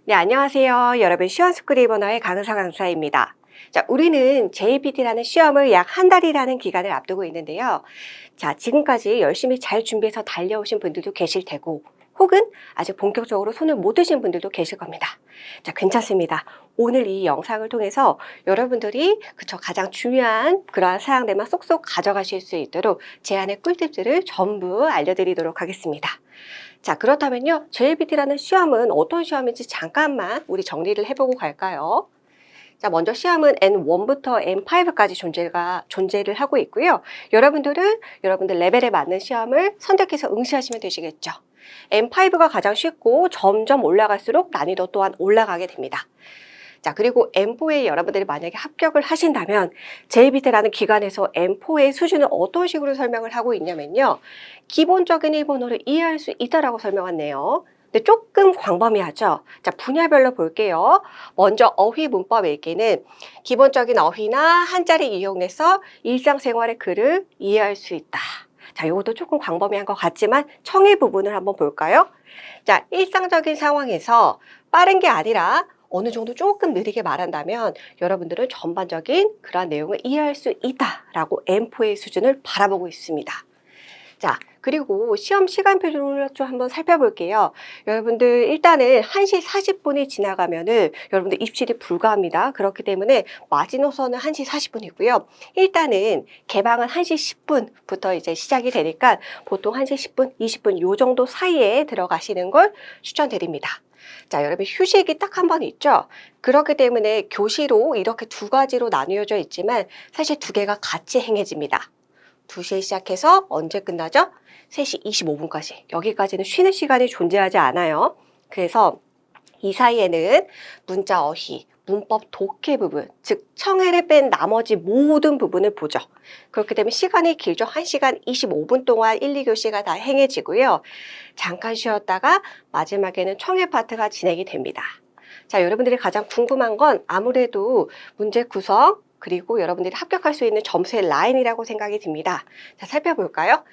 네, 안녕하세요. 여러분, 시원스쿨 번호의 강은서 강사입니다. 자, 우리는 JPT라는 시험을 약 한 달이라는 기간을 앞두고 있는데요. 자, 지금까지 열심히 잘 준비해서 달려오신 분들도 계실 테고, 혹은 아직 본격적으로 손을 못 드신 분들도 계실 겁니다. 자, 괜찮습니다. 오늘 이 영상을 통해서 여러분들이 가장 중요한 그러한 사항들만 쏙쏙 가져가실 수 있도록 제 안의 꿀팁들을 전부 알려드리도록 하겠습니다. 자, 그렇다면요. JPT라는 시험은 어떤 시험인지 잠깐만 우리 정리를 해보고 갈까요? 자, 먼저 시험은 N1부터 N5까지 존재를 하고 있고요. 여러분들 레벨에 맞는 시험을 선택해서 응시하시면 되시겠죠. N5가 가장 쉽고 점점 올라갈수록 난이도 또한 올라가게 됩니다. 자, 그리고 M4에 여러분들이 만약에 합격을 하신다면 JPT라는 기관에서 M4의 수준을 어떤 식으로 설명을 하고 있냐면요. 기본적인 일본어를 이해할 수 있다라고 설명하네요. 근데 조금 광범위하죠. 자, 분야별로 볼게요. 먼저 어휘 문법 읽기는 기본적인 어휘나 한자를 이용해서 일상생활의 글을 이해할 수 있다. 자, 이것도 조금 광범위한 것 같지만 청해 부분을 한번 볼까요? 자, 일상적인 상황에서 빠른 게 아니라 어느 정도 조금 느리게 말한다면 여러분들은 전반적인 그러한 내용을 이해할 수 있다라고 M4의 수준을 바라보고 있습니다. 자, 그리고 시험 시간표를 좀 한번 살펴볼게요. 여러분들 일단은 1시 40분이 지나가면은 여러분들 입실이 불가합니다. 그렇기 때문에 마지노선은 1시 40분이고요. 일단은 개방은 1시 10분부터 이제 시작이 되니까 보통 1시 10분, 20분 요 정도 사이에 들어가시는 걸 추천드립니다. 자, 여러분 휴식이 딱 한 번 있죠? 그렇기 때문에 교시로 이렇게 두 가지로 나뉘어져 있지만 사실 두 개가 같이 행해집니다. 2시에 시작해서 언제 끝나죠? 3시 25분까지. 여기까지는 쉬는 시간이 존재하지 않아요. 그래서 이 사이에는 문자 어휘, 문법 독해 부분, 즉 청해를 뺀 나머지 모든 부분을 보죠. 그렇기 때문에 시간이 길죠. 1시간 25분 동안 1, 2교시가 다 행해지고요. 잠깐 쉬었다가 마지막에는 청해 파트가 진행이 됩니다. 자, 여러분들이 가장 궁금한 건 아무래도 문제 구성, 그리고 여러분들이 합격할 수 있는 점수의 라인이라고 생각이 듭니다. 자, 살펴볼까요?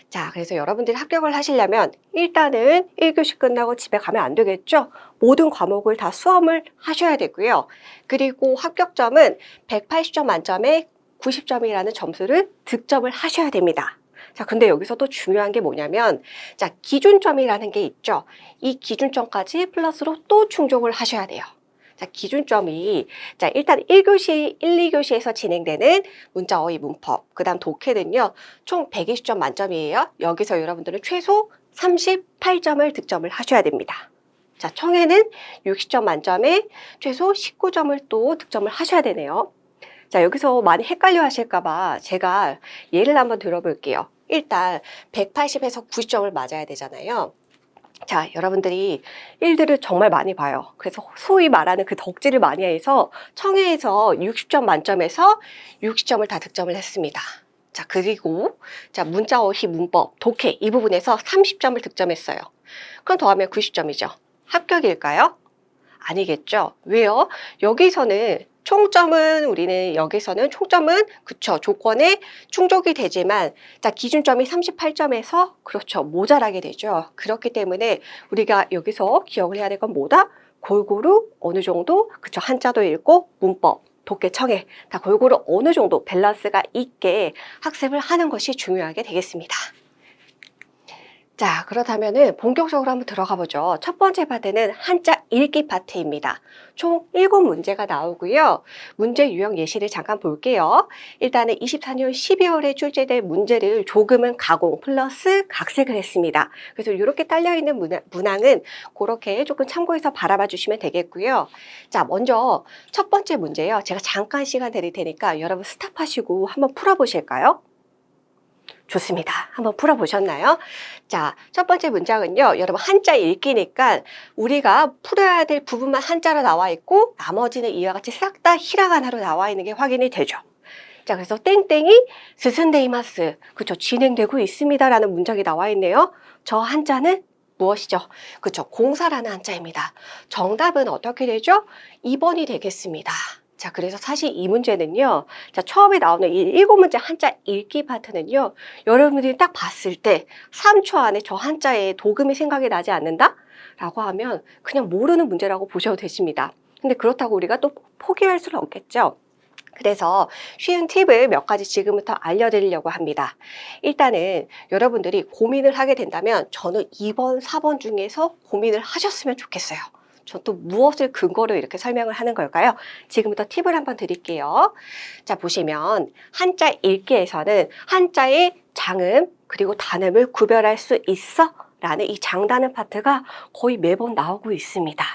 자, 그래서 여러분들이 합격을 하시려면 일단은 1교시 끝나고 집에 가면 안 되겠죠? 모든 과목을 다 수험을 하셔야 되고요. 그리고 합격점은 180점 만점에 90점이라는 점수를 득점을 하셔야 됩니다. 자, 근데 여기서 또 중요한 게 뭐냐면, 자, 기준점이라는 게 있죠. 이 기준점까지 플러스로 또 충족을 하셔야 돼요. 자, 기준점이, 자, 일단 1교시, 1, 2교시에서 진행되는 문자, 어휘, 문법, 그 다음 독해는요, 총 120점 만점이에요. 여기서 여러분들은 최소 38점을 득점을 하셔야 됩니다. 자, 청해는 60점 만점에 최소 19점을 또 득점을 하셔야 되네요. 자, 여기서 많이 헷갈려 하실까봐 제가 예를 한번 들어볼게요. 일단 180에서 90점을 맞아야 되잖아요. 자, 여러분들이 일들을 정말 많이 봐요. 그래서 소위 말하는 그 덕질을 많이 해서 청해에서 60점 만점에서 60점을 다 득점을 했습니다. 자, 그리고 자, 문자, 어휘, 문법, 독해 이 부분에서 30점을 득점했어요. 그럼 더하면 90점이죠. 합격일까요? 아니겠죠. 왜요? 여기서는 총점은 그쵸, 조건에 충족이 되지만 자, 기준점이 38점에서 그렇죠, 모자라게 되죠. 그렇기 때문에 우리가 여기서 기억을 해야 될 건 뭐다? 골고루 어느 정도 그쵸, 한자도 읽고 문법, 독해, 청해 다 골고루 어느 정도 밸런스가 있게 학습을 하는 것이 중요하게 되겠습니다. 자, 그렇다면은 본격적으로 한번 들어가 보죠. 첫 번째 파트는 한자 읽기 파트입니다. 총 7문제가 나오고요. 문제 유형 예시를 잠깐 볼게요. 일단은 24년 12월에 출제된 문제를 조금은 가공 플러스 각색을 했습니다. 그래서 이렇게 딸려있는 문항은 그렇게 조금 참고해서 바라봐 주시면 되겠고요. 자, 먼저 첫 번째 문제요. 제가 잠깐 시간 드릴 테니까 여러분 스탑하시고 한번 풀어보실까요? 좋습니다. 한번 풀어보셨나요? 자, 첫 번째 문장은요. 여러분 한자 읽기니까 우리가 풀어야 될 부분만 한자로 나와 있고 나머지는 이와 같이 싹 다 히라가나로 나와 있는 게 확인이 되죠. 자, 그래서 땡땡이 스승데이마스 그쵸, 진행되고 있습니다 라는 문장이 나와 있네요. 저 한자는 무엇이죠? 그쵸, 공사라는 한자입니다. 정답은 어떻게 되죠? 2번이 되겠습니다. 자, 그래서 사실 이 문제는요. 자, 처음에 나오는 이 7문제 한자 읽기 파트는요. 여러분들이 딱 봤을 때 3초 안에 저 한자에 도금이 생각이 나지 않는다? 라고 하면 그냥 모르는 문제라고 보셔도 되십니다. 근데 그렇다고 우리가 또 포기할 수는 없겠죠. 그래서 쉬운 팁을 몇 가지 지금부터 알려드리려고 합니다. 일단은 여러분들이 고민을 하게 된다면 저는 2번, 4번 중에서 고민을 하셨으면 좋겠어요. 저 또 무엇을 근거로 이렇게 설명을 하는 걸까요? 지금부터 팁을 한번 드릴게요. 자, 보시면 한자 읽기에서는 한자의 장음 그리고 단음을 구별할 수 있어? 라는 이 장단음 파트가 거의 매번 나오고 있습니다.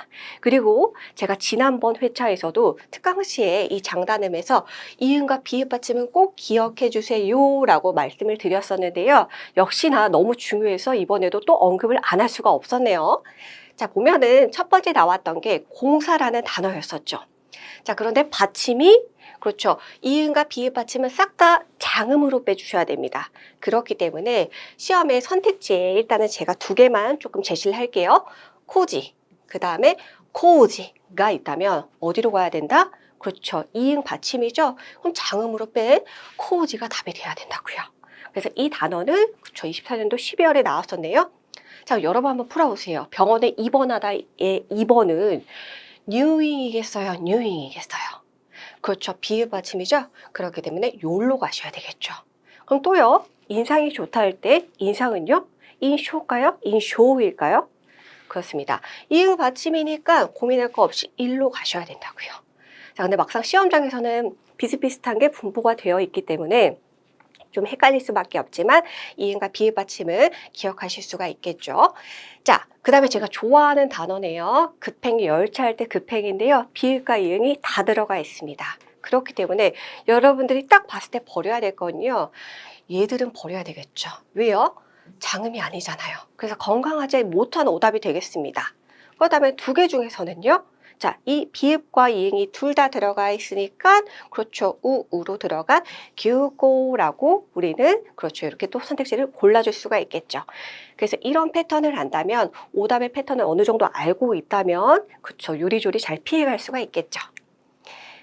그리고 제가 지난번 회차에서도 특강시에 이 장단음에서 이응과 비읍 받침은 꼭 기억해 주세요 라고 말씀을 드렸었는데요. 역시나 너무 중요해서 이번에도 또 언급을 안 할 수가 없었네요. 자, 보면은 첫 번째 나왔던 게 공사라는 단어였었죠. 자, 그런데 받침이 그렇죠. 이응과 비읍 받침은 싹 다 장음으로 빼주셔야 됩니다. 그렇기 때문에 시험의 선택지에 일단은 제가 두 개만 조금 제시를 할게요. 코지, 그 다음에 코우지가 있다면 어디로 가야 된다? 그렇죠. 이응 받침이죠. 그럼 장음으로 뺀 코우지가 답이 돼야 된다고요. 그래서 이 단어는 그렇죠. 24년도 12월에 나왔었네요. 자, 여러분 한번 풀어보세요. 병원에 입원하다의 2번은 뉴잉이겠어요? 뉴잉이겠어요? 그렇죠. 비읍 받침이죠. 그렇기 때문에 요로 가셔야 되겠죠. 그럼 또요. 인상이 좋다 할 때 인상은요? 인쇼일까요? 인쇼일까요? 그렇습니다. 이응 받침이니까 고민할 거 없이 일로 가셔야 된다고요. 자, 근데 막상 시험장에서는 비슷비슷한 게 분포가 되어 있기 때문에 좀 헷갈릴 수밖에 없지만 이응과 비읍 받침을 기억하실 수가 있겠죠. 자, 그 다음에 제가 좋아하는 단어네요. 급행이 열차할 때 급행인데요. 비읍과 이응이 다 들어가 있습니다. 그렇기 때문에 여러분들이 딱 봤을 때 버려야 될 거는요. 얘들은 버려야 되겠죠. 왜요? 장음이 아니잖아요. 그래서 건강하지 못한 오답이 되겠습니다. 그다음에 두 개 중에서는요. 자, 이 비읍과 이응이 둘 다 들어가 있으니까 그렇죠. 우로 들어간 규고라고 우리는 그렇죠. 이렇게 또 선택지를 골라줄 수가 있겠죠. 그래서 이런 패턴을 안다면 오답의 패턴을 어느 정도 알고 있다면 그렇죠. 요리조리 잘 피해갈 수가 있겠죠.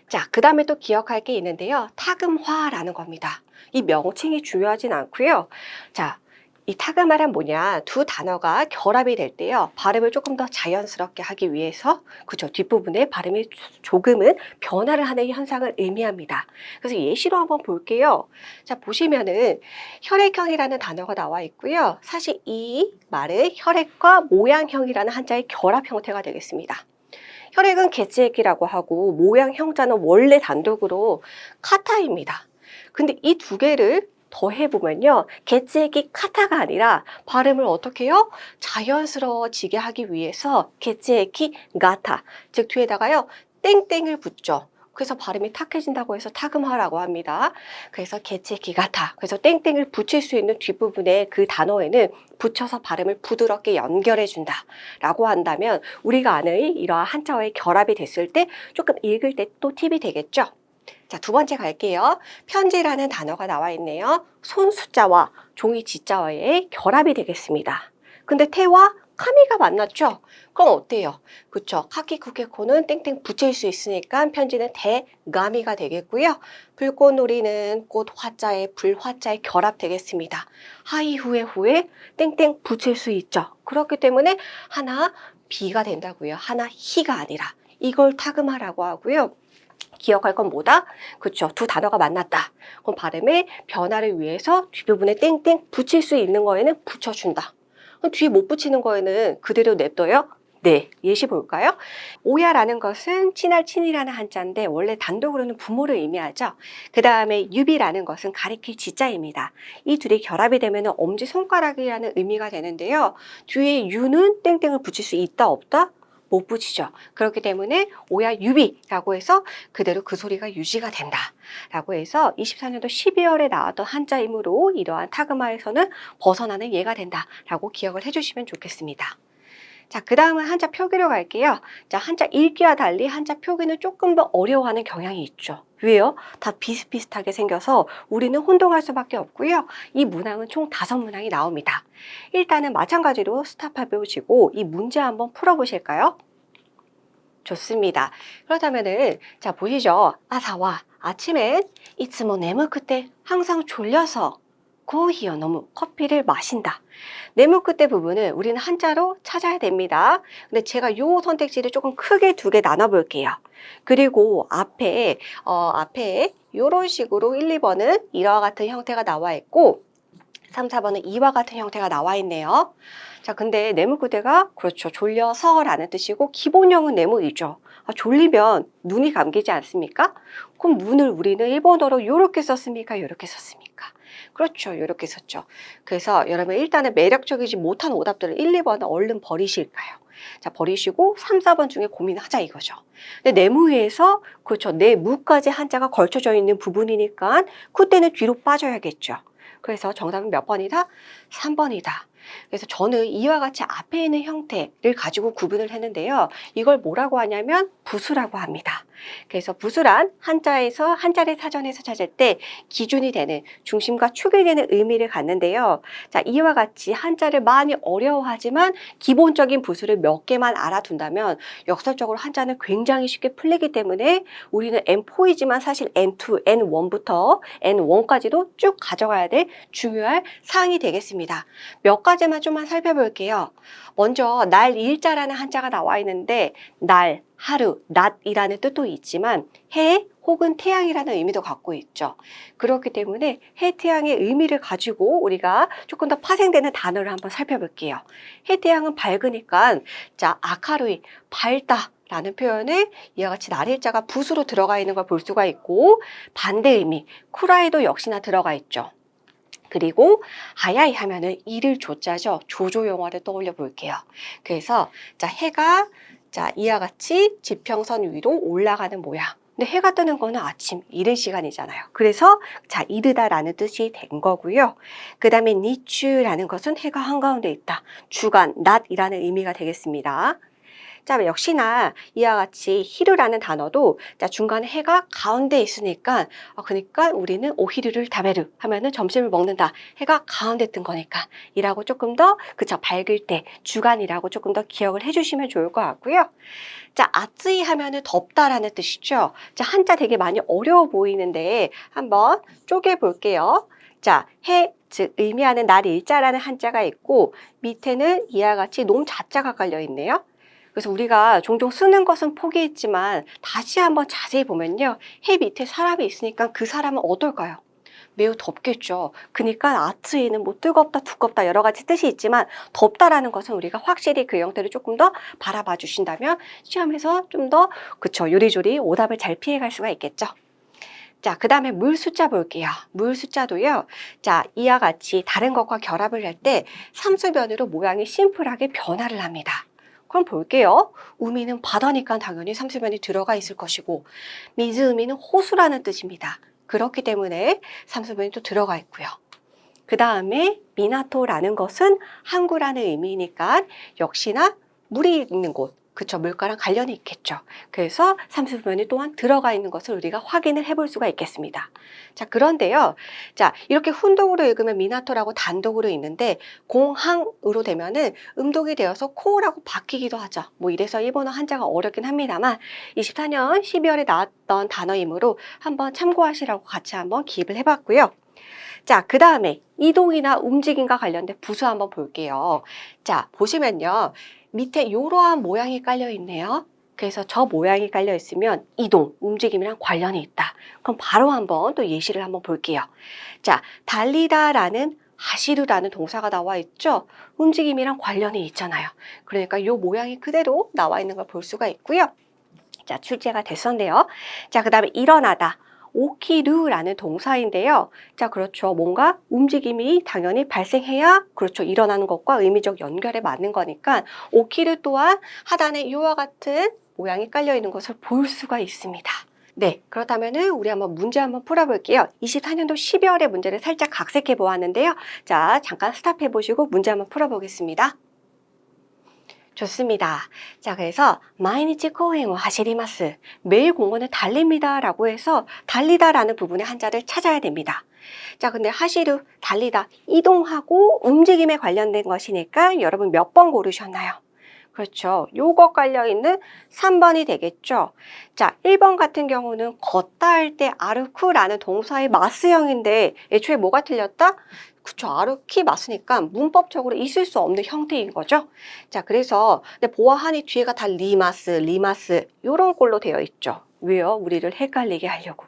자, 그 다음에 또 기억할 게 있는데요. 타금화라는 겁니다. 이 명칭이 중요하진 않고요. 자, 이 타금화란 뭐냐? 두 단어가 결합이 될 때요. 발음을 조금 더 자연스럽게 하기 위해서 그죠? 뒷부분에 발음이 조금은 변화를 하는 현상을 의미합니다. 그래서 예시로 한번 볼게요. 자, 보시면은 혈액형이라는 단어가 나와 있고요. 사실 이 말은 혈액과 모양형이라는 한자의 결합 형태가 되겠습니다. 혈액은 개체액이라고 하고 모양 형자는 원래 단독으로 카타입니다. 근데 이 두 개를 더해보면요. 개체액이 카타가 아니라 발음을 어떻게 해요? 자연스러워지게 하기 위해서 개체액이 가타, 즉 뒤에다가요. 땡땡을 붙죠. 그래서 발음이 탁해진다고 해서 타금화라고 합니다. 그래서 개체액이 가타. 그래서 땡땡을 붙일 수 있는 뒷부분에 그 단어에는 붙여서 발음을 부드럽게 연결해준다 라고 한다면 우리가 아는 이러한 한자와의 결합이 됐을 때 조금 읽을 때 또 팁이 되겠죠. 자, 두 번째 갈게요. 편지라는 단어가 나와 있네요. 손 숫자와 종이 지자와의 결합이 되겠습니다. 근데 태와 카미가 만났죠? 그럼 어때요? 그쵸? 카키쿠케코는 땡땡 붙일 수 있으니까 편지는 대가미가 되겠고요. 불꽃놀이는 꽃 화자에 불화자에 결합되겠습니다. 하이후에 후에 땡땡 붙일 수 있죠. 그렇기 때문에 하나 비가 된다고요. 하나 희가 아니라 이걸 타금화라고 하고요. 기억할 건 뭐다? 그렇죠. 두 단어가 만났다. 그럼 발음의 변화를 위해서 뒷부분에 땡땡 붙일 수 있는 거에는 붙여준다. 그럼 뒤에 못 붙이는 거에는 그대로 냅둬요? 네, 예시 볼까요? 오야라는 것은 친할 친이라는 한자인데 원래 단독으로는 부모를 의미하죠. 그 다음에 유비라는 것은 가리킬 지자입니다. 이 둘이 결합이 되면 엄지손가락이라는 의미가 되는데요. 뒤에 유는 땡땡을 붙일 수 있다 없다? 못 붙이죠. 그렇기 때문에 오야 유비라고 해서 그대로 그 소리가 유지가 된다라고 해서 24년도 12월에 나왔던 한자이므로 이러한 타그마에서는 벗어나는 예가 된다라고 기억을 해주시면 좋겠습니다. 자, 그 다음은 한자 표기로 갈게요. 자, 한자 읽기와 달리 한자 표기는 조금 더 어려워하는 경향이 있죠. 왜요? 다 비슷비슷하게 생겨서 우리는 혼동할 수밖에 없고요. 이 문항은 총 5문항이 나옵니다. 일단은 마찬가지로 스탑해 보시고 이 문제 한번 풀어보실까요? 좋습니다. 그렇다면은 자 보시죠. 아사와 아침엔 이츠모 네무쿠 때 항상 졸려서 코히요 너무 커피를 마신다. 네모 끝에 부분을 우리는 한자로 찾아야 됩니다. 근데 제가 요 선택지를 조금 크게 두 개 나눠 볼게요. 그리고 앞에 요런 식으로 1, 2번은 이와 같은 형태가 나와 있고 3, 4번은 이와 같은 형태가 나와 있네요. 자, 근데 네모 끝에가 그렇죠. 졸려서 라는 뜻이고 기본형은 네모이죠. 졸리면 눈이 감기지 않습니까? 그럼 눈을 우리는 일본어로 요렇게 썼습니까? 요렇게 썼습니까? 그렇죠. 요렇게 썼죠. 그래서 여러분 일단은 매력적이지 못한 오답들을 1, 2번은 얼른 버리실까요? 자, 버리시고 3, 4번 중에 고민하자 이거죠. 근데 네모에서 그렇죠. 네무까지 한자가 걸쳐져 있는 부분이니까 그때는 뒤로 빠져야겠죠. 그래서 정답은 몇 번이다? 3번이다. 그래서 저는 이와 같이 앞에 있는 형태를 가지고 구분을 했는데요. 이걸 뭐라고 하냐면 부수라고 합니다. 그래서 부수란 한자에서 한자를 사전에서 찾을 때 기준이 되는 중심과 축이 되는 의미를 갖는데요. 자, 이와 같이 한자를 많이 어려워하지만 기본적인 부수를 몇 개만 알아둔다면 역설적으로 한자는 굉장히 쉽게 풀리기 때문에 우리는 N4이지만 사실 N2, N1부터 N1까지도 쭉 가져가야 될 중요한 사항이 되겠습니다. 몇 가지만 좀만 살펴볼게요. 먼저 날 일자라는 한자가 나와 있는데 날, 하루, 낮이라는 뜻도 있지만 해 혹은 태양이라는 의미도 갖고 있죠. 그렇기 때문에 해, 태양의 의미를 가지고 우리가 조금 더 파생되는 단어를 한번 살펴볼게요. 해, 태양은 밝으니까 자, 아카루이, 밝다 라는 표현에 이와 같이 날일자가 붓으로 들어가 있는 걸 볼 수가 있고 반대 의미, 쿠라이도 역시나 들어가 있죠. 그리고 하야이 하면은 이를 조자죠. 조조 영화를 떠올려 볼게요. 그래서 자, 해가 자, 이와 같이 지평선 위로 올라가는 모양. 근데 해가 뜨는 거는 아침 이른 시간이잖아요. 그래서 자, 이르다라는 뜻이 된 거고요. 그 다음에 니추라는 것은 해가 한가운데 있다. 주간, 낮이라는 의미가 되겠습니다. 자, 역시나 이와 같이 히루라는 단어도 자, 중간에 해가 가운데 있으니까 그러니까 우리는 오히르를 다베르 하면은 점심을 먹는다. 해가 가운데 뜬 거니까 이라고 조금 더 그쵸 밝을 때 주간이라고 조금 더 기억을 해주시면 좋을 것 같고요. 자, 아츠이 하면은 덥다라는 뜻이죠. 자, 한자 되게 많이 어려워 보이는데 한번 쪼개 볼게요. 자, 해, 즉 의미하는 날 일자라는 한자가 있고 밑에는 이와 같이 놈 자자가 깔려 있네요. 그래서 우리가 종종 쓰는 것은 포기했지만 다시 한번 자세히 보면요. 해 밑에 사람이 있으니까 그 사람은 어떨까요? 매우 덥겠죠. 그러니까 아츠이는 뭐 뜨겁다, 두껍다 여러 가지 뜻이 있지만 덥다라는 것은 우리가 확실히 그 형태를 조금 더 바라봐 주신다면 시험에서 좀 더 그쵸 요리조리 오답을 잘 피해갈 수가 있겠죠. 자, 그 다음에 물 숫자 볼게요. 물 숫자도요. 자, 이와 같이 다른 것과 결합을 할 때 삼수변으로 모양이 심플하게 변화를 합니다. 그럼 볼게요. 우미는 바다니까 당연히 삼수변이 들어가 있을 것이고 미즈우미는 호수라는 뜻입니다. 그렇기 때문에 삼수변이 또 들어가 있고요. 그 다음에 미나토라는 것은 항구라는 의미니까 역시나 물이 있는 곳 그쵸 물가랑 관련이 있겠죠. 그래서 삼수변이 또한 들어가 있는 것을 우리가 확인을 해볼 수가 있겠습니다. 자, 그런데요. 자, 이렇게 훈독으로 읽으면 미나토라고 단독으로 있는데 공항으로 되면은 음독이 되어서 코라고 바뀌기도 하죠. 뭐 이래서 일본어 한자가 어렵긴 합니다만 24년 12월에 나왔던 단어이므로 한번 참고하시라고 같이 한번 기입을 해봤고요. 자, 그 다음에 이동이나 움직임과 관련된 부수 한번 볼게요. 자, 보시면요. 밑에 이러한 모양이 깔려 있네요. 그래서 저 모양이 깔려 있으면 이동, 움직임이랑 관련이 있다. 그럼 바로 한번 또 예시를 한번 볼게요. 자, 달리다라는 하시르라는 동사가 나와 있죠. 움직임이랑 관련이 있잖아요. 그러니까 이 모양이 그대로 나와 있는 걸 볼 수가 있고요. 자, 출제가 됐었네요. 자, 그 다음에 일어나다. 오키르라는 동사인데요. 자, 그렇죠. 뭔가 움직임이 당연히 발생해야 그렇죠. 일어나는 것과 의미적 연결에 맞는 거니까 오키르 또한 하단에 이와 같은 모양이 깔려 있는 것을 볼 수가 있습니다. 네, 그렇다면은 우리 한번 문제 한번 풀어볼게요. 24년도 12월의 문제를 살짝 각색해 보았는데요. 자, 잠깐 스탑해 보시고 문제 한번 풀어보겠습니다. 좋습니다. 자, 그래서 마이니치 코행을 하시리마스. 매일 공원을 달립니다 라고 해서 달리다라는 부분의 한자를 찾아야 됩니다. 자, 근데 하시루, 달리다, 이동하고 움직임에 관련된 것이니까 여러분 몇 번 고르셨나요? 그렇죠. 요거 깔려있는 3번이 되겠죠. 자, 1번 같은 경우는 걷다 할 때 아르쿠라는 동사의 마스형인데 애초에 뭐가 틀렸다? 그쵸. 아르키 맞으니까 문법적으로 있을 수 없는 형태인 거죠. 자, 그래서 근데 보아하니 뒤에가 다 리마스 요런 꼴로 되어 있죠. 왜요? 우리를 헷갈리게 하려고.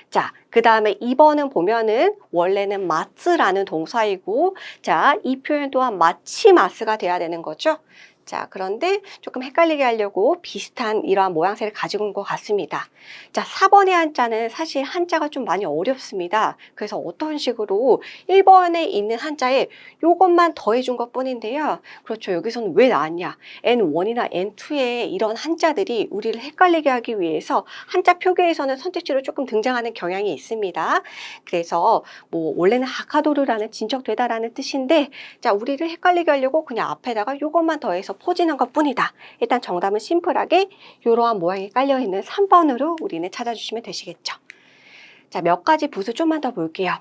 자, 그 다음에 2번은 보면은 원래는 마츠라는 동사이고, 자, 이 표현 또한 마치마스가 돼야 되는 거죠. 자, 그런데 조금 헷갈리게 하려고 비슷한 이러한 모양새를 가지고 온 것 같습니다. 자, 4번의 한자는 사실 한자가 좀 많이 어렵습니다. 그래서 어떤 식으로 1번에 있는 한자에 요것만 더해준 것 뿐인데요. 그렇죠. 여기서는 왜 나왔냐? N1이나 N2의 이런 한자들이 우리를 헷갈리게 하기 위해서 한자 표기에서는 선택지로 조금 등장하는 경향이 있습니다. 그래서 뭐 원래는 하카도르라는 진척되다라는 뜻인데, 자, 우리를 헷갈리게 하려고 그냥 앞에다가 요것만 더해서 포진한 것 뿐이다. 일단 정답은 심플하게 이러한 모양이 깔려있는 3번으로 우리는 찾아주시면 되시겠죠. 자, 몇 가지 부수 좀만 더 볼게요.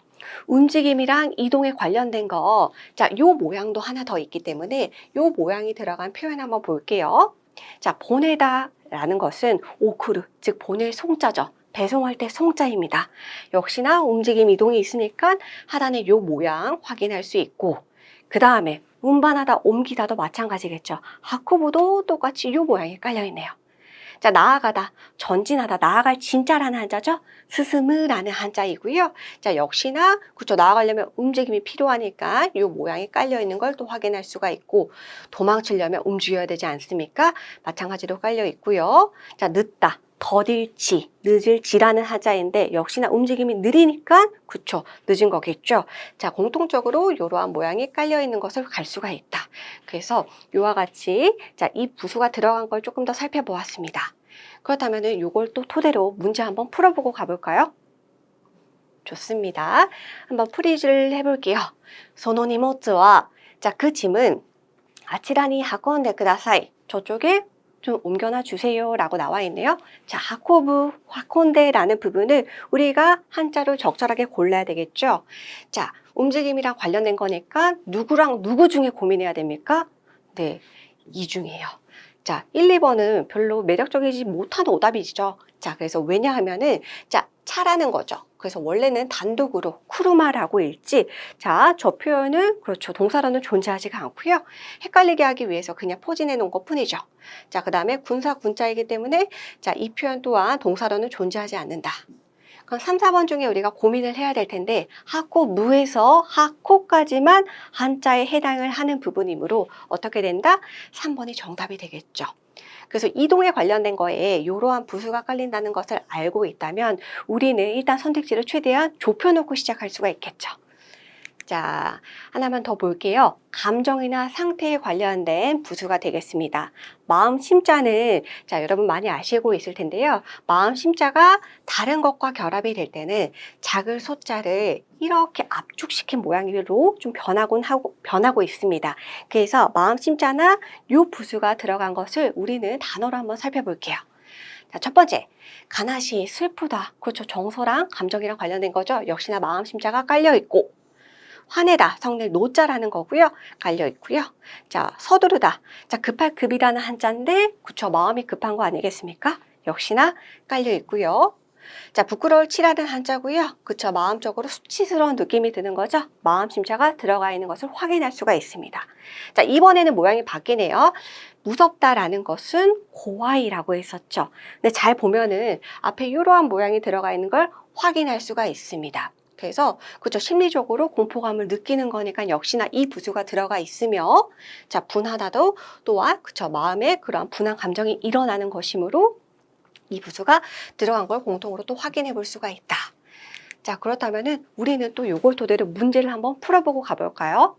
움직임이랑 이동에 관련된 거, 자, 요 모양도 하나 더 있기 때문에 요 모양이 들어간 표현 한번 볼게요. 자, 보내다 라는 것은 오크루, 즉 보낼 송자죠. 배송할 때 송자입니다. 역시나 움직임 이동이 있으니까 하단의 요 모양 확인할 수 있고, 그 다음에 운반하다 옮기다도 마찬가지겠죠. 하쿠보도 똑같이 이 모양이 깔려있네요. 자, 나아가다, 전진하다, 나아갈 진짜라는 한자죠. 스스무라는 한자이고요. 자, 역시나 그쵸, 나아가려면 움직임이 필요하니까 이 모양이 깔려있는 걸 또 확인할 수가 있고, 도망치려면 움직여야 되지 않습니까? 마찬가지로 깔려있고요. 자, 늦다, 더딜지, 늦을지라는 한자인데 역시나 움직임이 느리니까 그쵸, 늦은 거겠죠. 자, 공통적으로 이러한 모양이 깔려있는 것을 갈 수가 있다. 그래서 이와 같이 자, 이 부수가 들어간 걸 조금 더 살펴보았습니다. 그렇다면 이걸 또 토대로 문제 한번 풀어보고 가볼까요? 좋습니다. 한번 풀이를 해볼게요. 소노니모츠와 자, 그 짐은 아치라니 하콘데 쿠다사이. 저쪽에 좀 옮겨놔 주세요 라고 나와 있네요. 자, 하코부, 하콘데라는 부분을 우리가 한자로 적절하게 골라야 되겠죠. 자, 움직임이랑 관련된 거니까 누구랑 누구 중에 고민해야 됩니까? 네, 이 중이에요. 자, 1, 2번은 별로 매력적이지 못한 오답이죠. 자, 그래서 왜냐하면은 자, 차라는 거죠. 그래서 원래는 단독으로 쿠르마라고 읽지. 자, 저 표현은 그렇죠. 동사로는 존재하지가 않고요. 헷갈리게 하기 위해서 그냥 포진해 놓은 것 뿐이죠. 자, 그 다음에 군사 군자이기 때문에 자, 이 표현 또한 동사로는 존재하지 않는다. 그럼 3, 4번 중에 우리가 고민을 해야 될 텐데 하코 무에서 하코까지만 한자에 해당을 하는 부분이므로 어떻게 된다? 3번이 정답이 되겠죠. 그래서 이동에 관련된 거에 이러한 부수가 깔린다는 것을 알고 있다면 우리는 일단 선택지를 최대한 좁혀놓고 시작할 수가 있겠죠. 자, 하나만 더 볼게요. 감정이나 상태에 관련된 부수가 되겠습니다. 마음 심자는 자, 여러분 많이 아시고 있을 텐데요. 마음 심자가 다른 것과 결합이 될 때는 작을 소자를 이렇게 압축시킨 모양으로 좀 변하고 있습니다. 그래서 마음 심자나 요 부수가 들어간 것을 우리는 단어로 한번 살펴볼게요. 자, 첫 번째, 가나시, 슬프다. 그렇죠. 정서랑 감정이랑 관련된 거죠. 역시나 마음 심자가 깔려 있고, 화내다, 성낼 노자라는 거고요. 깔려 있고요. 자, 서두르다. 자, 급할 급이라는 한자인데, 그쵸, 마음이 급한 거 아니겠습니까? 역시나 깔려 있고요. 자, 부끄러울 치라는 한자고요. 그쵸, 마음적으로 수치스러운 느낌이 드는 거죠. 마음 심자가 들어가 있는 것을 확인할 수가 있습니다. 자, 이번에는 모양이 바뀌네요. 무섭다라는 것은 고아이라고 했었죠. 근데 잘 보면은 앞에 이러한 모양이 들어가 있는 걸 확인할 수가 있습니다. 그래서 그쵸, 심리적으로 공포감을 느끼는 거니까 역시나 이 부수가 들어가 있으며, 자, 분하다도 또한 그쵸, 마음에 그러한 분한 감정이 일어나는 것이므로 이 부수가 들어간 걸 공통으로 또 확인해 볼 수가 있다. 자, 그렇다면은 우리는 또 요걸 토대로 문제를 한번 풀어보고 가볼까요?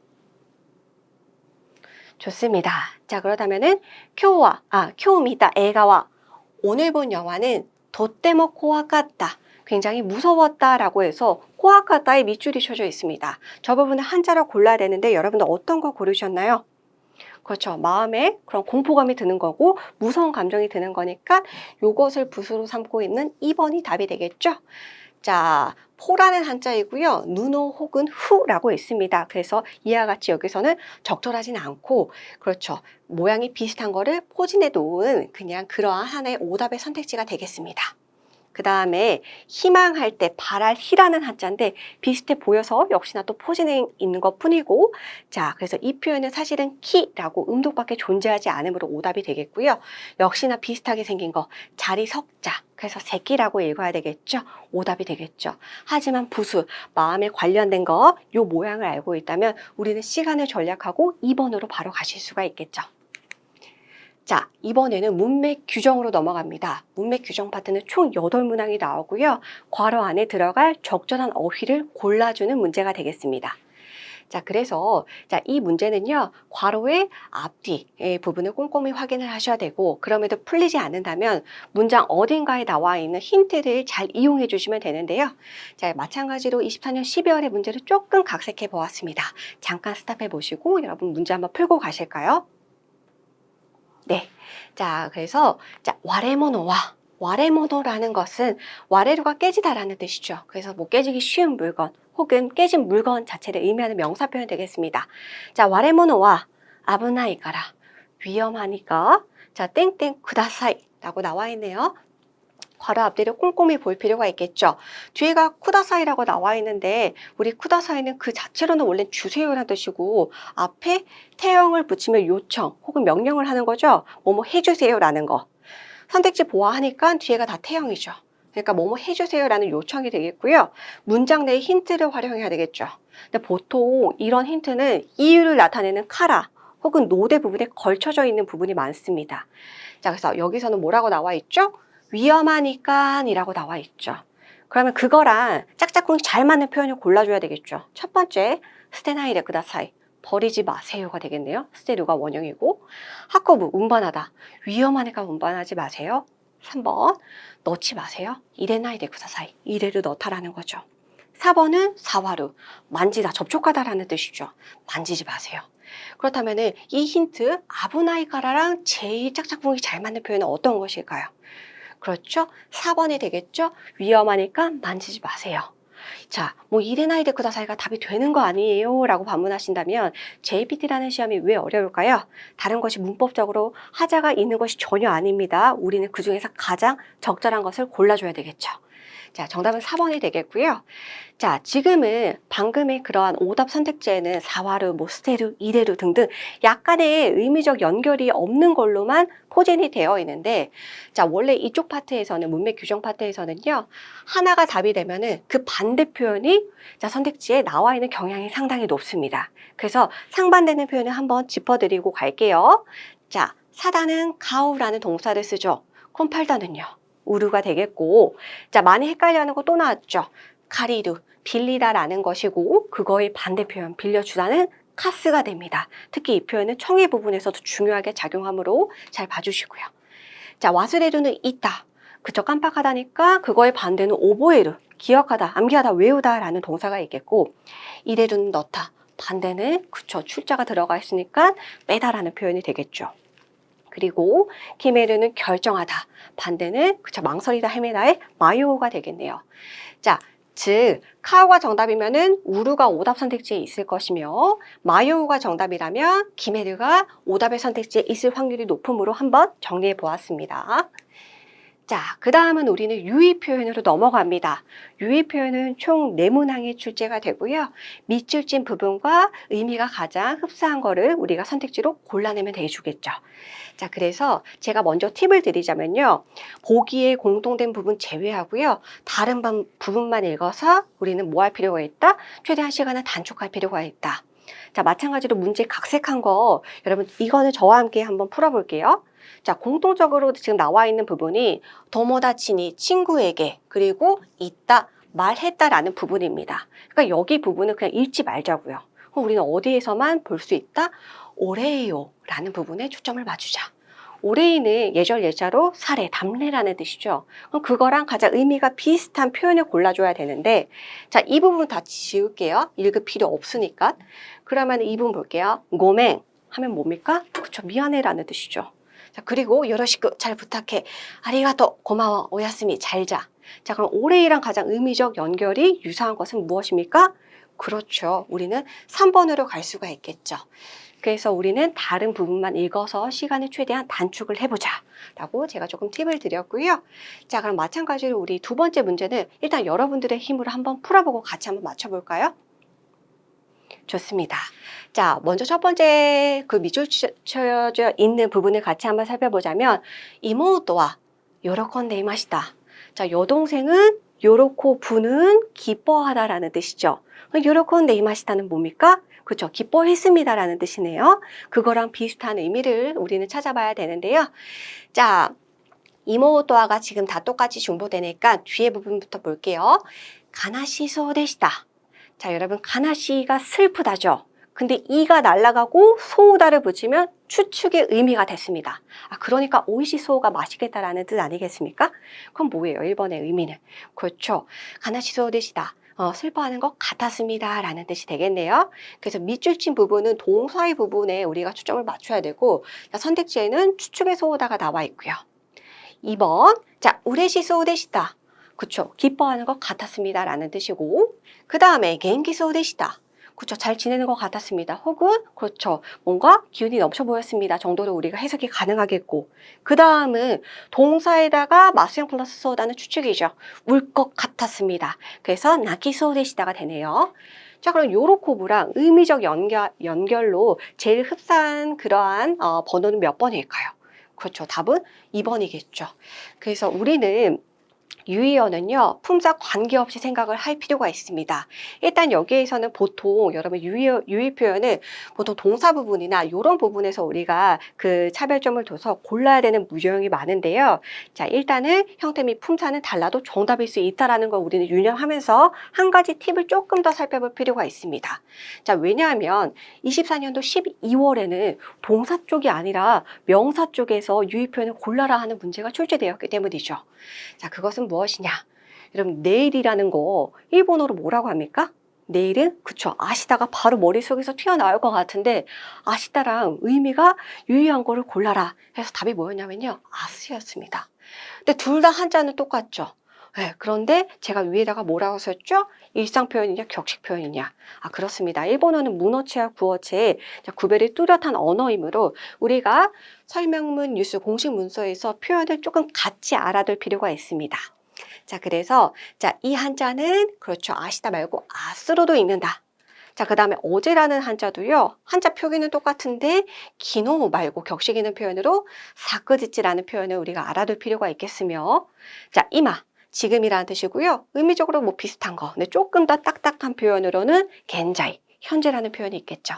좋습니다. 자, 그렇다면은 쿄미다 에가와 오늘 본 영화는 도떼모 코아까다. 굉장히 무서웠다라고 해서 코아까다의 밑줄이 쳐져 있습니다. 저 부분은 한자로 골라야 되는데 여러분들 어떤 거 고르셨나요? 그렇죠. 마음에 그런 공포감이 드는 거고 무서운 감정이 드는 거니까 요것을 부수로 삼고 있는 2번이 답이 되겠죠. 자, 포라는 한자이고요. 누노 혹은 후라고 있습니다. 그래서 이와 같이 여기서는 적절하진 않고 그렇죠. 모양이 비슷한 거를 포진해 놓은 그냥 그러한 하나의 오답의 선택지가 되겠습니다. 그 다음에 희망할 때 바랄 희라는 한자인데 비슷해 보여서 역시나 또 포진해 있는 것 뿐이고, 자, 그래서 이 표현은 사실은 키라고 음독밖에 존재하지 않으므로 오답이 되겠고요. 역시나 비슷하게 생긴 거 자리 석자, 그래서 새끼라고 읽어야 되겠죠. 오답이 되겠죠. 하지만 부수, 마음에 관련된 거 요 모양을 알고 있다면 우리는 시간을 절약하고 2번으로 바로 가실 수가 있겠죠. 자, 이번에는 문맥 규정으로 넘어갑니다. 문맥 규정 파트는 총 8문항이 나오고요. 괄호 안에 들어갈 적절한 어휘를 골라주는 문제가 되겠습니다. 자, 그래서 이 문제는요, 괄호의 앞뒤의 부분을 꼼꼼히 확인을 하셔야 되고, 그럼에도 풀리지 않는다면 문장 어딘가에 나와 있는 힌트를 잘 이용해 주시면 되는데요. 자, 마찬가지로 24년 12월의 문제를 조금 각색해 보았습니다. 잠깐 스탑해 보시고 여러분 문제 한번 풀고 가실까요? 네. 자, 그래서 와레모노와 와레모노라는 것은 와레루가 깨지다라는 뜻이죠. 그래서 뭐 깨지기 쉬운 물건 혹은 깨진 물건 자체를 의미하는 명사 표현 되겠습니다. 자, 와레모노와 아브나이까라 위험하니까 자, 땡땡 쿠다사이라고 나와 있네요. 괄호 앞뒤를 꼼꼼히 볼 필요가 있겠죠. 뒤에가 쿠다사이라고 나와 있는데 우리 쿠다사이는 그 자체로는 원래 주세요라는 뜻이고 앞에 태형을 붙이면 요청 혹은 명령을 하는 거죠. 뭐뭐 해주세요라는 거. 선택지 보아하니까 뒤에가 다 태형이죠. 그러니까 뭐뭐 해주세요라는 요청이 되겠고요. 문장 내에 힌트를 활용해야 되겠죠. 근데 보통 이런 힌트는 이유를 나타내는 카라 혹은 노대 부분에 걸쳐져 있는 부분이 많습니다. 자, 그래서 여기서는 뭐라고 나와 있죠? 위험하니까 이라고 나와 있죠. 그러면 그거랑 짝짝꿍이 잘 맞는 표현을 골라줘야 되겠죠. 첫 번째, 스테나이레 쿠다사이. 버리지 마세요가 되겠네요. 스테루가 원형이고, 하코부 운반하다. 위험하니까 운반하지 마세요. 3번, 넣지 마세요. 이레나이레 쿠다사이. 이레를 넣다라는 거죠. 4번은 사와루. 만지다, 접촉하다라는 뜻이죠. 만지지 마세요. 그렇다면 이 힌트, 아부나이카라랑 제일 짝짝꿍이 잘 맞는 표현은 어떤 것일까요? 그렇죠? 4번이 되겠죠? 위험하니까 만지지 마세요. 자, 뭐 이레나이데 쿠다사이가 답이 되는 거 아니에요? 라고 반문하신다면 JPT라는 시험이 왜 어려울까요? 다른 것이 문법적으로 하자가 있는 것이 전혀 아닙니다. 우리는 그 중에서 가장 적절한 것을 골라줘야 되겠죠. 자, 정답은 4번이 되겠고요. 자, 지금은 방금의 그러한 오답 선택지에는 사와르, 뭐 스테루, 이레루 등등 약간의 의미적 연결이 없는 걸로만 포진이 되어 있는데, 자, 원래 이쪽 파트에서는 문맥 규정 파트에서는요, 하나가 답이 되면은 그 반대 표현이 선택지에 나와 있는 경향이 상당히 높습니다. 그래서 상반되는 표현을 한번 짚어드리고 갈게요. 자, 사다는 가우라는 동사를 쓰죠. 그럼 팔다는요? 우루가 되겠고, 자, 많이 헷갈려하는 거 또 나왔죠. 카리루, 빌리다라는 것이고 그거의 반대 표현 빌려주다는 카스가 됩니다. 특히 이 표현은 청해 부분에서도 중요하게 작용하므로 잘 봐주시고요. 자, 와스레루는 있다. 그쵸, 깜빡하다니까 그거의 반대는 오보에루, 기억하다, 암기하다, 외우다라는 동사가 있겠고, 이레루는 넣다. 반대는 그쵸, 출자가 들어가 있으니까 빼다라는 표현이 되겠죠. 그리고 키메르는 결정하다. 반대는 그쵸, 망설이다, 헤매다의 마요가 되겠네요. 자, 즉 카오가 정답이면은 우루가 오답 선택지에 있을 것이며 마요우가 정답이라면 키메르가 오답의 선택지에 있을 확률이 높으므로 한번 정리해 보았습니다. 자, 그 다음은 우리는 유의 표현으로 넘어갑니다. 유의 표현은 총 4문항이 출제가 되고요. 밑줄 찐 부분과 의미가 가장 흡사한 거를 우리가 선택지로 골라내면 되주겠죠. 자, 그래서 제가 먼저 팁을 드리자면요. 보기에 공통된 부분 제외하고요. 다른 부분만 읽어서 우리는 뭐 할 필요가 있다? 최대한 시간을 단축할 필요가 있다. 자, 마찬가지로 문제 각색한 거 여러분 이거는 저와 함께 한번 풀어볼게요. 자, 공통적으로 지금 나와 있는 부분이 도모다치니 친구에게 그리고 있다 말했다라는 부분입니다. 그러니까 여기 부분은 그냥 읽지 말자고요. 우리는 어디에서만 볼 수 있다? 오레이요 라는 부분에 초점을 맞추자. 오레이는 예절 예자로 사례, 담례라는 뜻이죠. 그럼 그거랑 가장 의미가 비슷한 표현을 골라줘야 되는데, 자, 이 부분 다 지울게요. 읽을 필요 없으니까. 그러면 이 부분 볼게요. 고맹 하면 뭡니까? 그쵸, 미안해라는 뜻이죠. 자, 그리고 요로시쿠 잘 부탁해. 아리가또 고마워 오야스미 잘 자. 자, 그럼 오레이랑 가장 의미적 연결이 유사한 것은 무엇입니까? 그렇죠. 우리는 3번으로 갈 수가 있겠죠. 그래서 우리는 다른 부분만 읽어서 시간을 최대한 단축을 해보자 라고 제가 조금 팁을 드렸고요. 자, 그럼 마찬가지로 우리 두 번째 문제는 일단 여러분들의 힘으로 한번 풀어보고 같이 한번 맞춰볼까요? 좋습니다. 자, 먼저 첫 번째 그 밑줄 쳐져 있는 부분을 같이 한번 살펴보자면 이모토와 요로콘데 이마시다. 자, 여동생은 요로코 부는 기뻐하다라는 뜻이죠. 요로콘데 이마시다는 뭡니까? 그렇죠. 기뻐했습니다라는 뜻이네요. 그거랑 비슷한 의미를 우리는 찾아봐야 되는데요. 자, 이모토와가 지금 다 똑같이 중보되니까 뒤에 부분부터 볼게요. 가나시소 데시다. 자, 여러분 가나시가 슬프다죠. 근데 이가 날아가고 소우다를 붙이면 추측의 의미가 됐습니다. 그러니까 오이시소가 맛있겠다라는 뜻 아니겠습니까? 그럼 뭐예요? 1번의 의미는. 그렇죠. 가나시소 데시다. 슬퍼하는 것 같았습니다 라는 뜻이 되겠네요. 그래서 밑줄 친 부분은 동사의 부분에 우리가 초점을 맞춰야 되고, 선택지에는 추측의 소우다가 나와 있고요. 2번, 자, 우레시 소우데시다. 그쵸, 기뻐하는 것 같았습니다 라는 뜻이고, 그 다음에 겐기 소우데시다. 그쵸, 잘 지내는 것 같았습니다. 혹은 그렇죠, 뭔가 기운이 넘쳐 보였습니다 정도로 우리가 해석이 가능하겠고, 그 다음은 동사에다가 마스형 플러스 소우다는 추측이죠. 울 것 같았습니다. 그래서 나키 소우데시다가 되네요. 자, 그럼 요로코부랑 의미적 연결로 제일 흡사한 그러한 번호는 몇 번일까요? 그렇죠. 답은 2번이겠죠. 그래서 우리는 유의어는요, 품사 관계없이 생각을 할 필요가 있습니다. 일단 여기에서는 보통 여러분 유의 표현은 보통 동사 부분이나 이런 부분에서 우리가 그 차별점을 둬서 골라야 되는 유형이 많은데요. 자, 일단은 형태 및 품사는 달라도 정답일 수 있다라는 걸 우리는 유념하면서 한 가지 팁을 조금 더 살펴볼 필요가 있습니다. 자, 왜냐하면 24년도 12월에는 동사 쪽이 아니라 명사 쪽에서 유의 표현을 골라라 하는 문제가 출제되었기 때문이죠. 자, 그것은 무엇이냐? 여러분, 내일이라는 거 일본어로 뭐라고 합니까? 내일은 그쵸, 아시다가 바로 머릿속에서 튀어나올 것 같은데, 아시다랑 의미가 유의한 거를 골라라 해서 답이 뭐였냐면요, 아스였습니다. 근데 둘 다 한자는 똑같죠. 네, 그런데 제가 위에다가 뭐라고 썼죠? 일상 표현이냐 격식 표현이냐. 그렇습니다. 일본어는 문어체와 구어체의 구별이 뚜렷한 언어이므로 우리가 설명문, 뉴스, 공식 문서에서 표현을 조금 같이 알아둘 필요가 있습니다. 자, 그래서 이 한자는 그렇죠, 아시다 말고 아스로도 읽는다. 자, 그 다음에 어제라는 한자도요, 한자 표기는 똑같은데 기노 말고 격식 있는 표현으로 사끄지치라는 표현을 우리가 알아둘 필요가 있겠으며, 자, 이마 지금이라는 뜻이고요. 의미적으로 뭐 비슷한 거, 근데 조금 더 딱딱한 표현으로는 겐자이, 현재라는 표현이 있겠죠.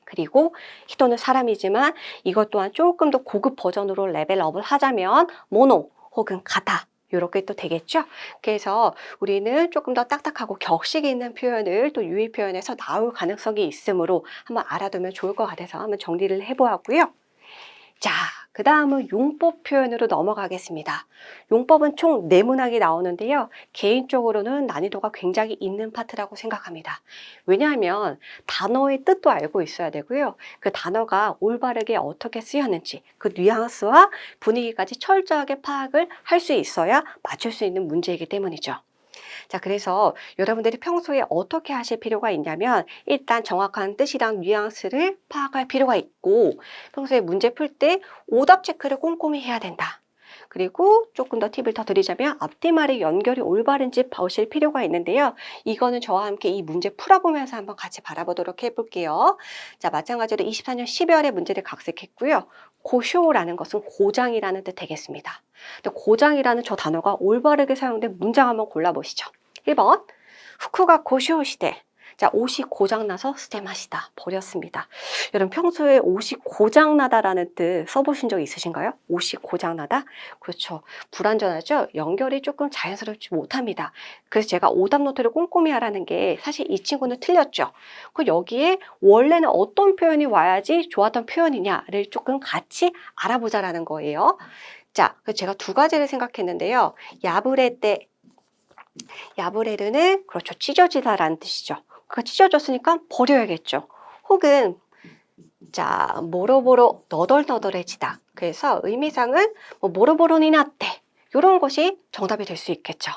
그리고 히토는 사람이지만 이것 또한 조금 더 고급 버전으로 레벨업을 하자면 모노 혹은 가타, 이렇게 또 되겠죠. 그래서 우리는 조금 더 딱딱하고 격식이 있는 표현을 또 유의 표현에서 나올 가능성이 있으므로 한번 알아두면 좋을 것 같아서 한번 정리를 해보았고요. 자, 그 다음은 용법 표현으로 넘어가겠습니다. 용법은 총 4문항이 나오는데요. 개인적으로는 난이도가 굉장히 있는 파트라고 생각합니다. 왜냐하면 단어의 뜻도 알고 있어야 되고요. 그 단어가 올바르게 어떻게 쓰였는지 그 뉘앙스와 분위기까지 철저하게 파악을 할 수 있어야 맞출 수 있는 문제이기 때문이죠. 자, 그래서 여러분들이 평소에 어떻게 하실 필요가 있냐면 일단 정확한 뜻이랑 뉘앙스를 파악할 필요가 있고, 평소에 문제 풀 때 오답 체크를 꼼꼼히 해야 된다. 그리고 조금 더 팁을 더 드리자면 앞뒤 말의 연결이 올바른지 보실 필요가 있는데요. 이거는 저와 함께 이 문제 풀어보면서 한번 같이 바라보도록 해볼게요. 자, 마찬가지로 24년 12월에 문제를 각색했고요. 고쇼라는 것은 고장이라는 뜻 되겠습니다. 근데 고장이라는 저 단어가 올바르게 사용된 문장 한번 골라보시죠. 1번, 후쿠가 고쇼 시대. 자, 옷이 고장나서 스테마시다. 버렸습니다. 여러분 평소에 옷이 고장나다라는 뜻 써보신 적 있으신가요? 옷이 고장나다? 그렇죠. 불완전하죠? 연결이 조금 자연스럽지 못합니다. 그래서 제가 오답 노트를 꼼꼼히 하라는 게 사실 이 친구는 틀렸죠. 그 여기에 원래는 어떤 표현이 와야지 좋았던 표현이냐를 조금 같이 알아보자라는 거예요. 자, 제가 두 가지를 생각했는데요. 야브레르는 그렇죠, 찢어지다라는 뜻이죠. 그가 찢어졌으니까 버려야겠죠. 혹은 자, 모로보로 너덜너덜해지다. 그래서 의미상은 뭐 모로보로니 나떼, 이런 것이 정답이 될 수 있겠죠.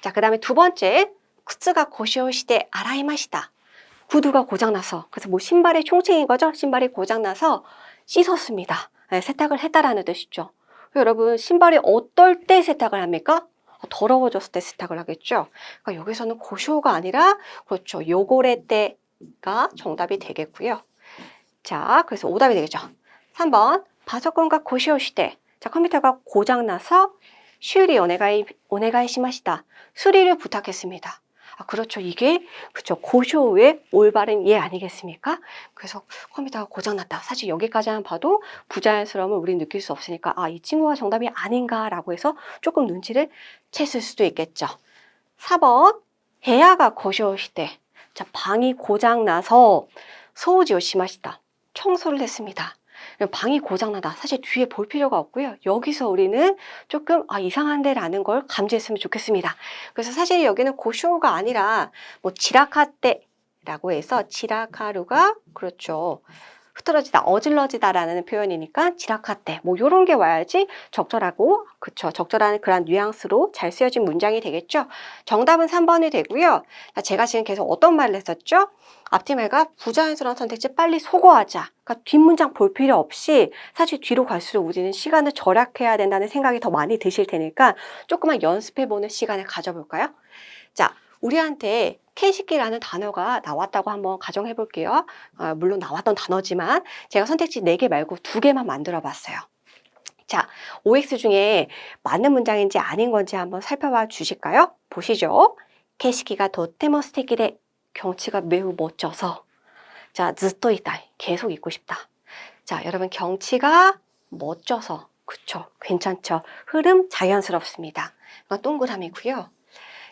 자, 그 다음에 두 번째, 쿠츠가 고시오시대 아라이마시다. 구두가 고장나서, 그래서 뭐 신발의 총칭인 거죠. 신발이 고장나서 씻었습니다. 네, 세탁을 했다라는 뜻이죠. 여러분, 신발이 어떨 때 세탁을 합니까? 더러워졌을 때 세탁을 하겠죠. 그러니까 여기서는 고쇼가 아니라 그렇죠. 요고래 때가 정답이 되겠고요. 자, 그래서 오답이 되겠죠. 3번 파소콘가 고시오 시대. 자, 컴퓨터가 고장나서修理 오네가이 시마시다. 수리를 부탁했습니다. 아, 그렇죠. 이게 그렇죠. 고쇼의 올바른 예 아니겠습니까? 그래서 컴퓨터가 고장났다. 사실 여기까지만 봐도 부자연스러움을 우린 느낄 수 없으니까 아, 이 친구가 정답이 아닌가라고 해서 조금 눈치를 챘을 수도 있겠죠. 4번 해야가 고쇼 시대. 자, 방이 고장나서 소우지오 시마시다. 청소를 했습니다. 방이 고장나다. 사실 뒤에 볼 필요가 없고요. 여기서 우리는 조금 이상한데 라는 걸 감지했으면 좋겠습니다. 그래서 사실 여기는 고쇼가 아니라 뭐 지라카떼라고 해서 지라카루가 그렇죠. 흐트러지다, 어질러지다라는 표현이니까 지라카떼 뭐 이런 게 와야지 적절하고 그쵸 적절한 그런 뉘앙스로 잘 쓰여진 문장이 되겠죠. 정답은 3번이 되고요. 제가 지금 계속 어떤 말을 했었죠? 앞뒤 말과 부자연스러운 선택지 빨리 소거하자. 그러니까 뒷문장 볼 필요 없이 사실 뒤로 갈수록 우리는 시간을 절약해야 된다는 생각이 더 많이 드실 테니까 조금만 연습해보는 시간을 가져볼까요? 자, 우리한테 캐시키라는 단어가 나왔다고 한번 가정해 볼게요. 물론 나왔던 단어지만 제가 선택지 4개 말고 2개만 만들어 봤어요. 자, OX 중에 맞는 문장인지 아닌 건지 한번 살펴봐 주실까요? 보시죠. 캐시키가 도테모 스테키데 경치가 매우 멋져서 자, 즈또 있다. 계속 있고 싶다. 자, 여러분 경치가 멋져서 그쵸? 괜찮죠? 흐름 자연스럽습니다. 동그라미고요.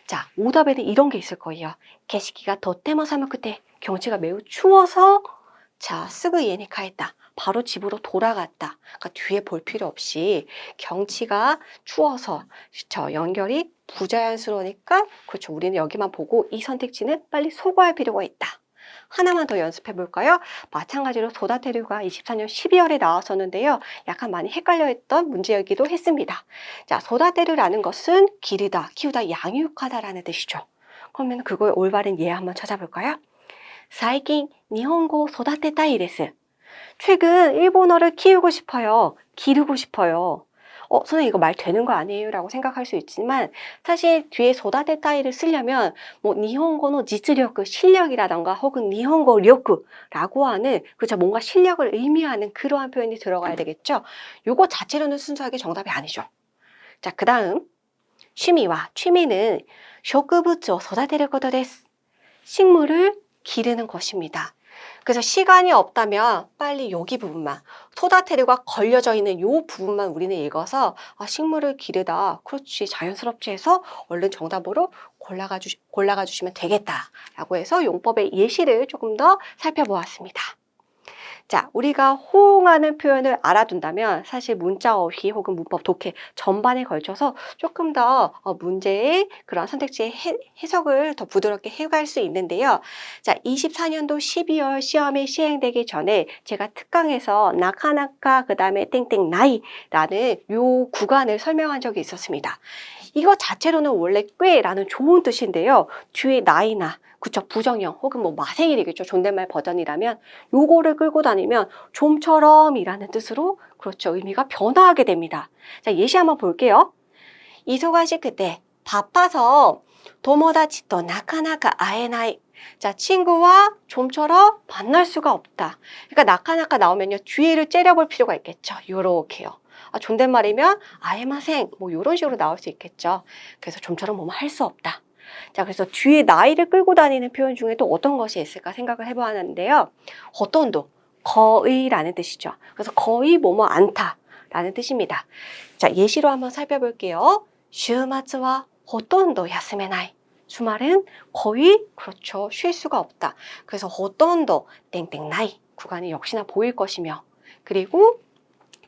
자, 오답에는 이런 게 있을 거예요. 게시기가 도테모 사무 그때 경치가 매우 추워서 자, 쓰그 이에니카했다. 바로 집으로 돌아갔다. 그러니까 뒤에 볼 필요 없이 경치가 추워서 그렇죠. 연결이 부자연스러우니까 그렇죠. 우리는 여기만 보고 이 선택지는 빨리 소거할 필요가 있다. 하나만 더 연습해 볼까요? 마찬가지로 소다테류가 24년 12월에 나왔었는데요. 약간 많이 헷갈려 했던 문제이기도 했습니다. 자, 소다테류라는 것은 기르다, 키우다, 양육하다라는 뜻이죠. 그러면 그거의 올바른 예 한번 찾아볼까요? 最近 일본어 소다테타이 데스. 최근 일본어를 키우고 싶어요. 기르고 싶어요. 선생님 이거 말 되는 거 아니에요? 라고 생각할 수 있지만 사실 뒤에 소다테타이를 쓰려면 뭐 니혼고의 지츠력, 실력이라던가 혹은 니혼고 력라고 하는 그렇죠. 뭔가 실력을 의미하는 그러한 표현이 들어가야 되겠죠. 요거 자체로는 순수하게 정답이 아니죠. 자, 그 다음 취미는 植物を 育てることです. 식물을 기르는 것입니다. 그래서 시간이 없다면 빨리 여기 부분만 소다테류가 걸려져 있는 이 부분만 우리는 읽어서 식물을 기르다 그렇지 자연스럽지 해서 얼른 정답으로 골라가 주시면 되겠다라고 해서 용법의 예시를 조금 더 살펴보았습니다. 자, 우리가 호응하는 표현을 알아둔다면 사실 문자 어휘 혹은 문법 독해 전반에 걸쳐서 조금 더 문제의 그런 선택지의 해석을 더 부드럽게 해갈 수 있는데요. 자, 24년도 12월 시험이 시행되기 전에 제가 특강에서 나카나카 그 다음에 땡땡 나이라는 요 구간을 설명한 적이 있었습니다. 이거 자체로는 원래 꽤라는 좋은 뜻인데요. 뒤에 나이나 그쵸 부정형 혹은 뭐 마생일이겠죠. 존댓말 버전이라면 요거를 끌고 다니면 좀처럼이라는 뜻으로 그렇죠. 의미가 변화하게 됩니다. 자, 예시 한번 볼게요. 이소가시 그때 바빠서 도모다치또 나카나카 아에나이. 자, 친구와 좀처럼 만날 수가 없다. 그러니까 나카나카 나오면요. 뒤에를 째려볼 필요가 있겠죠. 요렇게요. 존댓말이면 아에마생 뭐 이런 식으로 나올 수 있겠죠. 그래서 좀처럼 뭐뭐 할 수 없다. 자, 그래서 뒤에 나이를 끌고 다니는 표현 중에 또 어떤 것이 있을까 생각을 해보았는데요. 호돈도 거의라는 뜻이죠. 그래서 거의 뭐뭐 않다라는 뜻입니다. 자, 예시로 한번 살펴볼게요. 슈마츠와 호돈도 야스메나이. 주말은 거의 그렇죠. 쉴 수가 없다. 그래서 호돈도 땡땡 나이 구간이 역시나 보일 것이며 그리고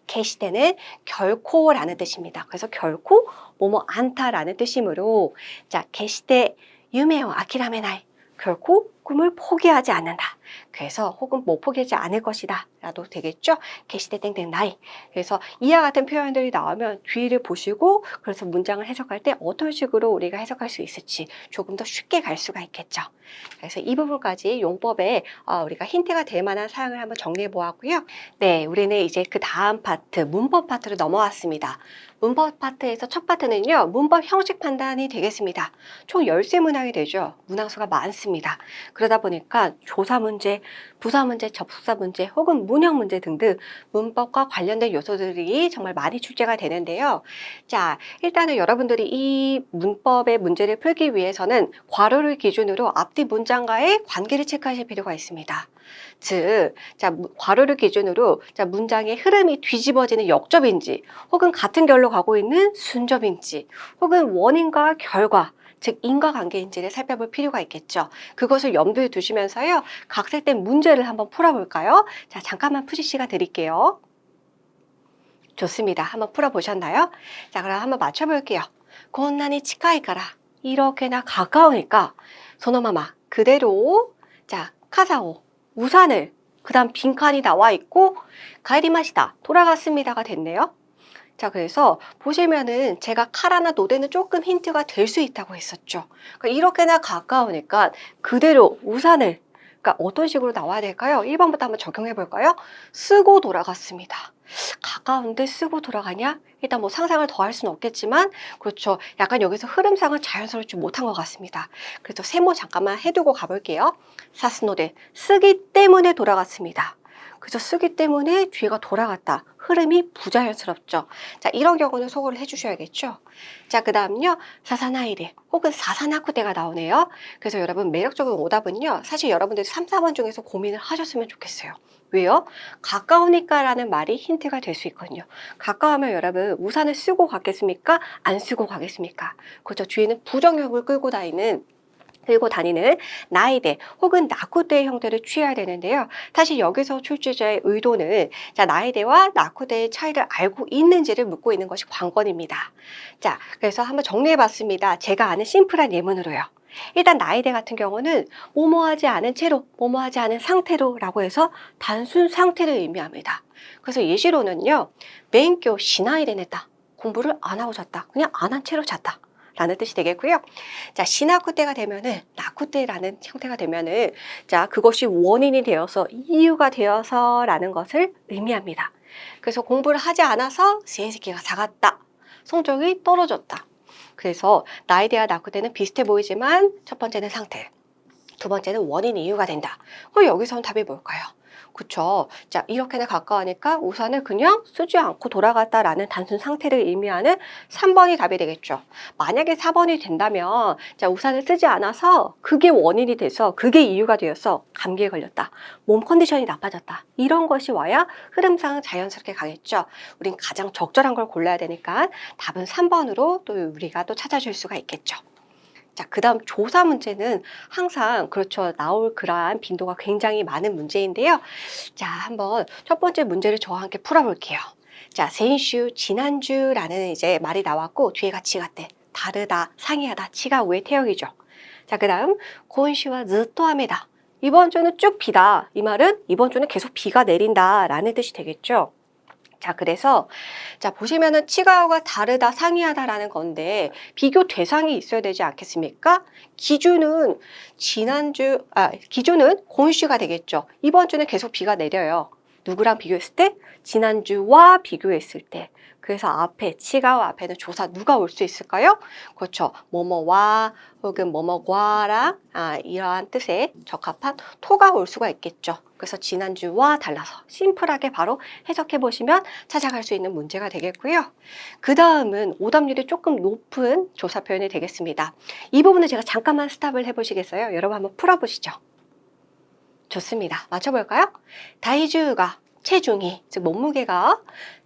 게시대는 결코라는 뜻입니다. 그래서 결코 뭐뭐 않다라는 뜻이므로 자, 게시대 유메오 아키라메나이 결코 꿈을 포기하지 않는다. 그래서 혹은 못 포기하지 않을 것이다 라도 되겠죠. 게시대 땡땡 나이. 그래서 이와 같은 표현들이 나오면 뒤를 보시고 그래서 문장을 해석할 때 어떤 식으로 우리가 해석할 수 있을지 조금 더 쉽게 갈 수가 있겠죠. 그래서 이 부분까지 용법에 우리가 힌트가 될 만한 사항을 한번 정리해 보았고요. 네, 우리는 이제 그 다음 파트, 문법 파트로 넘어왔습니다. 문법 파트에서 첫 파트는요, 문법 형식 판단이 되겠습니다. 총 13문항이 되죠. 문항수가 많습니다. 그러다 보니까 조사 문제, 부사 문제, 접속사 문제, 혹은 문형 문제 등등 문법과 관련된 요소들이 정말 많이 출제가 되는데요. 자, 일단은 여러분들이 이 문법의 문제를 풀기 위해서는 괄호를 기준으로 앞뒤 문장과의 관계를 체크하실 필요가 있습니다. 즉, 자, 괄호를 기준으로 자, 문장의 흐름이 뒤집어지는 역접인지, 혹은 같은 결로 가고 있는 순접인지, 혹은 원인과 결과, 즉 인과관계인지를 살펴볼 필요가 있겠죠. 그것을 염두에 두시면서요, 각색된 문제를 한번 풀어볼까요? 자, 잠깐만 푸실 시간 드릴게요. 좋습니다. 한번 풀어보셨나요? 자, 그럼 한번 맞춰볼게요. 곤난이 치카이까라. 이렇게나 가까우니까 소노마마 그대로 자, 카사오 우산을 그 다음 빈칸이 나와 있고 가이리마시다 돌아갔습니다가 됐네요. 자, 그래서 보시면은 제가 카라나 노데는 조금 힌트가 될 수 있다고 했었죠. 그러니까 이렇게나 가까우니까 그대로 우산을 그러니까 어떤 식으로 나와야 될까요? 1번부터 한번 적용해 볼까요? 쓰고 돌아갔습니다. 가까운데 쓰고 돌아가냐? 일단 뭐 상상을 더 할 수는 없겠지만 그렇죠. 약간 여기서 흐름상은 자연스럽지 못한 것 같습니다. 그래서 세모 잠깐만 해두고 가볼게요. 사스노데 쓰기 때문에 돌아갔습니다. 그래서 쓰기 때문에 뒤가 돌아갔다. 흐름이 부자연스럽죠. 자, 이런 경우는 소거를 해주셔야겠죠. 자, 그 다음요. 사사나이데 혹은 사사나쿠데가 나오네요. 그래서 여러분 매력적인 오답은요. 사실 여러분들이 3, 4번 중에서 고민을 하셨으면 좋겠어요. 왜요? 가까우니까 라는 말이 힌트가 될 수 있거든요. 가까우면 여러분 우산을 쓰고 가겠습니까? 안 쓰고 가겠습니까? 그렇죠. 뒤에는 부정형을 끌고 다니는 나이대 혹은 나쿠대의 형태를 취해야 되는데요. 사실 여기서 출제자의 의도는 자, 나이대와 나쿠대의 차이를 알고 있는지를 묻고 있는 것이 관건입니다. 자, 그래서 한번 정리해 봤습니다. 제가 아는 심플한 예문으로요. 일단 나이대 같은 경우는 뭐뭐하지 않은 채로, 뭐뭐하지 않은 상태로 라고 해서 단순 상태를 의미합니다. 그래서 예시로는요. 맹교 시나이대 냈다. 공부를 안 하고 잤다. 그냥 안 한 채로 잤다. 라는 뜻이 되겠고요. 자, 시나쿠테가 되면은, 나쿠테라는 형태가 되면은, 자, 그것이 원인이 되어서, 이유가 되어서 라는 것을 의미합니다. 그래서 공부를 하지 않아서 세이스키가 작았다. 성적이 떨어졌다. 그래서 나이대와 나쿠테는 비슷해 보이지만 첫 번째는 상태, 두 번째는 원인 이유가 된다. 그럼 여기서는 답이 뭘까요? 그쵸. 자, 이렇게나 가까우니까 우산을 그냥 쓰지 않고 돌아갔다라는 단순 상태를 의미하는 3번이 답이 되겠죠. 만약에 4번이 된다면, 자, 우산을 쓰지 않아서 그게 원인이 돼서 그게 이유가 되어서 감기에 걸렸다. 몸 컨디션이 나빠졌다. 이런 것이 와야 흐름상 자연스럽게 가겠죠. 우린 가장 적절한 걸 골라야 되니까 답은 3번으로 또 우리가 또 찾아줄 수가 있겠죠. 자, 그 다음 조사 문제는 항상 그렇죠. 나올 그러한 빈도가 굉장히 많은 문제인데요. 자, 한번 첫 번째 문제를 저와 함께 풀어볼게요. 자,先週, 지난주라는 이제 말이 나왔고 뒤에 같이 갔대. 다르다, 상이하다, 치가 우의 태형이죠. 자, 그 다음 今週は ずっと 雨だ. 이번 주는 쭉 비다. 이 말은 이번 주는 계속 비가 내린다 라는 뜻이 되겠죠. 자, 그래서 자, 보시면은 치가오가 다르다, 상이하다라는 건데 비교 대상이 있어야 되지 않겠습니까? 기준은 기준은今週가 되겠죠. 이번 주는 계속 비가 내려요. 누구랑 비교했을 때? 지난주와 비교했을 때. 그래서 앞에 치가오 앞에는 조사 누가 올 수 있을까요? 그렇죠. 뭐뭐와 혹은 뭐뭐과랑 이러한 뜻에 적합한 토가 올 수가 있겠죠. 그래서 지난주와 달라서 심플하게 바로 해석해 보시면 찾아갈 수 있는 문제가 되겠고요. 그 다음은 오답률이 조금 높은 조사 표현이 되겠습니다. 이 부분은 제가 잠깐만 스탑을 해보시겠어요? 여러분 한번 풀어보시죠. 좋습니다. 맞춰볼까요? 다이주가 체중이 즉 몸무게가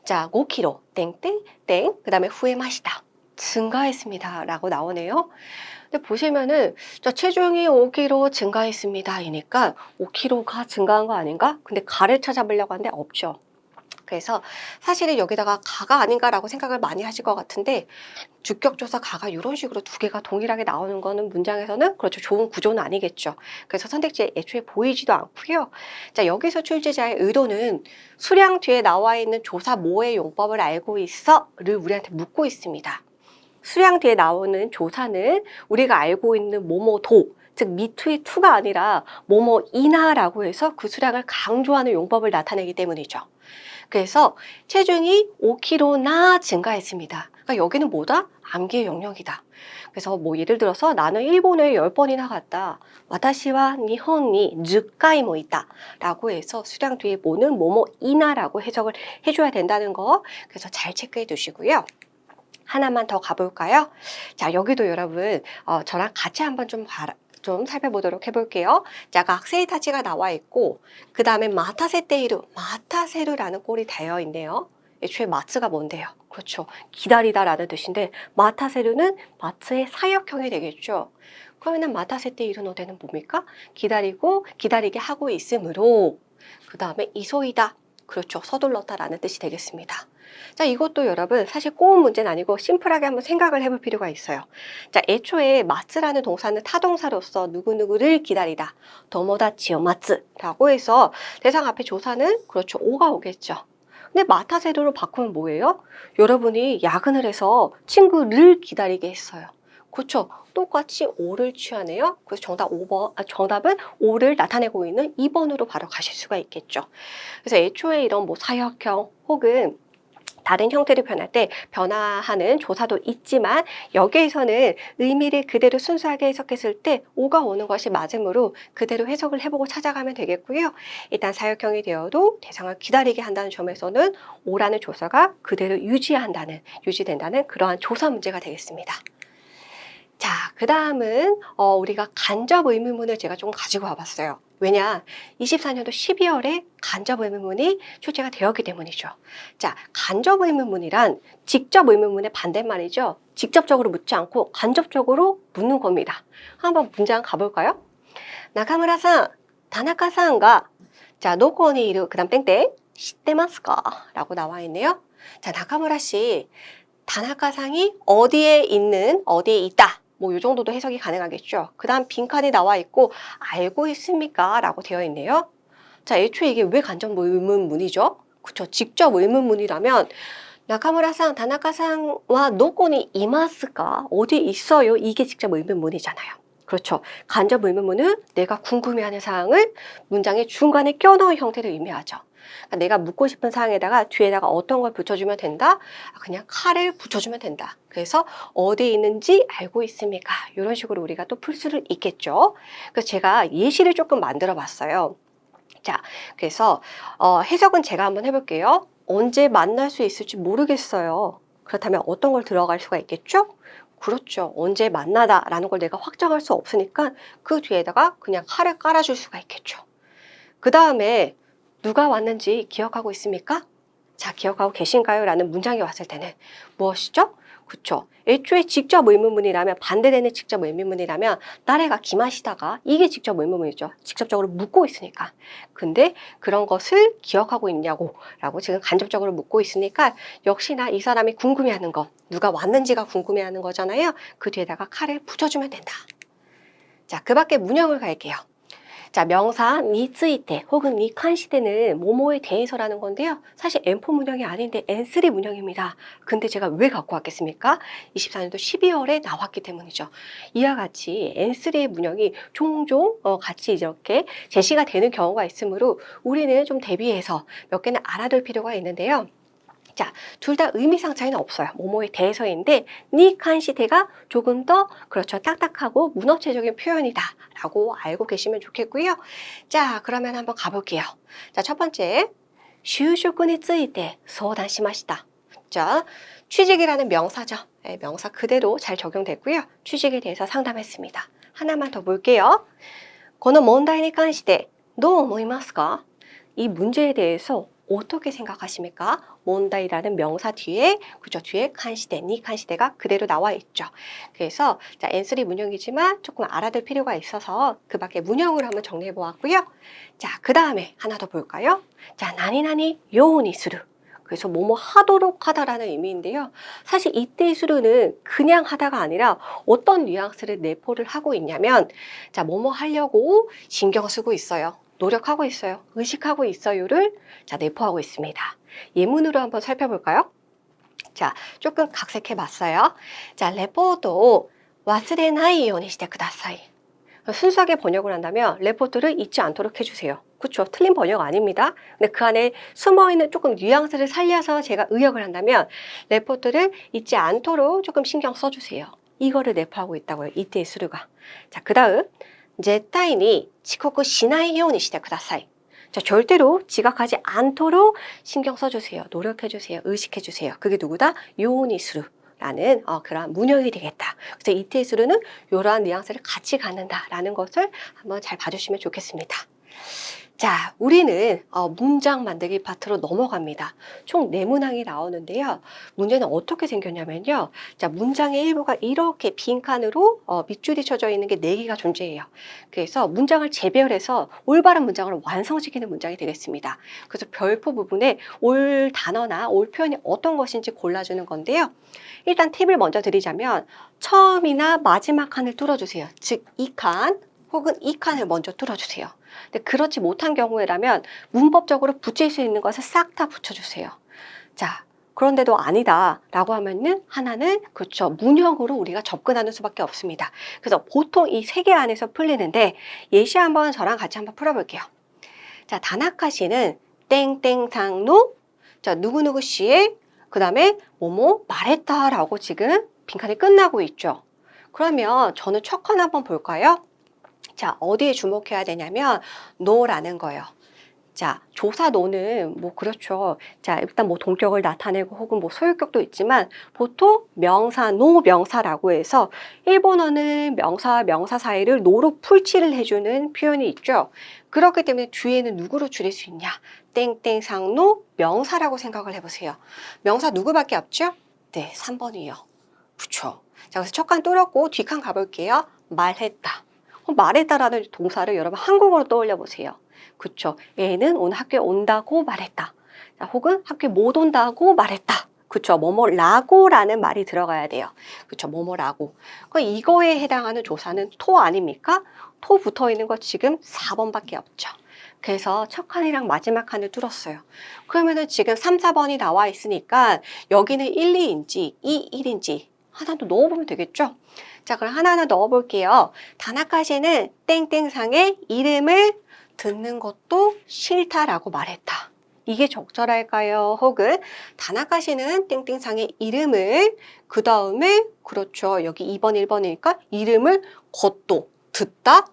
자 5kg 땡땡땡 그 다음에 후에 마시다 증가했습니다 라고 나오네요. 근데 보시면은 자, 체중이 5kg 증가했습니다 이니까 5kg가 증가한 거 아닌가? 근데 가를 찾아보려고 하는데 없죠. 그래서 사실은 여기다가 가가 아닌가라고 생각을 많이 하실 것 같은데 주격조사 가가 이런 식으로 두 개가 동일하게 나오는 거는 문장에서는 그렇죠. 좋은 구조는 아니겠죠. 그래서 선택지에 애초에 보이지도 않고요. 자, 여기서 출제자의 의도는 수량 뒤에 나와 있는 조사 뭐의 용법을 알고 있어?를 우리한테 묻고 있습니다. 수량 뒤에 나오는 조사는 우리가 알고 있는 뭐뭐도, 즉 미투의 투가 아니라 뭐뭐이나라고 해서 그 수량을 강조하는 용법을 나타내기 때문이죠. 그래서 체중이 5kg나 증가했습니다. 그러니까 여기는 뭐다? 암기의 영역이다. 그래서 뭐 예를 들어서 나는 일본에 10번이나 갔다. 와타시와 니혼이 10回뭐 있다. 라고 해서 수량 뒤에 뭐는 뭐뭐이나라고 해석을 해줘야 된다는 거. 그래서 잘 체크해 두시고요. 하나만 더 가볼까요? 자, 여기도 여러분 저랑 같이 한번 좀 살펴보도록 해볼게요. 자, 각세이타치가 나와 있고 그 다음에 마타세테이루, 마타세루라는 꼴이 되어 있네요. 애초에 마츠가 뭔데요? 그렇죠. 기다리다라는 뜻인데 마타세루는 마츠의 사역형이 되겠죠. 그러면 마타세테이루노데는 뭡니까? 기다리게 하고 있으므로 그 다음에 이소이다. 그렇죠. 서둘렀다라는 뜻이 되겠습니다. 자, 이것도 여러분 사실 꼬운 문제는 아니고 심플하게 한번 생각을 해볼 필요가 있어요. 자, 애초에 마츠라는 동사는 타동사로서 누구누구를 기다리다. 도모다치요 마츠라고 해서 대상 앞에 조사는 그렇죠. 오가 오겠죠. 근데 마타세루로 바꾸면 뭐예요? 여러분이 야근을 해서 친구를 기다리게 했어요. 그렇죠. 똑같이 오를 취하네요. 그래서 정답은 오를 나타내고 있는 2번으로 바로 가실 수가 있겠죠. 그래서 애초에 이런 뭐 사역형 혹은 다른 형태로 변할 때 변화하는 조사도 있지만 여기에서는 의미를 그대로 순수하게 해석했을 때 오가 오는 것이 맞으므로 그대로 해석을 해보고 찾아가면 되겠고요. 일단 사역형이 되어도 대상을 기다리게 한다는 점에서는 오라는 조사가 그대로 유지된다는 그러한 조사 문제가 되겠습니다. 자, 그 다음은 우리가 간접 의문문을 제가 좀 가지고 와봤어요. 왜냐? 24년도 12월에 간접 의문문이 출제가 되었기 때문이죠. 자, 간접 의문문이란 직접 의문문의 반대말이죠. 직접적으로 묻지 않고 간접적으로 묻는 겁니다. 한번 문장 가볼까요? 나카무라-산, 다나카-산가 자, 노코니 이루 그다음 땡땡 시테마스까? 라고 나와 있네요. 자, 나카무라 씨, 다나카상이 어디에 있다. 뭐 이 정도도 해석이 가능하겠죠. 그 다음 빈칸이 나와 있고 알고 있습니까? 라고 되어 있네요. 자, 애초에 이게 왜 간접 의문문이죠? 그쵸. 직접 의문문이라면 나카무라상, 다나카상와 노코니 이마스까? 어디 있어요? 이게 직접 의문문이잖아요. 그렇죠. 간접 의문문은 내가 궁금해하는 사항을 문장의 중간에 껴넣은 형태를 의미하죠. 그러니까 내가 묻고 싶은 사항에다가 뒤에다가 어떤 걸 붙여주면 된다? 그냥 칼을 붙여주면 된다. 그래서 어디에 있는지 알고 있습니까? 이런 식으로 우리가 또 풀 수를 있겠죠. 그래서 제가 예시를 조금 만들어 봤어요. 자, 그래서 해석은 제가 한번 해볼게요. 언제 만날 수 있을지 모르겠어요. 그렇다면 어떤 걸 들어갈 수가 있겠죠? 그렇죠. 언제 만나다라는 걸 내가 확정할 수 없으니까 그 뒤에다가 그냥 칼을 깔아줄 수가 있겠죠. 그 다음에 누가 왔는지 기억하고 있습니까? 자, 기억하고 계신가요? 라는 문장이 왔을 때는 무엇이죠? 그쵸. 애초에 직접 의문문이라면, 반대되는 직접 의문문이라면 나래가 기마시다가 이게 직접 의문문이죠. 직접적으로 묻고 있으니까. 근데 그런 것을 기억하고 있냐고 라고 지금 간접적으로 묻고 있으니까 역시나 이 사람이 궁금해하는 것, 누가 왔는지가 궁금해하는 거잖아요. 그 뒤에다가 칼을 붙여주면 된다. 자, 그 밖에 문형을 갈게요. 자, 명사 니츠이테 혹은 니칸시테는 뭐뭐에 대해서라는 건데요. 사실 N4 문형이 아닌데 N3 문형입니다. 근데 제가 왜 갖고 왔겠습니까? 24년도 12월에 나왔기 때문이죠. 이와 같이 N3의 문형이 종종 같이 이렇게 제시가 되는 경우가 있으므로 우리는 좀 대비해서 몇 개는 알아둘 필요가 있는데요. 자, 둘 다 의미상 차이는 없어요. 뭐뭐에 대해서인데 니칸시테가 조금 더 그렇죠. 딱딱하고 문어체적인 표현이다 라고 알고 계시면 좋겠고요. 자, 그러면 한번 가볼게요. 자, 첫 번째 就職について 相談しました. 자, 취직이라는 명사죠. 네, 명사 그대로 잘 적용됐고요. 취직에 대해서 상담했습니다. 하나만 더 볼게요. この問題に関してどう思いますか? 이 문제에 대해서 어떻게 생각하십니까? 몬다이라는 명사 뒤에 그죠? 뒤에 칸시대, 니 칸시대가 그대로 나와 있죠. 그래서 자, N3 문형이지만 조금 알아둘 필요가 있어서 그 밖에 문형으로 한번 정리해 보았고요. 자, 그 다음에 하나 더 볼까요? 자, 나니나니 요우니 스루. 그래서 뭐뭐 하도록 하다라는 의미인데요. 사실 이때의 수로는 그냥 하다가 아니라 어떤 뉘앙스를 내포를 하고 있냐면, 자, 뭐뭐 하려고 신경 쓰고 있어요. 노력하고 있어요. 의식하고 있어요를 자, 내포하고 있습니다. 예문으로 한번 살펴볼까요? 자, 조금 각색해 봤어요. 자, 레포도 와스레나이 요니 시테 쿠다사이. 순수하게 번역을 한다면 레포트를 잊지 않도록 해주세요. 그렇죠? 틀린 번역 아닙니다. 근데 그 안에 숨어있는 조금 뉘앙스를 살려서 제가 의역을 한다면 레포트를 잊지 않도록 조금 신경 써주세요. 이거를 내포하고 있다고요. 이때의 수루가. 자, 그 다음 제타이니 치코쿠 시나이 요니 시테 쿠다사이. 자, 절대로 지각하지 않도록 신경 써주세요. 노력해주세요. 의식해주세요. 그게 누구다? 요니 수루. 라는 그런 문형이 되겠다. 그래서 이태의 수루는 이러한 뉘앙스를 같이 갖는다라는 것을 한번 잘 봐주시면 좋겠습니다. 자, 우리는 문장 만들기 파트로 넘어갑니다. 총 4문항이 나오는데요. 문제는 어떻게 생겼냐면요. 자, 문장의 일부가 이렇게 빈칸으로 밑줄이 쳐져 있는 게 4개가 존재해요. 그래서 문장을 재별해서 올바른 문장을 완성시키는 문장이 되겠습니다. 그래서 별표 부분에 올 단어나 올 표현이 어떤 것인지 골라주는 건데요. 일단 팁을 먼저 드리자면 처음이나 마지막 칸을 뚫어주세요. 즉, 이 칸 혹은 이 칸을 먼저 뚫어주세요. 근데 그렇지 못한 경우에라면 문법적으로 붙일 수 있는 것을 싹 다 붙여주세요. 자, 그런데도 아니다 라고 하면은 하나는 그렇죠. 문형으로 우리가 접근하는 수밖에 없습니다. 그래서 보통 이 3개 안에서 풀리는데 예시 한번 저랑 같이 한번 풀어볼게요. 자, 다나카 씨는 땡땡상노 자, 누구누구 씨의 그 다음에 뭐뭐 말했다 라고 지금 빈칸이 끝나고 있죠. 그러면 저는 첫 칸 한번 볼까요? 자, 어디에 주목해야 되냐면 노라는 거예요. 자, 조사 노는 뭐 그렇죠. 자, 일단 뭐 동격을 나타내고 혹은 뭐 소유격도 있지만 보통 명사, 노 명사라고 해서 일본어는 명사와 명사 사이를 노로 풀칠을 해주는 표현이 있죠. 그렇기 때문에 뒤에는 누구로 줄일 수 있냐? 땡땡상노 명사라고 생각을 해보세요. 명사 누구밖에 없죠? 네, 3번이요. 그렇죠. 자, 그래서 첫 칸 뚫었고 뒷칸 가볼게요. 말했다. 말했다라는 동사를 여러분 한국어로 떠올려 보세요. 그쵸? 애는 오늘 학교에 온다고 말했다. 자, 혹은 학교에 못 온다고 말했다. 그쵸? 뭐뭐라고라는 말이 들어가야 돼요. 그쵸? 뭐뭐라고. 이거에 해당하는 조사는 토 아닙니까? 토 붙어 있는 거 지금 4번밖에 없죠. 그래서 첫 칸이랑 마지막 칸을 뚫었어요. 그러면은 지금 3, 4번이 나와 있으니까 여기는 1, 2인지 2, 1인지 하나 더 넣어보면 되겠죠? 자, 그럼 하나하나 넣어볼게요. 다나카 씨는 땡땡상의 이름을 듣는 것도 싫다라고 말했다. 이게 적절할까요? 혹은 다나카 씨는 땡땡상의 이름을 그 다음에 그렇죠. 여기 2번, 1번이니까 이름을 것도 듣다.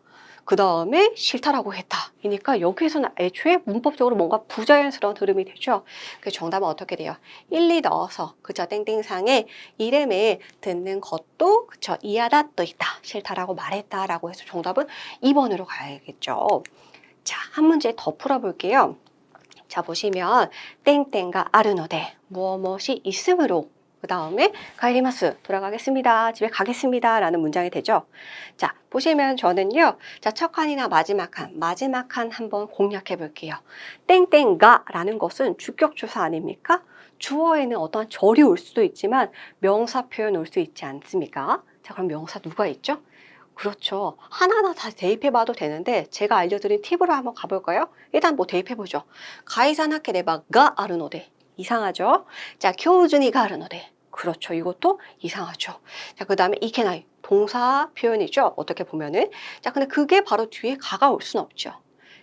그 다음에 싫다라고 했다. 이니까 여기에서는 애초에 문법적으로 뭔가 부자연스러운 흐름이 되죠. 그래서 정답은 어떻게 돼요? 1, 2 넣어서 그저 땡땡상의 이름을 듣는 것도 그쵸 이하다 또 있다. 싫다라고 말했다라고 해서 정답은 2번으로 가야겠죠. 자, 한 문제 더 풀어볼게요. 자, 보시면 땡땡가 아르노데 무엇이 있으므로 그 다음에 가이리마스 돌아가겠습니다. 집에 가겠습니다. 라는 문장이 되죠. 자, 보시면 저는요. 자, 첫 칸이나 마지막 칸 한번 공략해 볼게요. 땡땡가 라는 것은 주격조사 아닙니까? 주어에는 어떠한 절이 올 수도 있지만 명사 표현 올 수 있지 않습니까? 자, 그럼 명사 누가 있죠? 그렇죠. 하나하나 다 대입해 봐도 되는데 제가 알려드린 팁으로 한번 가볼까요? 일단 뭐 대입해 보죠. 가이사나케레바가 아르노데 이상하죠? 자, 교준이가 아르노데 그렇죠. 이것도 이상하죠. 자, 그 다음에 이케나이 동사 표현이죠. 어떻게 보면은 자, 근데 그게 바로 뒤에 가가 올 수는 없죠.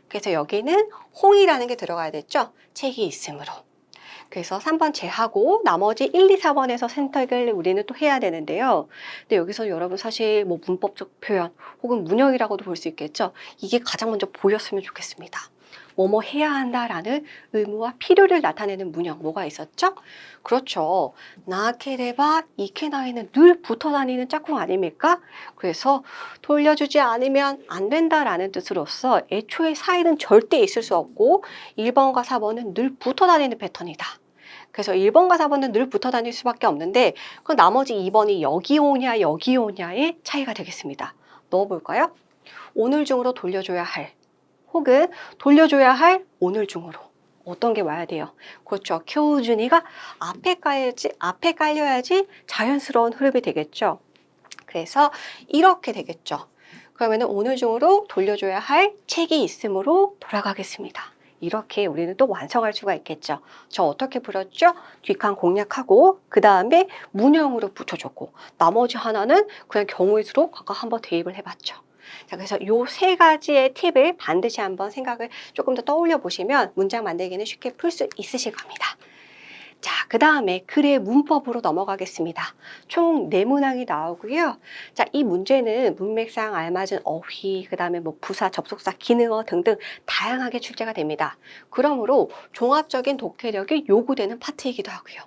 그래서 여기는 홍이라는 게 들어가야 됐죠. 책이 있으므로. 그래서 3번 제하고 나머지 1, 2, 4번에서 선택을 우리는 또 해야 되는데요. 근데 여기서 여러분 사실 뭐 문법적 표현 혹은 문형이라고도 볼 수 있겠죠. 이게 가장 먼저 보였으면 좋겠습니다. 뭐뭐 해야 한다라는 의무와 필요를 나타내는 문형 뭐가 있었죠? 그렇죠. 나케레바 이케나에는 늘 붙어 다니는 짝꿍 아닙니까? 그래서 돌려주지 않으면 안 된다라는 뜻으로서 애초에 사이는 절대 있을 수 없고 1번과 4번은 늘 붙어 다니는 패턴이다. 그래서 1번과 4번은 늘 붙어 다닐 수밖에 없는데 그 나머지 2번이 여기 오냐의 차이가 되겠습니다. 넣어볼까요? 오늘 중으로 돌려줘야 할 혹은 돌려줘야 할 오늘 중으로 어떤 게 와야 돼요? 그렇죠. 교준이가 앞에 깔려야지 자연스러운 흐름이 되겠죠. 그래서 이렇게 되겠죠. 그러면 오늘 중으로 돌려줘야 할 책이 있으므로 돌아가겠습니다. 이렇게 우리는 또 완성할 수가 있겠죠. 저 어떻게 풀었죠? 뒷칸 공략하고 그 다음에 문형으로 붙여줬고 나머지 하나는 그냥 경우의 수로 각각 한번 대입을 해봤죠. 자, 그래서 요 세 가지의 팁을 반드시 한번 생각을 조금 더 떠올려 보시면 문장 만들기는 쉽게 풀 수 있으실 겁니다. 자, 그 다음에 글의 문법으로 넘어가겠습니다. 총 4문항이 나오고요. 자, 이 문제는 문맥상 알맞은 어휘, 그 다음에 뭐 부사, 접속사, 기능어 등등 다양하게 출제가 됩니다. 그러므로 종합적인 독해력이 요구되는 파트이기도 하고요.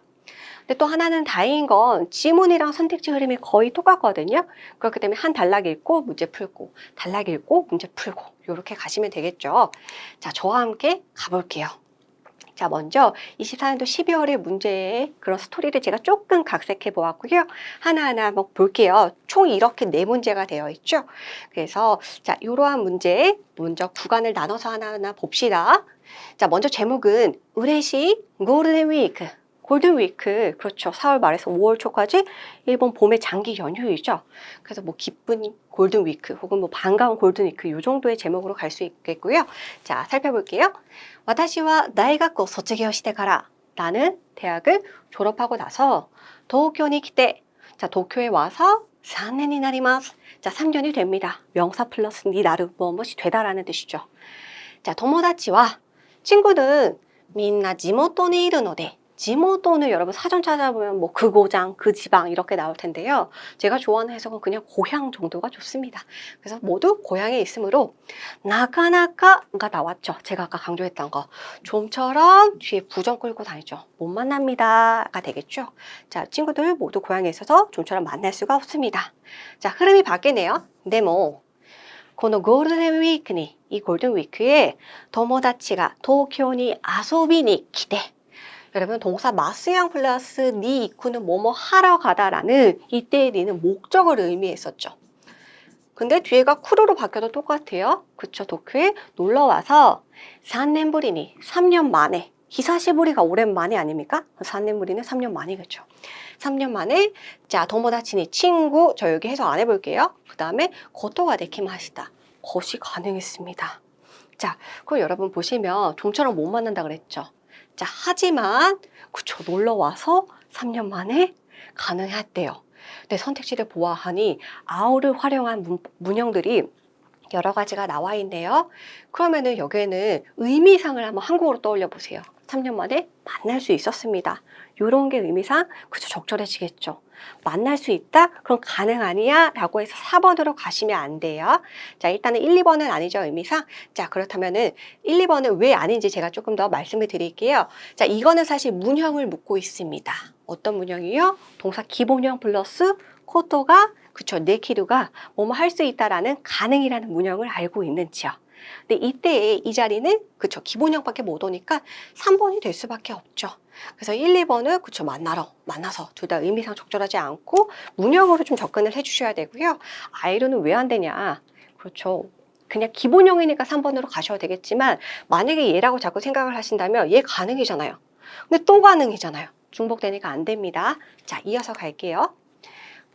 근데 또 하나는 다행인 건 지문이랑 선택지 흐름이 거의 똑같거든요. 그렇기 때문에 한 단락 읽고 문제 풀고, 단락 읽고 문제 풀고 이렇게 가시면 되겠죠. 자, 저와 함께 가볼게요. 자, 먼저 24년도 12월의 문제의 그런 스토리를 제가 조금 각색해 보았고요. 하나하나 한번 볼게요. 총 이렇게 4문제가 되어 있죠. 그래서 자, 이러한 문제 먼저 구간을 나눠서 하나하나 봅시다. 자, 먼저 제목은 우레시 골든 위크. 골든 위크, 그렇죠. 4월 말에서 5월 초까지 일본 봄의 장기 연휴이죠. 그래서 뭐 기쁜 골든 위크 혹은 뭐 반가운 골든 위크 이 정도의 제목으로 갈 수 있겠고요. 자, 살펴볼게요. 私は大学を卒業してから 나는 대학을 졸업하고 나서 도쿄に来て 자, 도쿄에 와서 3년이 なります 자, 3년이 됩니다. 명사 플러스 니 나름 무엇이 되다라는 뜻이죠. 자, 友達は 친구는 みんな地元にいるので 지모도는 여러분 사전 찾아보면 뭐 그 고장, 그 지방 이렇게 나올 텐데요. 제가 좋아하는 해석은 그냥 고향 정도가 좋습니다. 그래서 모두 고향에 있으므로 나가나가가 나왔죠. 제가 아까 강조했던 거. 좀처럼 뒤에 부정 끌고 다니죠. 못 만납니다가 되겠죠. 자, 친구들 모두 고향에 있어서 좀처럼 만날 수가 없습니다. 자, 흐름이 바뀌네요. 근데 뭐 このゴールデンウィークに이 골든 위크에 友達が東京に遊びに来て 여러분 동사 마스양 플러스 니 이쿠는 뭐뭐 하러 가다라는 이때의 니는 목적을 의미했었죠. 근데 뒤에가 쿠루로 바뀌어도 똑같아요. 그쵸? 도쿄에 놀러와서 3년ぶりに 3년 만에 히사시부리가 오랜만에 아닙니까? 3년ぶり는 3년 만이겠죠. 3년 만에 자, 도모다치니 친구 저 여기 해석 안 해볼게요. 그 다음에 고토가 데키마시다. 것이 가능했습니다. 자, 그럼 여러분 보시면 좀처럼 못 만난다 그랬죠. 자, 하지만 그쵸, 놀러와서 3년 만에 가능했대요. 근데 선택지를 보아하니 아우를 활용한 문형들이 여러 가지가 나와 있네요. 그러면은 여기에는 의미상을 한번 한국어로 떠올려 보세요. 3년 만에 만날 수 있었습니다. 이런 게 의미상 그쵸, 적절해지겠죠. 만날 수 있다? 그럼 가능하냐? 라고 해서 4번으로 가시면 안 돼요. 자, 일단은 1, 2번은 아니죠, 의미상. 자, 그렇다면은 1, 2번은 왜 아닌지 제가 조금 더 말씀을 드릴게요. 자, 이거는 사실 문형을 묻고 있습니다. 어떤 문형이요? 동사 기본형 플러스 코토가 그쵸, 네키루가 뭐뭐 할 수 있다라는 가능이라는 문형을 알고 있는지요. 근데 이때 이 자리는 그쵸, 기본형밖에 못 오니까 3번이 될 수밖에 없죠. 그래서 1, 2번은 그쵸, 만나서 둘 다 의미상 적절하지 않고 문형으로 좀 접근을 해주셔야 되고요. 아이로는 왜 안 되냐? 그렇죠. 그냥 기본형이니까 3번으로 가셔도 되겠지만 만약에 얘라고 자꾸 생각을 하신다면 얘 가능이잖아요. 근데 또 가능이잖아요. 중복되니까 안 됩니다. 자, 이어서 갈게요.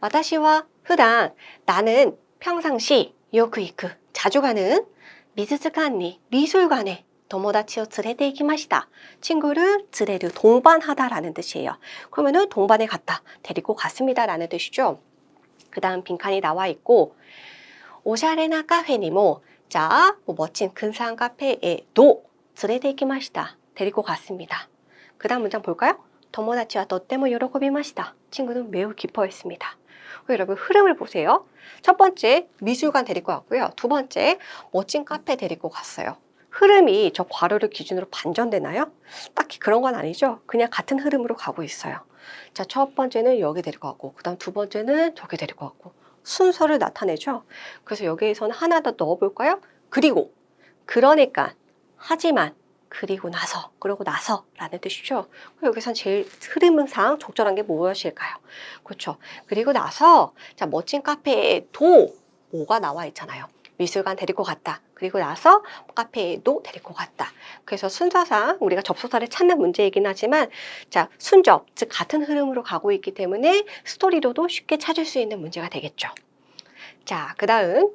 私は 普段 나는 평상시 요크이크 자주 가는 미술관에 미술관에 友達を連れて行きました 친구를 連れる 동반하다라는 뜻이에요. 그러면은 동반에 갔다 데리고 갔습니다 라는 뜻이죠. 그 다음 빈칸이 나와 있고 おしゃれなカフェにも 자, 뭐 멋진 근사한 카페에도 連れて行きました 데리고 갔습니다. 그 다음 문장 볼까요? 友達はとっても喜びました 친구는 매우 기뻐했습니다. 여러분 흐름을 보세요. 첫 번째 미술관 데리고 왔고요. 두 번째 멋진 카페 데리고 갔어요. 흐름이 저 괄호를 기준으로 반전되나요? 딱히 그런 건 아니죠. 그냥 같은 흐름으로 가고 있어요. 자, 첫 번째는 여기 데리고 왔고 그 다음 두 번째는 저기 데리고 왔고 순서를 나타내죠. 그래서 여기에서는 하나 더 넣어볼까요? 그리고, 그러니까, 하지만, 그리고 나서, 그러고 나서 라는 뜻이죠. 여기선 제일 흐름상 적절한 게 무엇일까요? 그렇죠. 그리고 나서 자, 멋진 카페에도 뭐가 나와 있잖아요. 미술관 데리고 갔다. 그리고 나서 카페에도 데리고 갔다. 그래서 순서상 우리가 접속사를 찾는 문제이긴 하지만 자, 순접, 즉 같은 흐름으로 가고 있기 때문에 스토리로도 쉽게 찾을 수 있는 문제가 되겠죠. 자, 그 다음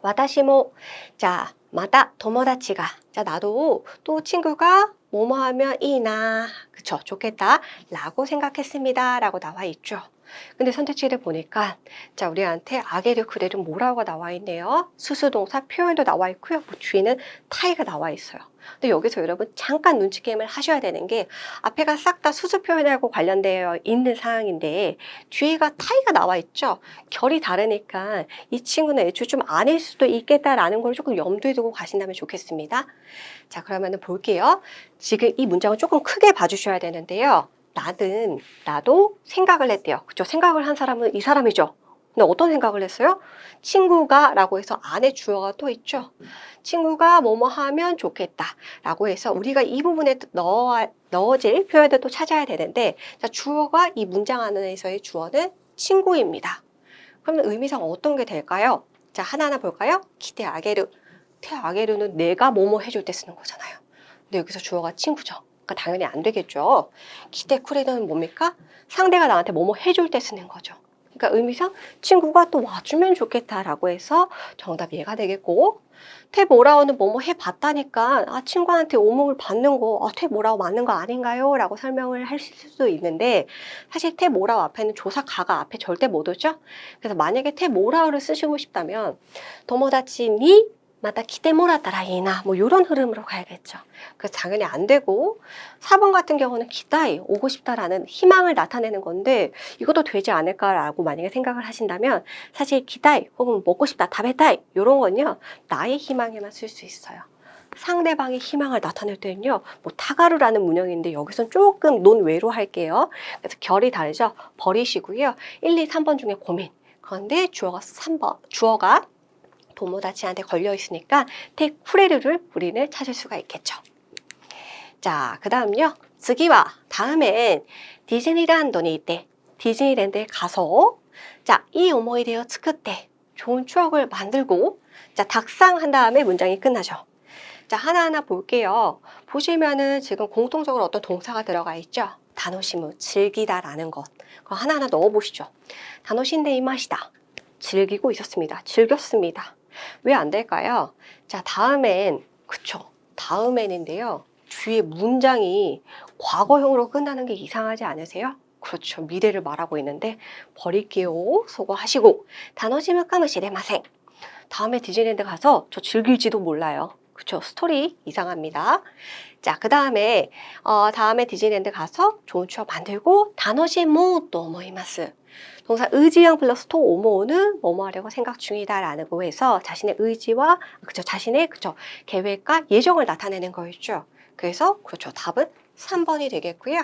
와다시모 자, 마다 도모다치가 자, 나도 또 친구가 뭐뭐 하면 이나 그쵸, 좋겠다 라고 생각했습니다 라고 나와 있죠. 근데 선택지를 보니까 자, 우리한테 아게르 그레르 뭐라고 나와 있네요. 수수동사 표현도 나와 있고요. 뭐 뒤에는 타이가 나와 있어요. 근데 여기서 여러분 잠깐 눈치 게임을 하셔야 되는 게 앞에가 싹 다 수수 표현하고 관련되어 있는 상황인데 뒤에가 타이가 나와 있죠. 결이 다르니까 이 친구는 애초에 좀 아닐 수도 있겠다라는 걸 조금 염두에 두고 가신다면 좋겠습니다. 자, 그러면은 볼게요. 지금 이 문장을 조금 크게 봐주셔야 되는데요. 나도 생각을 했대요. 그죠? 생각을 한 사람은 이 사람이죠. 근데 어떤 생각을 했어요? 친구가 라고 해서 안에 주어가 또 있죠. 친구가 뭐뭐 하면 좋겠다 라고 해서 우리가 이 부분에 넣어질 표현을 또 찾아야 되는데 자, 주어가 이 문장 안에서의 주어는 친구입니다. 그러면 의미상 어떤 게 될까요? 자, 하나하나 볼까요? 기대 아게르. 테 아게르는 내가 뭐뭐 해줄 때 쓰는 거잖아요. 근데 여기서 주어가 친구죠. 그러니까 당연히 안 되겠죠. 기대 쿠레는 뭡니까? 상대가 나한테 뭐뭐 해줄 때 쓰는 거죠. 그러니까 의미상 친구가 또 와주면 좋겠다라고 해서 정답 얘가 되겠고 테 모라오는 뭐뭐 해봤다니까 아 친구한테 오목을 받는 거 테 모라오 맞는 거 아닌가요? 라고 설명을 하실 수도 있는데 사실 테 모라오 앞에는 조사가가 앞에 절대 못 오죠. 그래서 만약에 테 모라오를 쓰시고 싶다면 도모다치니 마다 기대모라따라 이나 뭐 이런 흐름으로 가야겠죠. 그래서 당연히 안 되고 4번 같은 경우는 기다이 오고 싶다라는 희망을 나타내는 건데 이것도 되지 않을까라고 만약에 생각을 하신다면 사실 기다이 혹은 먹고 싶다 다베타이 이런 건요 나의 희망에만 쓸 수 있어요. 상대방의 희망을 나타낼 때는요 뭐 타가루라는 문형인데 여기선 조금 논외로 할게요. 그래서 결이 다르죠. 버리시고요. 1, 2, 3번 중에 고민. 그런데 주어가 도모다치한테 걸려 있으니까 테쿠레르를 우리는 찾을 수가 있겠죠. 자, 그 다음요. 스기와 다음엔 디즈니랜드에 있대. 디즈니랜드에 가서 자, 이 오모이데요 츠크때 좋은 추억을 만들고 자, 닭상한 다음에 문장이 끝나죠. 자, 하나하나 볼게요. 보시면은 지금 공통적으로 어떤 동사가 들어가 있죠. 다노시무, 즐기다라는 것. 그거 하나하나 넣어보시죠. 다노신데 이마시다. 즐기고 있었습니다. 즐겼습니다. 왜 안 될까요? 자, 다음엔, 그쵸. 다음엔인데요. 뒤에 문장이 과거형으로 끝나는 게 이상하지 않으세요? 그렇죠. 미래를 말하고 있는데 버릴게요. 수고하시고 다노시무 까무시레마생. 다음에 디즈니랜드 가서 저 즐길지도 몰라요. 그쵸. 스토리 이상합니다. 자, 그 다음에 다음에 디즈니랜드 가서 좋은 추억 만들고 다노시무 또 모이마스. 동사 의지형 플러스 토 오모는 뭐뭐 하려고 생각 중이다라고 해서 자신의 의지와 자신의 계획과 예정을 나타내는 거였죠. 그래서 그렇죠. 답은 3번이 되겠고요.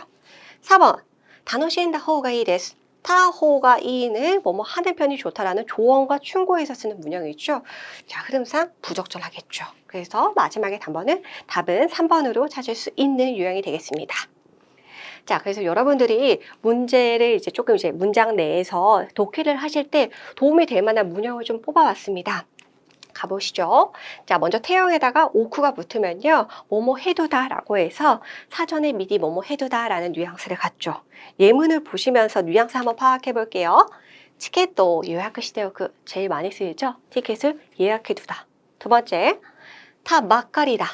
4번 다노시인다 호가 이 데스. 타호가 이는 뭐뭐 하는 편이 좋다라는 조언과 충고에서 쓰는 문형이죠. 자, 흐름상 부적절하겠죠. 그래서 마지막에 답은 3번으로 찾을 수 있는 유형이 되겠습니다. 자, 그래서 여러분들이 문제를 이제 조금 문장 내에서 독해를 하실 때 도움이 될 만한 문형을 좀 뽑아왔습니다. 가보시죠. 자, 먼저 태형에다가 오쿠가 붙으면요. 뭐뭐 해두다라고 해서 사전에 미리 뭐뭐 해두다라는 뉘앙스를 갖죠. 예문을 보시면서 뉘앙스 한번 파악해 볼게요. 티켓도 예약시대요. 제일 많이 쓰이죠? 티켓을 예약해두다. 두 번째, 타 막가리다.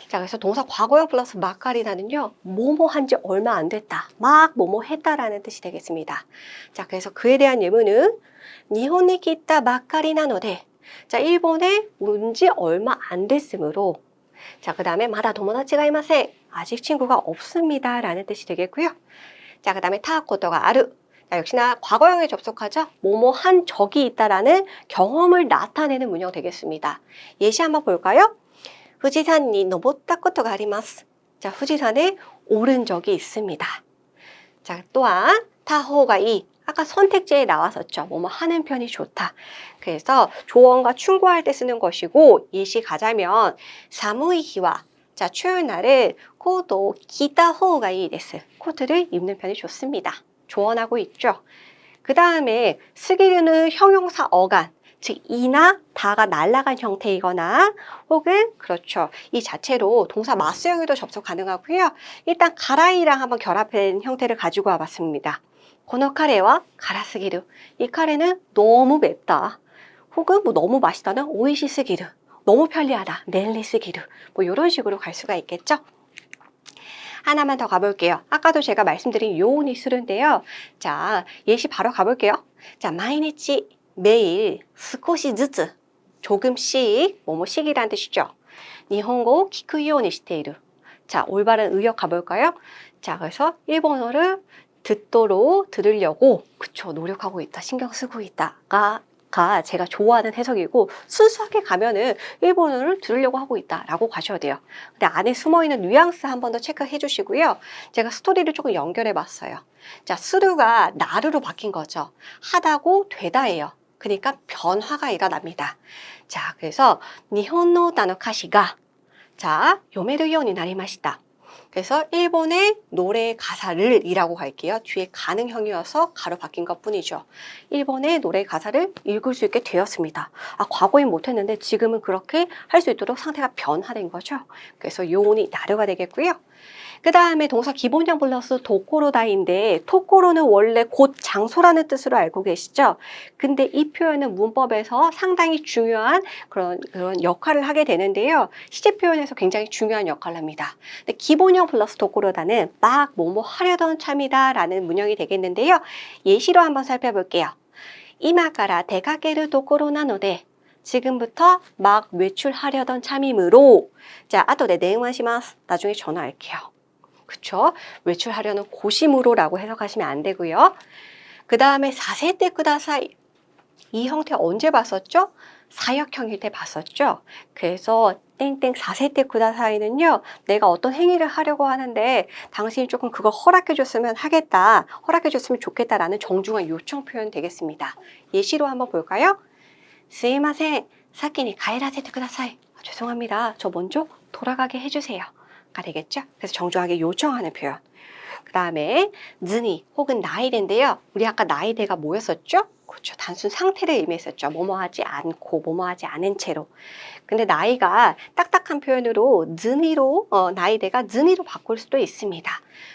자, 그래서 동사 과거형 플러스 막가리다는요. 뭐뭐 한지 얼마 안 됐다. 막 뭐뭐 했다라는 뜻이 되겠습니다. 자, 그래서 그에 대한 예문은 니혼에 기타 막가리나노데 자, 일본에 온 지 얼마 안 됐으므로 자, 그 다음에 마다 도모다치가 이마세 아직 친구가 없습니다 라는 뜻이 되겠고요. 자, 그 다음에 타코토가 아르 자, 역시나 과거형에 접속하죠. 뭐뭐 한 적이 있다라는 경험을 나타내는 문형 되겠습니다. 예시 한번 볼까요? 후지산이 노보타 코토가 아리마스 자, 후지산에 오른 적이 있습니다. 자, 또한 타호가 이 아까 선택지에 나왔었죠. 뭐뭐 하는 편이 좋다. 그래서 조언과 충고할 때 쓰는 것이고 예시 가자면 사무이히와 자, 추운 날은 코도 기타 호가 이 데스. 코트를 입는 편이 좋습니다. 조언하고 있죠. 그 다음에 스기르는 형용사 어간. 즉 이나 다가 날아간 형태이거나 혹은 그렇죠. 이 자체로 동사 마스형에도 접속 가능하고요. 일단 가라이랑 한번 결합한 형태를 가지고 와봤습니다. この 카레와 가라스기르. 이 카레는 너무 맵다. 혹은 뭐 너무 맛있다는 오이시스기르. 너무 편리하다. 넬리스기르. 뭐 이런 식으로 갈 수가 있겠죠. 하나만 더 가볼게요. 아까도 제가 말씀드린 요온이 수른데요. 자, 예시 바로 가볼게요. 자, 마이니치 매일 스코시 즈츠 조금씩 뭐뭐씩이라는 뜻이죠. 니혼고 키쿠요니 시테이루. 자, 올바른 의역 가볼까요? 자, 그래서 일본어를 듣도록 들으려고 그쵸 노력하고 있다 신경 쓰고 있다가 제가 좋아하는 해석이고 순수하게 가면은 일본어를 들으려고 하고 있다라고 가셔야 돼요. 근데 안에 숨어있는 뉘앙스 한 번 더 체크해 주시고요. 제가 스토리를 조금 연결해 봤어요. 자, 스루가 나루로 바뀐 거죠. 하다고 되다예요. 그러니까 변화가 일어납니다. 자, 그래서 니혼노 단어 카시가 자, 요메르 요니 나리마시다. 그래서 일본의 노래 가사를 이라고 할게요. 뒤에 가능형이어서 가로 바뀐 것 뿐이죠. 일본의 노래 가사를 읽을 수 있게 되었습니다. 아, 과거엔 못했는데 지금은 그렇게 할 수 있도록 상태가 변화된 거죠. 그래서 요온이 나르가 되겠고요. 그 다음에 동사 기본형 플러스 도코로다인데 토코로는 원래 곧 장소라는 뜻으로 알고 계시죠? 근데 이 표현은 문법에서 상당히 중요한 그런 역할을 하게 되는데요. 시제 표현에서 굉장히 중요한 역할을 합니다. 근데 기본형 플러스 도코로다는 막 뭐뭐 하려던 참이다 라는 문형이 되겠는데요. 예시로 한번 살펴볼게요. 이마카라 데카게르 도코로나노데 지금부터 막 외출하려던 참이므로 자, 아토데 대응하시마스 나중에 전화할게요. 그쵸? 외출하려는 고심으로라고 해석하시면 안 되고요. 그 다음에 사세때 쿠다사이 이 형태 언제 봤었죠? 사역형일 때 봤었죠? 그래서 땡땡 사세때 쿠다사이는요. 내가 어떤 행위를 하려고 하는데 당신이 조금 그걸 허락해줬으면 하겠다. 허락해줬으면 좋겠다라는 정중한 요청 표현 되겠습니다. 예시로 한번 볼까요? 스이마센 사키니 가이라세테 쿠다사이 죄송합니다. 저 먼저 돌아가게 해주세요. 가 되겠죠? 그래서 정중하게 요청하는 표현. 그 다음에 즈니 혹은 나이데인데요. 우리 아까 나이데가 뭐였었죠? 그렇죠. 단순 상태를 의미했었죠. 뭐뭐하지 않고 뭐뭐하지 않은 채로. 근데 나이가 딱딱한 표현으로 즈니로 나이데가 즈니로 바꿀 수도 있습니다.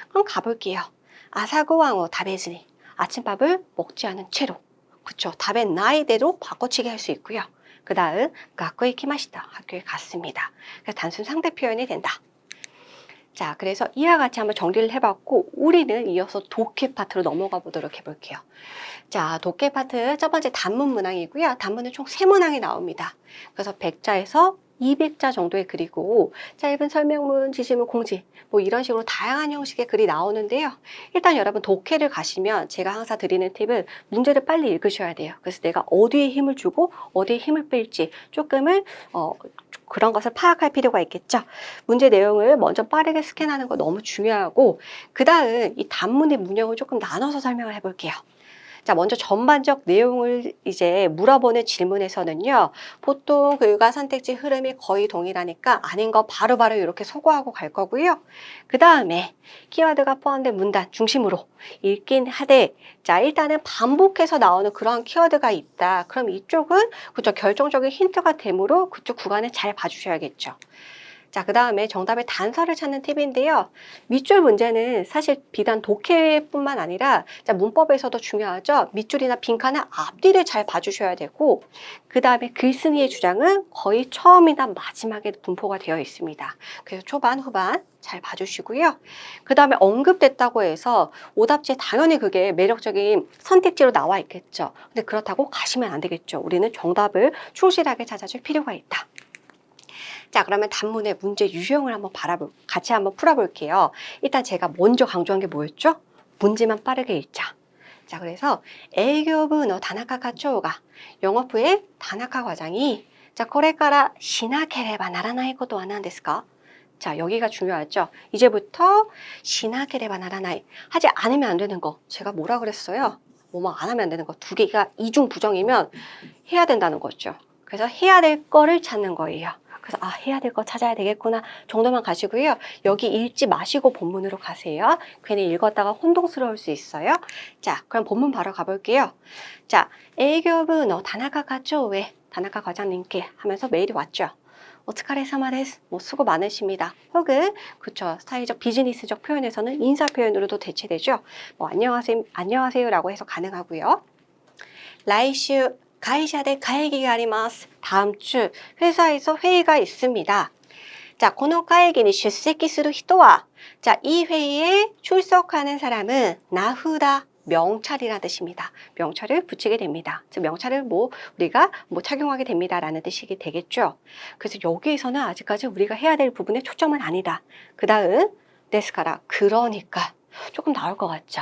그럼 가볼게요. 아사고왕오 다베즈니 아침밥을 먹지 않은 채로. 그렇죠. 다베 나이데로 바꿔치기 할 수 있고요. 그 다음 학교에 키마시다. 학교에 갔습니다. 그래서 단순 상대 표현이 된다. 자, 그래서 이와 같이 한번 정리를 해봤고 우리는 이어서 독해 파트로 넘어가 보도록 해볼게요. 자, 독해 파트 첫 번째 단문 문항이고요. 단문은 총 3문항이 나옵니다. 그래서 100자에서 200자 정도의 글이고 짧은 설명문, 지시문, 공지 뭐 이런 식으로 다양한 형식의 글이 나오는데요. 일단 여러분 독해를 가시면 제가 항상 드리는 팁은 문제를 빨리 읽으셔야 돼요. 그래서 내가 어디에 힘을 주고 어디에 힘을 뺄지 조금은 그런 것을 파악할 필요가 있겠죠. 문제 내용을 먼저 빠르게 스캔하는 거 너무 중요하고 그 다음 이 단문의 문형을 조금 나눠서 설명을 해볼게요. 자, 먼저 전반적 내용을 이제 물어보는 질문에서는요. 보통 글과 선택지 흐름이 거의 동일하니까 아닌 거 바로바로 이렇게 소거하고 갈 거고요. 그 다음에 키워드가 포함된 문단 중심으로 읽긴 하되 자, 일단은 반복해서 나오는 그런 키워드가 있다. 그럼 이쪽은 그죠 결정적인 힌트가 되므로 그쪽 구간을 잘 봐주셔야겠죠. 자, 그 다음에 정답의 단서를 찾는 팁인데요. 밑줄 문제는 사실 비단 독해뿐만 아니라 자, 문법에서도 중요하죠. 밑줄이나 빈칸은 앞뒤를 잘 봐주셔야 되고 그 다음에 글쓴이의 주장은 거의 처음이나 마지막에 분포가 되어 있습니다. 그래서 초반, 후반 잘 봐주시고요. 그 다음에 언급됐다고 해서 오답지에 당연히 그게 매력적인 선택지로 나와 있겠죠. 근데 그렇다고 가시면 안 되겠죠. 우리는 정답을 충실하게 찾아줄 필요가 있다. 자, 그러면 단문의 문제 유형을 같이 한번 풀어볼게요. 일단 제가 먼저 강조한 게 뭐였죠? 문제만 빠르게 읽자. 자, 그래서営業部の 다나카 과초가 영업부의 다나카 과장이 자, これから しなければならないことは何ですか? 자, 여기가 중요하죠. 이제부터 しなければならない 하지 않으면 안 되는 거. 제가 뭐라 그랬어요? 뭐뭐 안 하면 안 되는 거. 두 개가 이중 부정이면 해야 된다는 거죠. 그래서 해야 될 거를 찾는 거예요. 그래서 아, 해야 될 거 찾아야 되겠구나 정도만 가시고요. 여기 읽지 마시고 본문으로 가세요. 괜히 읽었다가 혼동스러울 수 있어요. 자, 그럼 본문 바로 가볼게요. 자,営業部の 다나카 과장왜 다나카 과장님께 하면서 메일이 왔죠. 오츠카레사마데스, 뭐 수고 많으십니다. 혹은 그쵸, 사회적 비즈니스적 표현에서는 인사 표현으로도 대체되죠. 뭐 안녕하세요라고 해서 가능하고요.来週 会社で 会議があります. 다음 주 회사에서 회의가 있습니다. 자, この会議に出席する人は 자, 이 회의에 출석하는 사람은 나후다 명찰이라는 뜻입니다. 명찰을 붙이게 됩니다. 즉 명찰을 우리가 착용하게 됩니다라는 뜻이 되겠죠. 그래서 여기에서는 아직까지 우리가 해야 될 부분에 초점은 아니다. 그 다음 데스카라 그러니까 조금 나올 것 같죠.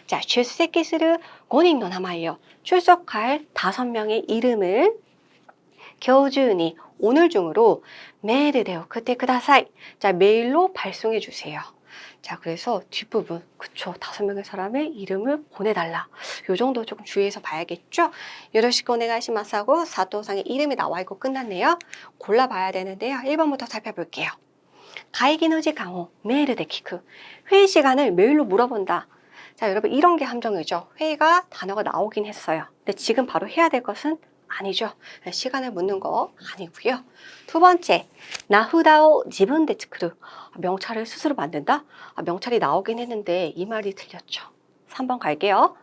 자, 出席する 5人の名前요. 출석할 5명의 이름을 교준이 오늘 중으로 메일을送ってください. 자, 메일로 발송해 주세요. 자, 그래서 뒷부분, 그쵸, 5명의 사람의 이름을 보내달라. 요 정도 조금 주의해서 봐야겠죠? 요러시고 오네가시마스 하고 사토상의 이름이 나와 있고 끝났네요. 골라봐야 되는데요. 1번부터 살펴볼게요. 가이기노 시간을 메일을 키크. 회의 시간을 메일로 물어본다. 자, 여러분 이런 게 함정이죠. 회의가 단어가 나오긴 했어요. 근데 지금 바로 해야 될 것은 아니죠. 시간을 묻는 거 아니고요. 두 번째, 나후다오 지분데 츠크루. 명찰을 스스로 만든다? 명찰이 나오긴 했는데 이 말이 틀렸죠. 3번 갈게요.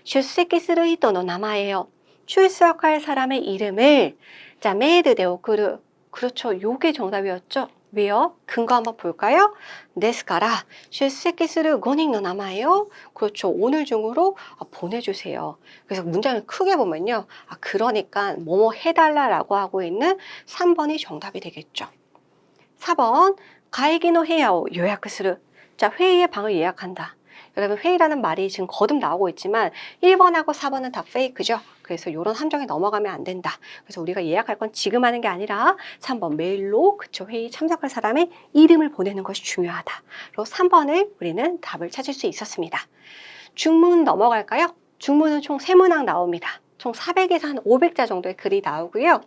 出席する人の名前요. 출석할 사람의 이름을 자, 메일에 오크루. 그렇죠. 요게 정답이었죠. 왜요? 근거 한번 볼까요? ですから 出席する 5人の名前요. 그렇죠. 오늘 중으로 보내주세요. 그래서 문장을 크게 보면요. 그러니까 뭐뭐 해달라라고 하고 있는 3번이 정답이 되겠죠. 4번 会議の部屋を 予約する. 자, 회의의 방을 예약한다. 여러분 회의라는 말이 지금 거듭 나오고 있지만 1번하고 4번은 다 페이크죠. 그래서 이런 함정에 넘어가면 안 된다. 그래서 우리가 예약할 건 지금 하는 게 아니라 3번 메일로 그쵸 회의 참석할 사람의 이름을 보내는 것이 중요하다. 그리고 3번을 우리는 답을 찾을 수 있었습니다. 중문 넘어갈까요? 중문은 총 3문항 나옵니다. 총 400에서 한 500자 정도의 글이 나오고요.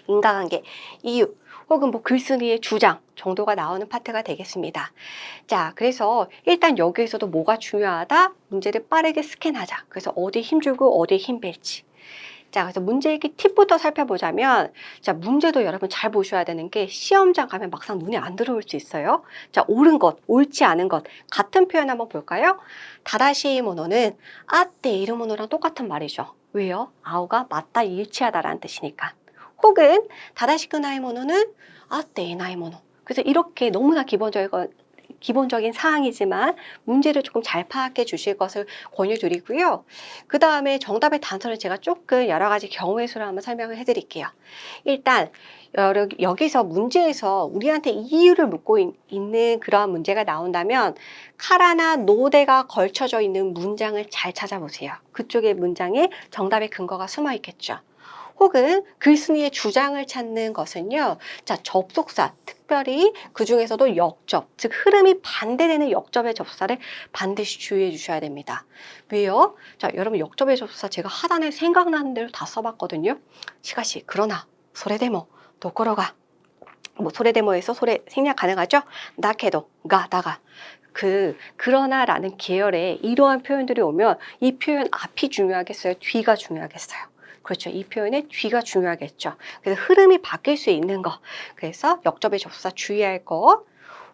인과관계, 이유, 혹은 글쓴이의 주장 정도가 나오는 파트가 되겠습니다. 자, 그래서 일단 여기에서도 뭐가 중요하다? 문제를 빠르게 스캔하자. 그래서 어디 힘주고 어디에 힘 뺄지. 자, 그래서 문제 읽기 팁부터 살펴보자면, 자, 문제도 여러분 잘 보셔야 되는 게 시험장 가면 막상 눈에 안 들어올 수 있어요. 자, 옳은 것, 옳지 않은 것. 같은 표현 한번 볼까요? 다다시 모노는 아떼 이르모노랑 똑같은 말이죠. 왜요? 아우가 맞다, 일치하다라는 뜻이니까. 혹은 다다시크 나이 모노는 아떼 이 나이 모노. 그래서 이렇게 너무나 기본적인 사항이지만 문제를 조금 잘 파악해 주실 것을 권유드리고요. 그 다음에 정답의 단서를 제가 조금 여러 가지 경우의 수를 한번 설명을 해드릴게요. 일단 여기서 문제에서 우리한테 이유를 묻고 있는 그러한 문제가 나온다면 카라나 노대가 걸쳐져 있는 문장을 잘 찾아보세요. 그쪽의 문장에 정답의 근거가 숨어 있겠죠. 혹은 글쓴이의 주장을 찾는 것은요. 자, 접속사, 특별히 그 중에서도 역접, 즉 흐름이 반대되는 역접의 접사를 반드시 주의해 주셔야 됩니다. 왜요? 자, 여러분 역접의 접사 제가 하단에 생각나는 대로 다 써봤거든요. 시가시, 그러나, 소레데모, 도코로가. 소레데모에서 소레 생략 가능하죠? 나케도, 나가. 그러나라는 계열의 이러한 표현들이 오면 이 표현 앞이 중요하겠어요? 뒤가 중요하겠어요? 그렇죠. 이 표현의 뒤가 중요하겠죠. 그래서 흐름이 바뀔 수 있는 거. 그래서 역접의 접사 주의할 거.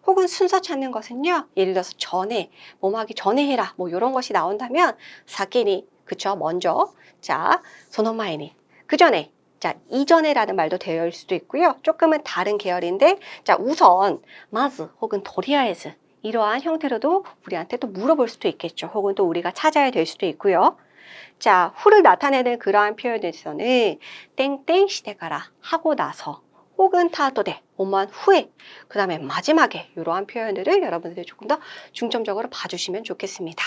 혹은 순서 찾는 것은요. 예를 들어서 전에, 뭐하기 전에 해라. 이런 것이 나온다면 사케니, 그쵸. 먼저. 자, 소노마에니. 그 전에. 자, 이전에라는 말도 되어 있을 수도 있고요. 조금은 다른 계열인데, 자, 우선, 마즈 혹은 도리아에즈. 이러한 형태로도 우리한테 또 물어볼 수도 있겠죠. 혹은 또 우리가 찾아야 될 수도 있고요. 자, 후를 나타내는 그러한 표현에서는 땡땡 시대가라 하고 나서 혹은 타도데 오만 후에 그 다음에 마지막에 이러한 표현들을 여러분들이 조금 더 중점적으로 봐주시면 좋겠습니다.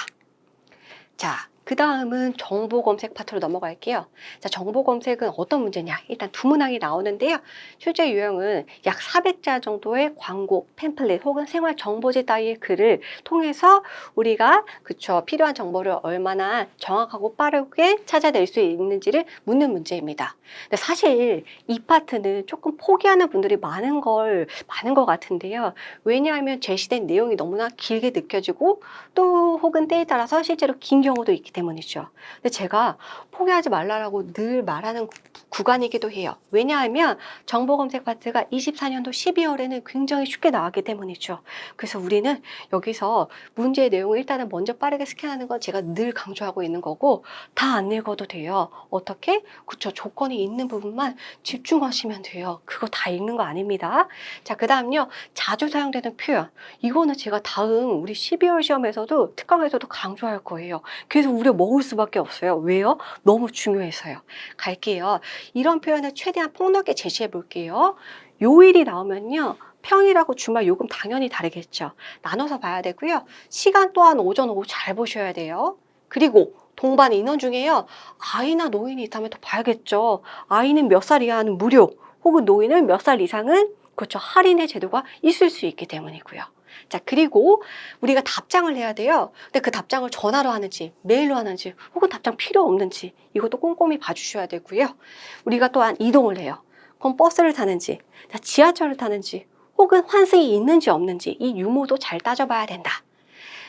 자, 그 다음은 정보 검색 파트로 넘어갈게요. 자, 정보 검색은 어떤 문제냐? 일단 두 문항이 나오는데요. 실제 유형은 약 400자 정도의 광고, 팸플릿 혹은 생활 정보지 따위의 글을 통해서 우리가 그쵸 필요한 정보를 얼마나 정확하고 빠르게 찾아낼 수 있는지를 묻는 문제입니다. 근데 사실 이 파트는 조금 포기하는 분들이 많은 것 같은데요. 왜냐하면 제시된 내용이 너무나 길게 느껴지고 또 혹은 때에 따라서 실제로 긴 경우도 있기 때문이죠. 근데 제가 포기하지 말라고 늘 말하는 구간이기도 해요. 왜냐하면 정보 검색 파트가 24년도 12월에는 굉장히 쉽게 나왔기 때문이죠. 그래서 우리는 여기서 문제의 내용을 일단은 먼저 빠르게 스캔하는 건 제가 늘 강조하고 있는 거고 다 안 읽어도 돼요. 어떻게? 그쵸. 조건이 있는 부분만 집중하시면 돼요. 그거 다 읽는 거 아닙니다. 자, 그 다음요. 자주 사용되는 표현. 이거는 제가 다음 우리 12월 시험에서도 특강에서도 강조할 거예요. 그래서 우려 먹을 수밖에 없어요. 왜요? 너무 중요해서요. 갈게요. 이런 표현을 최대한 폭넓게 제시해 볼게요. 요일이 나오면요. 평일하고 주말 요금 당연히 다르겠죠. 나눠서 봐야 되고요. 시간 또한 오전, 오후 잘 보셔야 돼요. 그리고 동반 인원 중에요. 아이나 노인이 있다면 더 봐야겠죠. 아이는 몇 살 이하는 무료, 혹은 노인은 몇 살 이상은 그렇죠. 할인의 제도가 있을 수 있기 때문이고요. 자, 그리고 우리가 답장을 해야 돼요. 근데 그 답장을 전화로 하는지, 메일로 하는지, 혹은 답장 필요 없는지 이것도 꼼꼼히 봐주셔야 되고요. 우리가 또한 이동을 해요. 그럼 버스를 타는지, 지하철을 타는지, 혹은 환승이 있는지 없는지 이 유무도 잘 따져봐야 된다.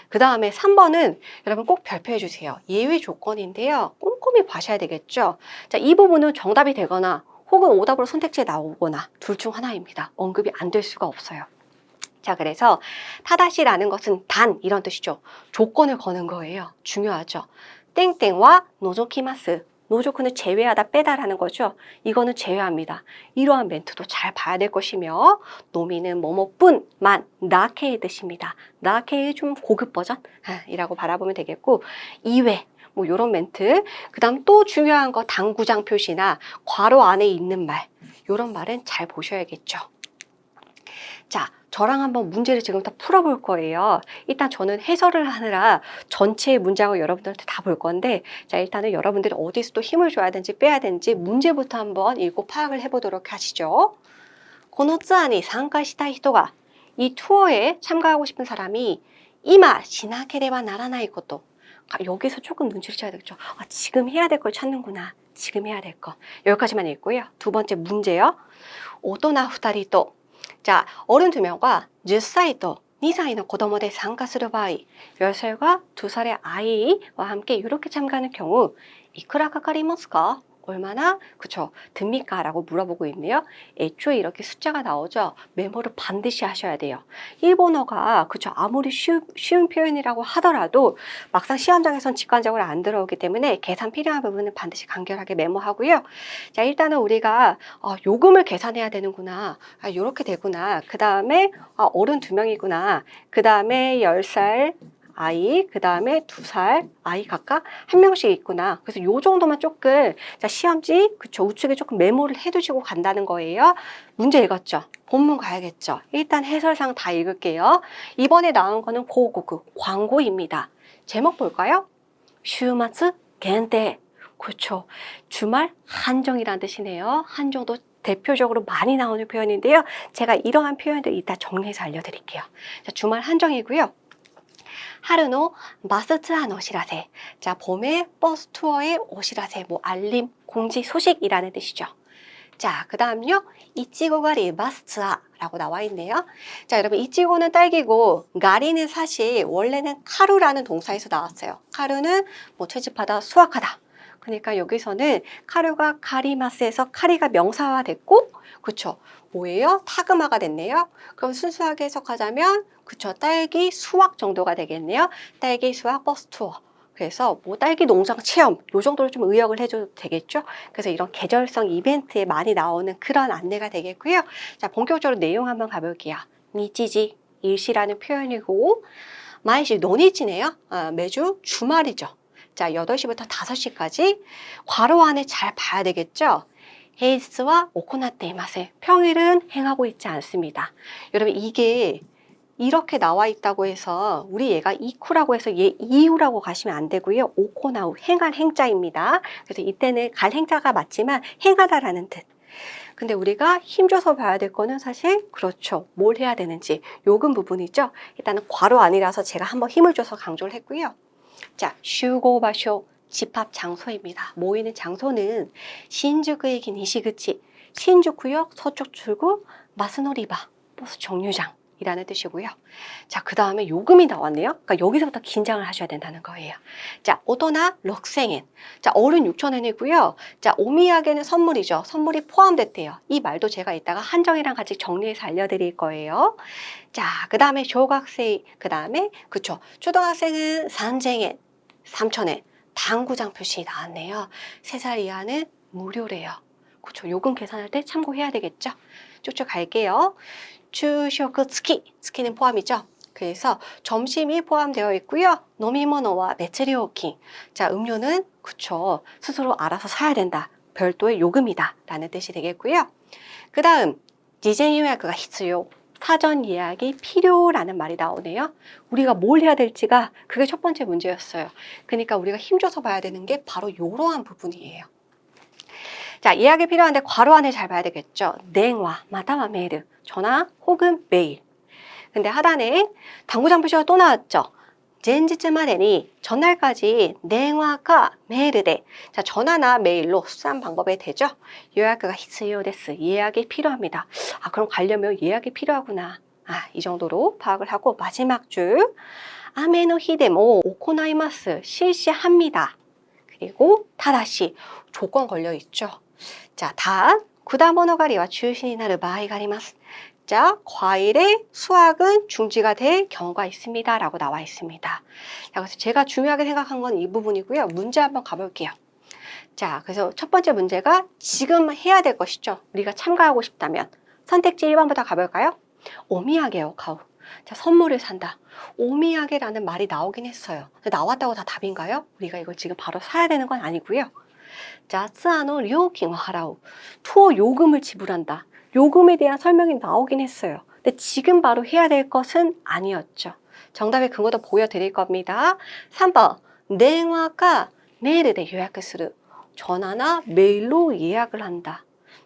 그 다음에 3번은 여러분 꼭 별표해 주세요. 예외 조건인데요. 꼼꼼히 봐셔야 되겠죠. 자, 이 부분은 정답이 되거나 혹은 오답으로 선택지에 나오거나 둘 중 하나입니다. 언급이 안 될 수가 없어요. 자, 그래서 타다시라는 것은 단 이런 뜻이죠. 조건을 거는 거예요. 중요하죠. 땡땡와 노조키마스. 노조크는 제외하다 빼다라는 거죠. 이거는 제외합니다. 이러한 멘트도 잘 봐야 될 것이며 노미는 뭐뭐뿐만 나케의 뜻입니다. 나케의 좀 고급 버전이라고 바라보면 되겠고 이외 뭐 이런 멘트 그 다음 또 중요한 거 당구장 표시나 괄호 안에 있는 말 이런 말은 잘 보셔야겠죠. 자, 저랑 한번 문제를 지금부터 풀어볼 거예요. 일단 저는 해설을 하느라 전체 문장을 여러분들한테 다 볼 건데 자, 일단은 여러분들이 어디서 또 힘을 줘야 되는지 빼야 되는지 문제부터 한번 읽고 파악을 해보도록 하시죠. このツアーに参加したい人が이 투어에 참가하고 싶은 사람이 이마しなければならないこと 여기서 조금 눈치를 채야 되겠죠. 아, 지금 해야 될 걸 찾는구나. 지금 해야 될 거. 여기까지만 읽고요. 두 번째 문제요. 大人2人と 자, 어른 2명과 10歳と 2歳の子供で参加する場合 10살과 2살의 아이와 함께 이렇게 참가하는 경우 いくらかかりますか? 얼마나 그쵸 듭니까? 라고 물어보고 있네요. 애초에 이렇게 숫자가 나오죠. 메모를 반드시 하셔야 돼요. 일본어가 그쵸 아무리 쉬운 표현이라고 하더라도 막상 시험장에선 직관적으로 안 들어오기 때문에 계산 필요한 부분은 반드시 간결하게 메모하고요. 자, 일단은 우리가 요금을 계산해야 되는구나. 요렇게 되구나. 그 다음에 어른 2명이구나. 그 다음에 10살 아이, 그 다음에 2살 아이 각각 한 명씩 있구나. 그래서 요 정도만 조금 자, 시험지 그쵸 우측에 조금 메모를 해두시고 간다는 거예요. 문제 읽었죠? 본문 가야겠죠? 일단 해설상 다 읽을게요. 이번에 나온 거는 고고그 광고입니다. 제목 볼까요? 슈마츠 겐테 그렇죠. 주말 한정이라는 뜻이네요. 한정도 대표적으로 많이 나오는 표현인데요. 제가 이러한 표현들 이따 정리해서 알려드릴게요. 자, 주말 한정이고요. 하루노 마스 투어의 오시라세. 자, 봄의 버스 투어의 오시라세, 뭐 알림, 공지, 소식이라는 뜻이죠. 자, 그 다음요. 이치고 가리 마스 투어라고 나와 있네요. 자, 여러분 이치고는 딸기고 가리는 사실 원래는 카루라는 동사에서 나왔어요. 카루는 뭐 채집하다, 수확하다. 그러니까 여기서는 카루가 가리마스에서 카리가 명사화 됐고 그쵸? 뭐예요? 타그마가 됐네요. 그럼 순수하게 해석하자면 그쵸? 딸기 수확 정도가 되겠네요. 딸기 수확 버스 투어. 그래서 뭐 딸기 농장 체험 요 정도로 좀 의역을 해줘도 되겠죠. 그래서 이런 계절성 이벤트에 많이 나오는 그런 안내가 되겠고요. 자, 본격적으로 내용 한번 가볼게요. 니치지 일시라는 표현이고 마이시 노니치네요. 매주 주말이죠. 자, 8시부터 5시까지 괄호 안에 잘 봐야 되겠죠. 헤이스와 오코나테 이마세 평일은 행하고 있지 않습니다. 여러분 이게 이렇게 나와 있다고 해서 우리 얘가 이쿠라고 해서 얘 이유라고 가시면 안 되고요. 오코나우, 행할 행자입니다. 그래서 이때는 갈 행자가 맞지만 행하다라는 뜻. 근데 우리가 힘줘서 봐야 될 거는 사실 그렇죠. 뭘 해야 되는지 요금 부분이죠. 일단은 괄호 아니라서 제가 한번 힘을 줘서 강조를 했고요. 자, 슈고바쇼, 집합 장소입니다. 모이는 장소는 신주쿠의 니시구치, 신주쿠역 서쪽 출구 마스노리바, 버스 정류장 이라는 뜻이고요. 자, 그 다음에 요금이 나왔네요. 그러니까 여기서부터 긴장을 하셔야 된다는 거예요. 자, 오토나 6,000엔. 자, 어른 6,000엔이고요. 자, 오미야게는 선물이죠. 선물이 포함됐대요. 이 말도 제가 이따가 한정이랑 같이 정리해서 알려드릴 거예요. 자, 그 다음에 조각생, 그 다음에 그쵸. 초등학생은 3,000엔, 3,000엔. 당구장 표시 나왔네요. 3살 이하는 무료래요. 그쵸. 요금 계산할 때 참고해야 되겠죠. 쭉쭉 갈게요. 주쇼크 스키, 스키는 포함이죠. 그래서 점심이 포함되어 있고요. 노미모노와 매츠리오킹. 자, 음료는 그쵸. 스스로 알아서 사야 된다. 별도의 요금이다. 라는 뜻이 되겠고요. 그 다음, 지전 예약가必要. 사전 예약이 필요라는 말이 나오네요. 우리가 뭘 해야 될지가 그게 첫 번째 문제였어요. 그러니까 우리가 힘줘서 봐야 되는 게 바로 이러한 부분이에요. 자, 예약이 필요한데 괄호 안에 잘 봐야 되겠죠. 냉화, 마타와 메일, 전화 혹은 메일. 근데 하단에 당구장 표시가 또 나왔죠. 젠지츠마데니 전날까지 냉화가 메일에 자, 전화나 메일로 수산 방법에 되죠. 예약가 히츠요데스. 예약이 필요합니다. 아, 그럼 가려면 예약이 필요하구나. 아, 이 정도로 파악을 하고 마지막 줄 아메노 히데모 오코나이마스 실시합니다. 그리고 타다시 조건 걸려 있죠. 자, 다 구다모노가리와 중심이 나를 바이가 아리마스. 자, 과일의 수확은 중지가 될 경우가 있습니다. 라고 나와 있습니다. 자, 그래서 제가 중요하게 생각한 건 이 부분이고요. 문제 한번 가볼게요. 자, 그래서 첫 번째 문제가 지금 해야 될 것이죠. 우리가 참가하고 싶다면 선택지 1번부터 가볼까요? 오미야게요, 가우. 자, 선물을 산다. 오미야게라는 말이 나오긴 했어요. 나왔다고 다 답인가요? 우리가 이걸 지금 바로 사야 되는 건 아니고요. 자, 츠아노 료킹 하라우. 투어 요금을 지불한다. 요금에 대한 설명이 나오긴 했어요. 근데 지금 바로 해야 될 것은 아니었죠. 정답의 근거도 보여드릴 겁니다. 3번, 냉화가 메일에 요약을 쓰르. 전화나 메일로 예약을 한다.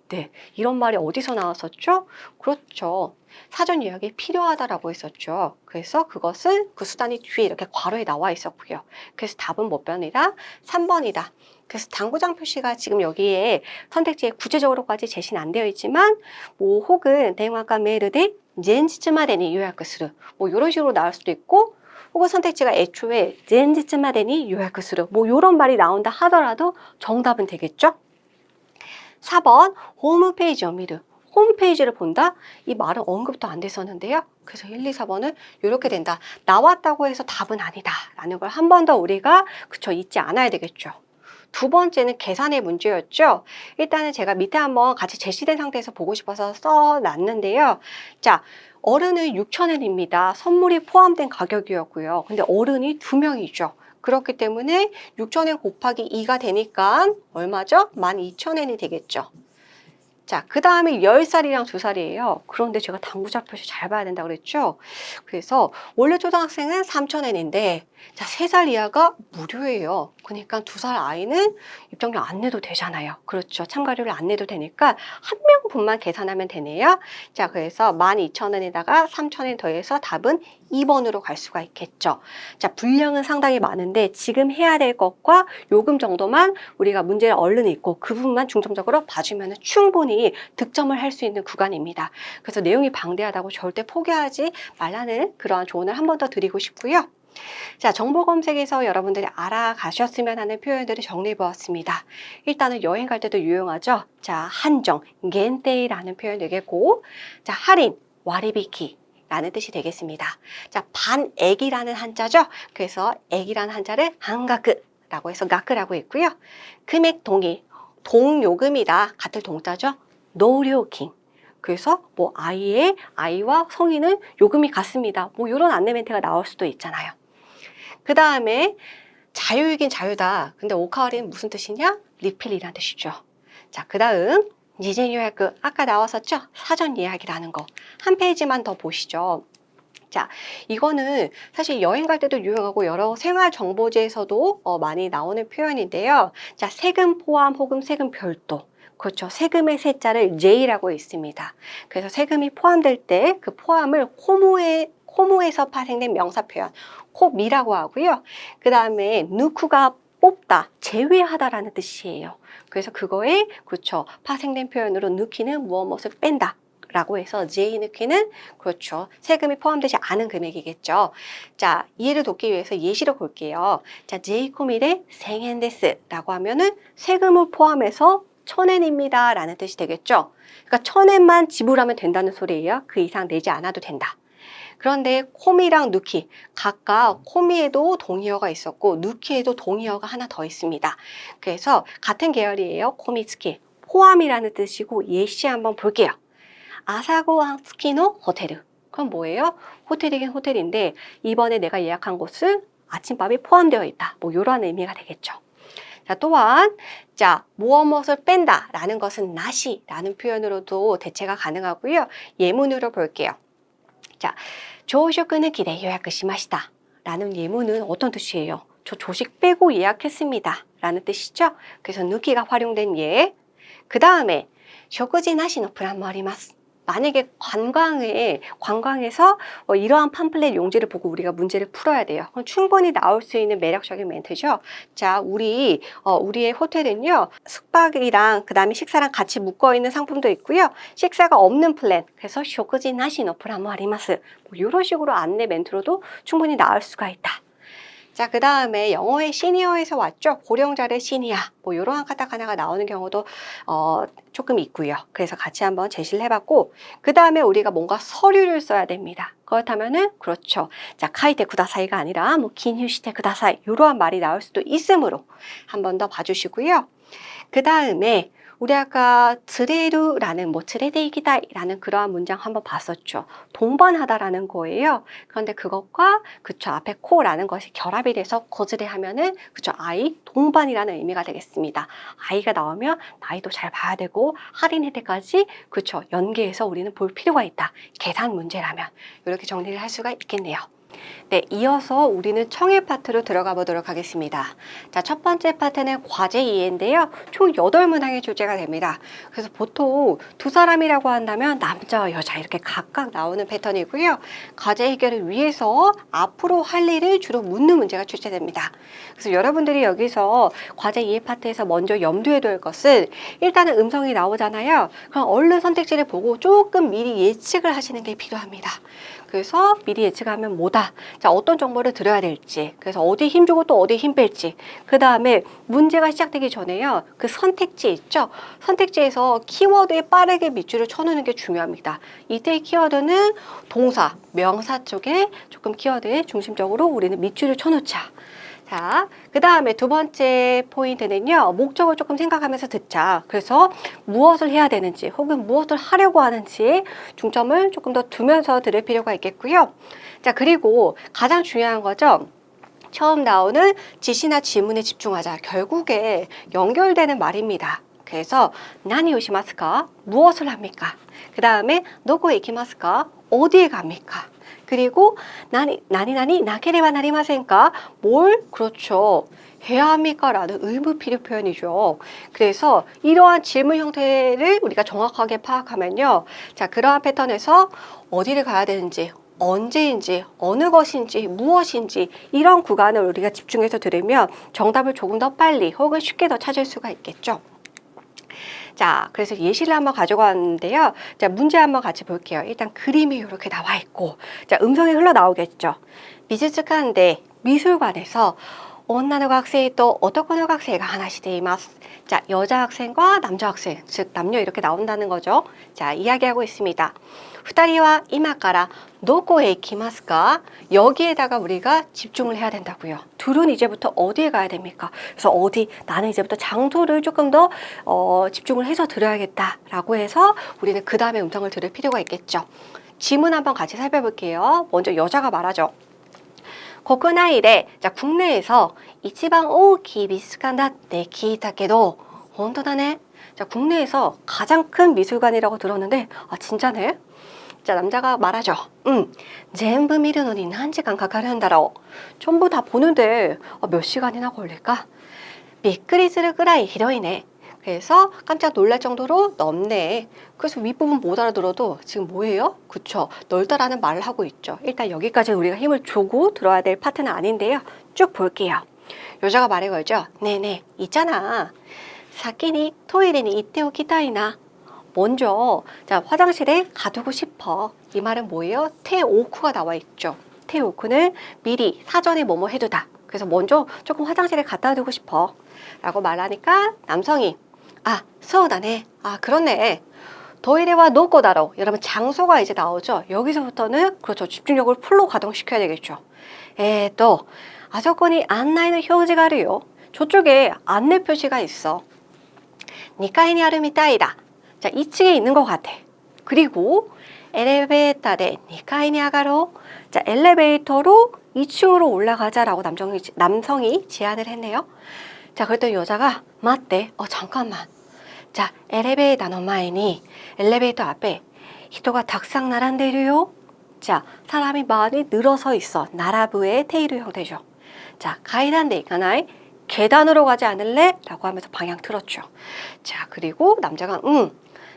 네, 이런 말이 어디서 나왔었죠? 그렇죠. 사전 예약이 필요하다라고 했었죠. 그래서 그것은 그 수단이 뒤에 이렇게 괄호에 나와 있었고요. 그래서 답은 몇 번이다? 3번이다. 그래서 당구장 표시가 지금 여기에 선택지에 구체적으로까지 제시는 안 되어 있지만 뭐 혹은 대화가 메르데 젠지츠마데니 요약을 뭐 이런 식으로 나올 수도 있고 혹은 선택지가 애초에 젠지츠마데니 요약을 뭐 이런 말이 나온다 하더라도 정답은 되겠죠? 4번 홈페이지 미르. 홈페이지를 본다? 이 말은 언급도 안 됐었는데요. 그래서 1, 2, 4번은 이렇게 된다. 나왔다고 해서 답은 아니다. 라는 걸 한 번 더 우리가 그쵸 잊지 않아야 되겠죠. 두 번째는 계산의 문제였죠. 일단은 제가 밑에 한번 같이 제시된 상태에서 보고 싶어서 써놨는데요. 자, 어른은 6,000엔입니다. 선물이 포함된 가격이었고요. 근데 어른이 2명이죠. 그렇기 때문에 6,000엔 곱하기 2가 되니까 얼마죠? 12,000엔이 되겠죠. 자, 그 다음에 10살이랑 2살이에요. 그런데 제가 당구장 표시 잘 봐야 된다고 그랬죠? 그래서 원래 초등학생은 3,000엔인데 자, 3살 이하가 무료예요. 그러니까 2살 아이는 입장료 안 내도 되잖아요. 그렇죠. 참가료를 안 내도 되니까 한 명분만 계산하면 되네요. 자, 그래서 12,000원에다가 3,000원 더해서 답은 2번으로 갈 수가 있겠죠. 자, 분량은 상당히 많은데 지금 해야 될 것과 요금 정도만 우리가 문제를 얼른 읽고 그 부분만 중점적으로 봐주면 충분히 득점을 할 수 있는 구간입니다. 그래서 내용이 방대하다고 절대 포기하지 말라는 그러한 조언을 한 번 더 드리고 싶고요. 자, 정보 검색에서 여러분들이 알아가셨으면 하는 표현들을 정리해 보았습니다. 일단은 여행 갈 때도 유용하죠. 자, 한정, 겐테이라는 표현 되겠고, 자, 할인, 와리비키 라는 뜻이 되겠습니다. 자, 반액이라는 한자죠. 그래서 액이라는 한자를 한가크라고 해서 가크라고 했고요. 금액 동일, 동요금이다. 같은 동자죠. 노료킹. 그래서 뭐 아이와 성인은 요금이 같습니다. 뭐 이런 안내 멘트가 나올 수도 있잖아요. 그 다음에 자유이긴 자유다. 근데 오카와리는 무슨 뜻이냐? 리필이라는 뜻이죠. 자, 그 다음 니젠 요약 아까 나왔었죠? 사전 예약이라는 거. 한 페이지만 더 보시죠. 자, 이거는 사실 여행 갈 때도 유용하고 여러 생활 정보지에서도 많이 나오는 표현인데요. 자, 세금 포함 혹은 세금 별도. 그렇죠. 세금의 세자를 J라고 있습니다. 그래서 세금이 포함될 때 그 포함을 코무에서 파생된 명사 표현, 코미라고 하고요. 그 다음에 누쿠가 뽑다, 제외하다라는 뜻이에요. 그래서 그거에 그렇죠. 파생된 표현으로 누키는 무엇을 뺀다. 라고 해서 J 느끼는 그렇죠. 세금이 포함되지 않은 금액이겠죠. 자, 이해를 돕기 위해서 예시로 볼게요. 자, J 코미레 생엔데스 라고 하면은 세금을 포함해서 1000엔입니다 라는 뜻이 되겠죠. 그러니까 1000엔만 지불하면 된다는 소리예요. 그 이상 내지 않아도 된다. 그런데 코미랑 누키, 각각 코미에도 동의어가 있었고 누키에도 동의어가 하나 더 있습니다. 그래서 같은 계열이에요. 코미츠키, 포함이라는 뜻이고 예시 한번 볼게요. 아사고항 스키노 호텔. 그럼 뭐예요? 호텔이긴 호텔인데 이번에 내가 예약한 곳은 아침밥이 포함되어 있다. 뭐 이런 의미가 되겠죠. 자, 또한 자, 무엇을 뺀다 라는 것은 나시 라는 표현으로도 대체가 가능하고요. 예문으로 볼게요. 자, 조식은 기대 예약시마시다 라는 예문은 어떤 뜻이에요? 저 조식 빼고 예약했습니다 라는 뜻이죠. 그래서 누키가 활용된 예. 그 다음에 쇼쿠지 나시노 플랜もあります. 만약에 관광에서 이러한 팜플렛 용지를 보고 우리가 문제를 풀어야 돼요. 그럼 충분히 나올 수 있는 매력적인 멘트죠. 자, 우리의 호텔은요, 숙박이랑 그 다음에 식사랑 같이 묶어 있는 상품도 있고요. 식사가 없는 플랜, 그래서 쇼쿠지 나시노 플랜もあります. 뭐 이런 식으로 안내 멘트로도 충분히 나올 수가 있다. 자, 그 다음에 영어의 시니어에서 왔죠. 고령자의 시니아, 뭐 이러한 카타카나가 나오는 경우도 조금 있고요. 그래서 같이 한번 제시를 해봤고, 그 다음에 우리가 뭔가 서류를 써야 됩니다. 그렇다면은 그렇죠. 자, 카이테 쿠다사이가 아니라 뭐 기뉴시테 쿠다사이 이러한 말이 나올 수도 있으므로 한 번 더 봐주시고요. 그 다음에 우리 아까 드레루라는 드레데이기다이라는 그러한 문장 한번 봤었죠. 동반하다라는 거예요. 그런데 그것과 그쵸 앞에 코라는 것이 결합이 돼서 거즈레 하면은 그쵸 아이 동반이라는 의미가 되겠습니다. 아이가 나오면 나이도 잘 봐야 되고 할인 혜택까지 그쵸 연계해서 우리는 볼 필요가 있다. 계산 문제라면 이렇게 정리를 할 수가 있겠네요. 네, 이어서 우리는 청해 파트로 들어가 보도록 하겠습니다. 자, 첫 번째 파트는 과제 이해인데요. 총 8문항의 주제가 됩니다. 그래서 보통 두 사람이라고 한다면 남자와 여자 이렇게 각각 나오는 패턴이고요. 과제 해결을 위해서 앞으로 할 일을 주로 묻는 문제가 출제됩니다. 그래서 여러분들이 여기서 과제 이해 파트에서 먼저 염두에 둘 것은 일단은 음성이 나오잖아요. 그럼 얼른 선택지를 보고 조금 미리 예측을 하시는 게 필요합니다. 그래서 미리 예측하면 뭐다. 자, 어떤 정보를 들어야 될지. 그래서 어디 힘 주고 또 어디 힘 뺄지. 그 다음에 문제가 시작되기 전에요. 그 선택지 있죠? 선택지에서 키워드에 빠르게 밑줄을 쳐놓는 게 중요합니다. 이때의 키워드는 동사, 명사 쪽에 조금 키워드에 중심적으로 우리는 밑줄을 쳐놓자. 자, 그 다음에 두 번째 포인트는요. 목적을 조금 생각하면서 듣자. 그래서 무엇을 해야 되는지 혹은 무엇을 하려고 하는지 중점을 조금 더 두면서 들을 필요가 있겠고요. 자, 그리고 가장 중요한 거죠. 처음 나오는 지시나 질문에 집중하자. 결국에 연결되는 말입니다. 그래서 나니 요시마스까? 무엇을 합니까? 그 다음에 노코에 이키마스까? 어디에 갑니까? 그리고 나니 나케레바 나리마센까? 뭘 그렇죠. 해야 합니까? 라는 의무 필요 표현이죠. 그래서 이러한 질문 형태를 우리가 정확하게 파악하면요. 자, 그러한 패턴에서 어디를 가야 되는지 언제인지 어느 것인지 무엇인지 이런 구간을 우리가 집중해서 들으면 정답을 조금 더 빨리 혹은 쉽게 더 찾을 수가 있겠죠. 자, 그래서 예시를 한번 가져왔는데요. 자, 문제 한번 같이 볼게요. 일단 그림이 이렇게 나와 있고, 자, 음성이 흘러나오겠죠. 미술관인데 미술관에서 온나노 학생이 또 오토코노 학생가 하나씩 돼 있ます. 자, 여자 학생과 남자 학생, 즉 남녀 이렇게 나온다는 거죠. 자, 이야기하고 있습니다. 2人は今からどこへ行きますか? 여기에다가 우리가 집중을 해야 된다고요. 둘은 이제부터 어디에 가야 됩니까? 그래서 나는 이제부터 장소를 조금 더 집중을 해서 들어야겠다라고 해서 우리는 그 다음에 음성을 들을 필요가 있겠죠. 지문 한번 같이 살펴볼게요. 먼저 여자가 말하죠. 자, 국내에서 이치방 오키 미술관だって聞いたけど 本当だね. 자, 국내에서 가장 큰 미술관이라고 들었는데 진짜네? 자, 남자가 말하죠. 전부見るのに何時間かかるんだろう. 전부 다 보는데 몇 시간이나 걸릴까? びっくりするくらい広いね. 그래서 깜짝 놀랄 정도로 넓네. 그래서 윗부분 못 알아들어도 지금 뭐예요? 그쵸? 넓다라는 말을 하고 있죠. 일단 여기까지 우리가 힘을 주고 들어야 될 파트는 아닌데요. 쭉 볼게요. 여자가 말해 걸죠. 네네, 있잖아. 사키니 토이레니 이때 오키타이나. 먼저 자, 화장실에 가두고 싶어. 이 말은 뭐예요? 테오쿠가 나와 있죠. 테오쿠는 미리 사전에 뭐뭐 해두다. 그래서 먼저 조금 화장실에 갖다 두고 싶어 라고 말하니까 남성이 소다네. 그렇네. 도이레와 노코다로. 여러분 장소가 이제 나오죠. 여기서부터는 그렇죠. 집중력을 풀로 가동시켜야 되겠죠. 또 아서코니 안나이의 표지가 아르요. 저쪽에 안내 표시가 있어. 2階にあるみたいだ. 자, 2층에 있는 것 같아. 그리고 엘리베이터에 2階に上がろう. 자, 엘리베이터로 2층으로 올라가자라고 남성이 제안을 했네요. 자, 그랬더니 여자가 맞대. 잠깐만. 자, 엘리베이터前に 엘리베이터 앞에 人が 탁상 나란데이루요. 자, 사람이 많이 늘어서 있어. 나라부의 테이루 형태죠. 자, 가이단데 이가나이. 계단으로 가지 않을래? 라고 하면서 방향 틀었죠. 자, 그리고 남자가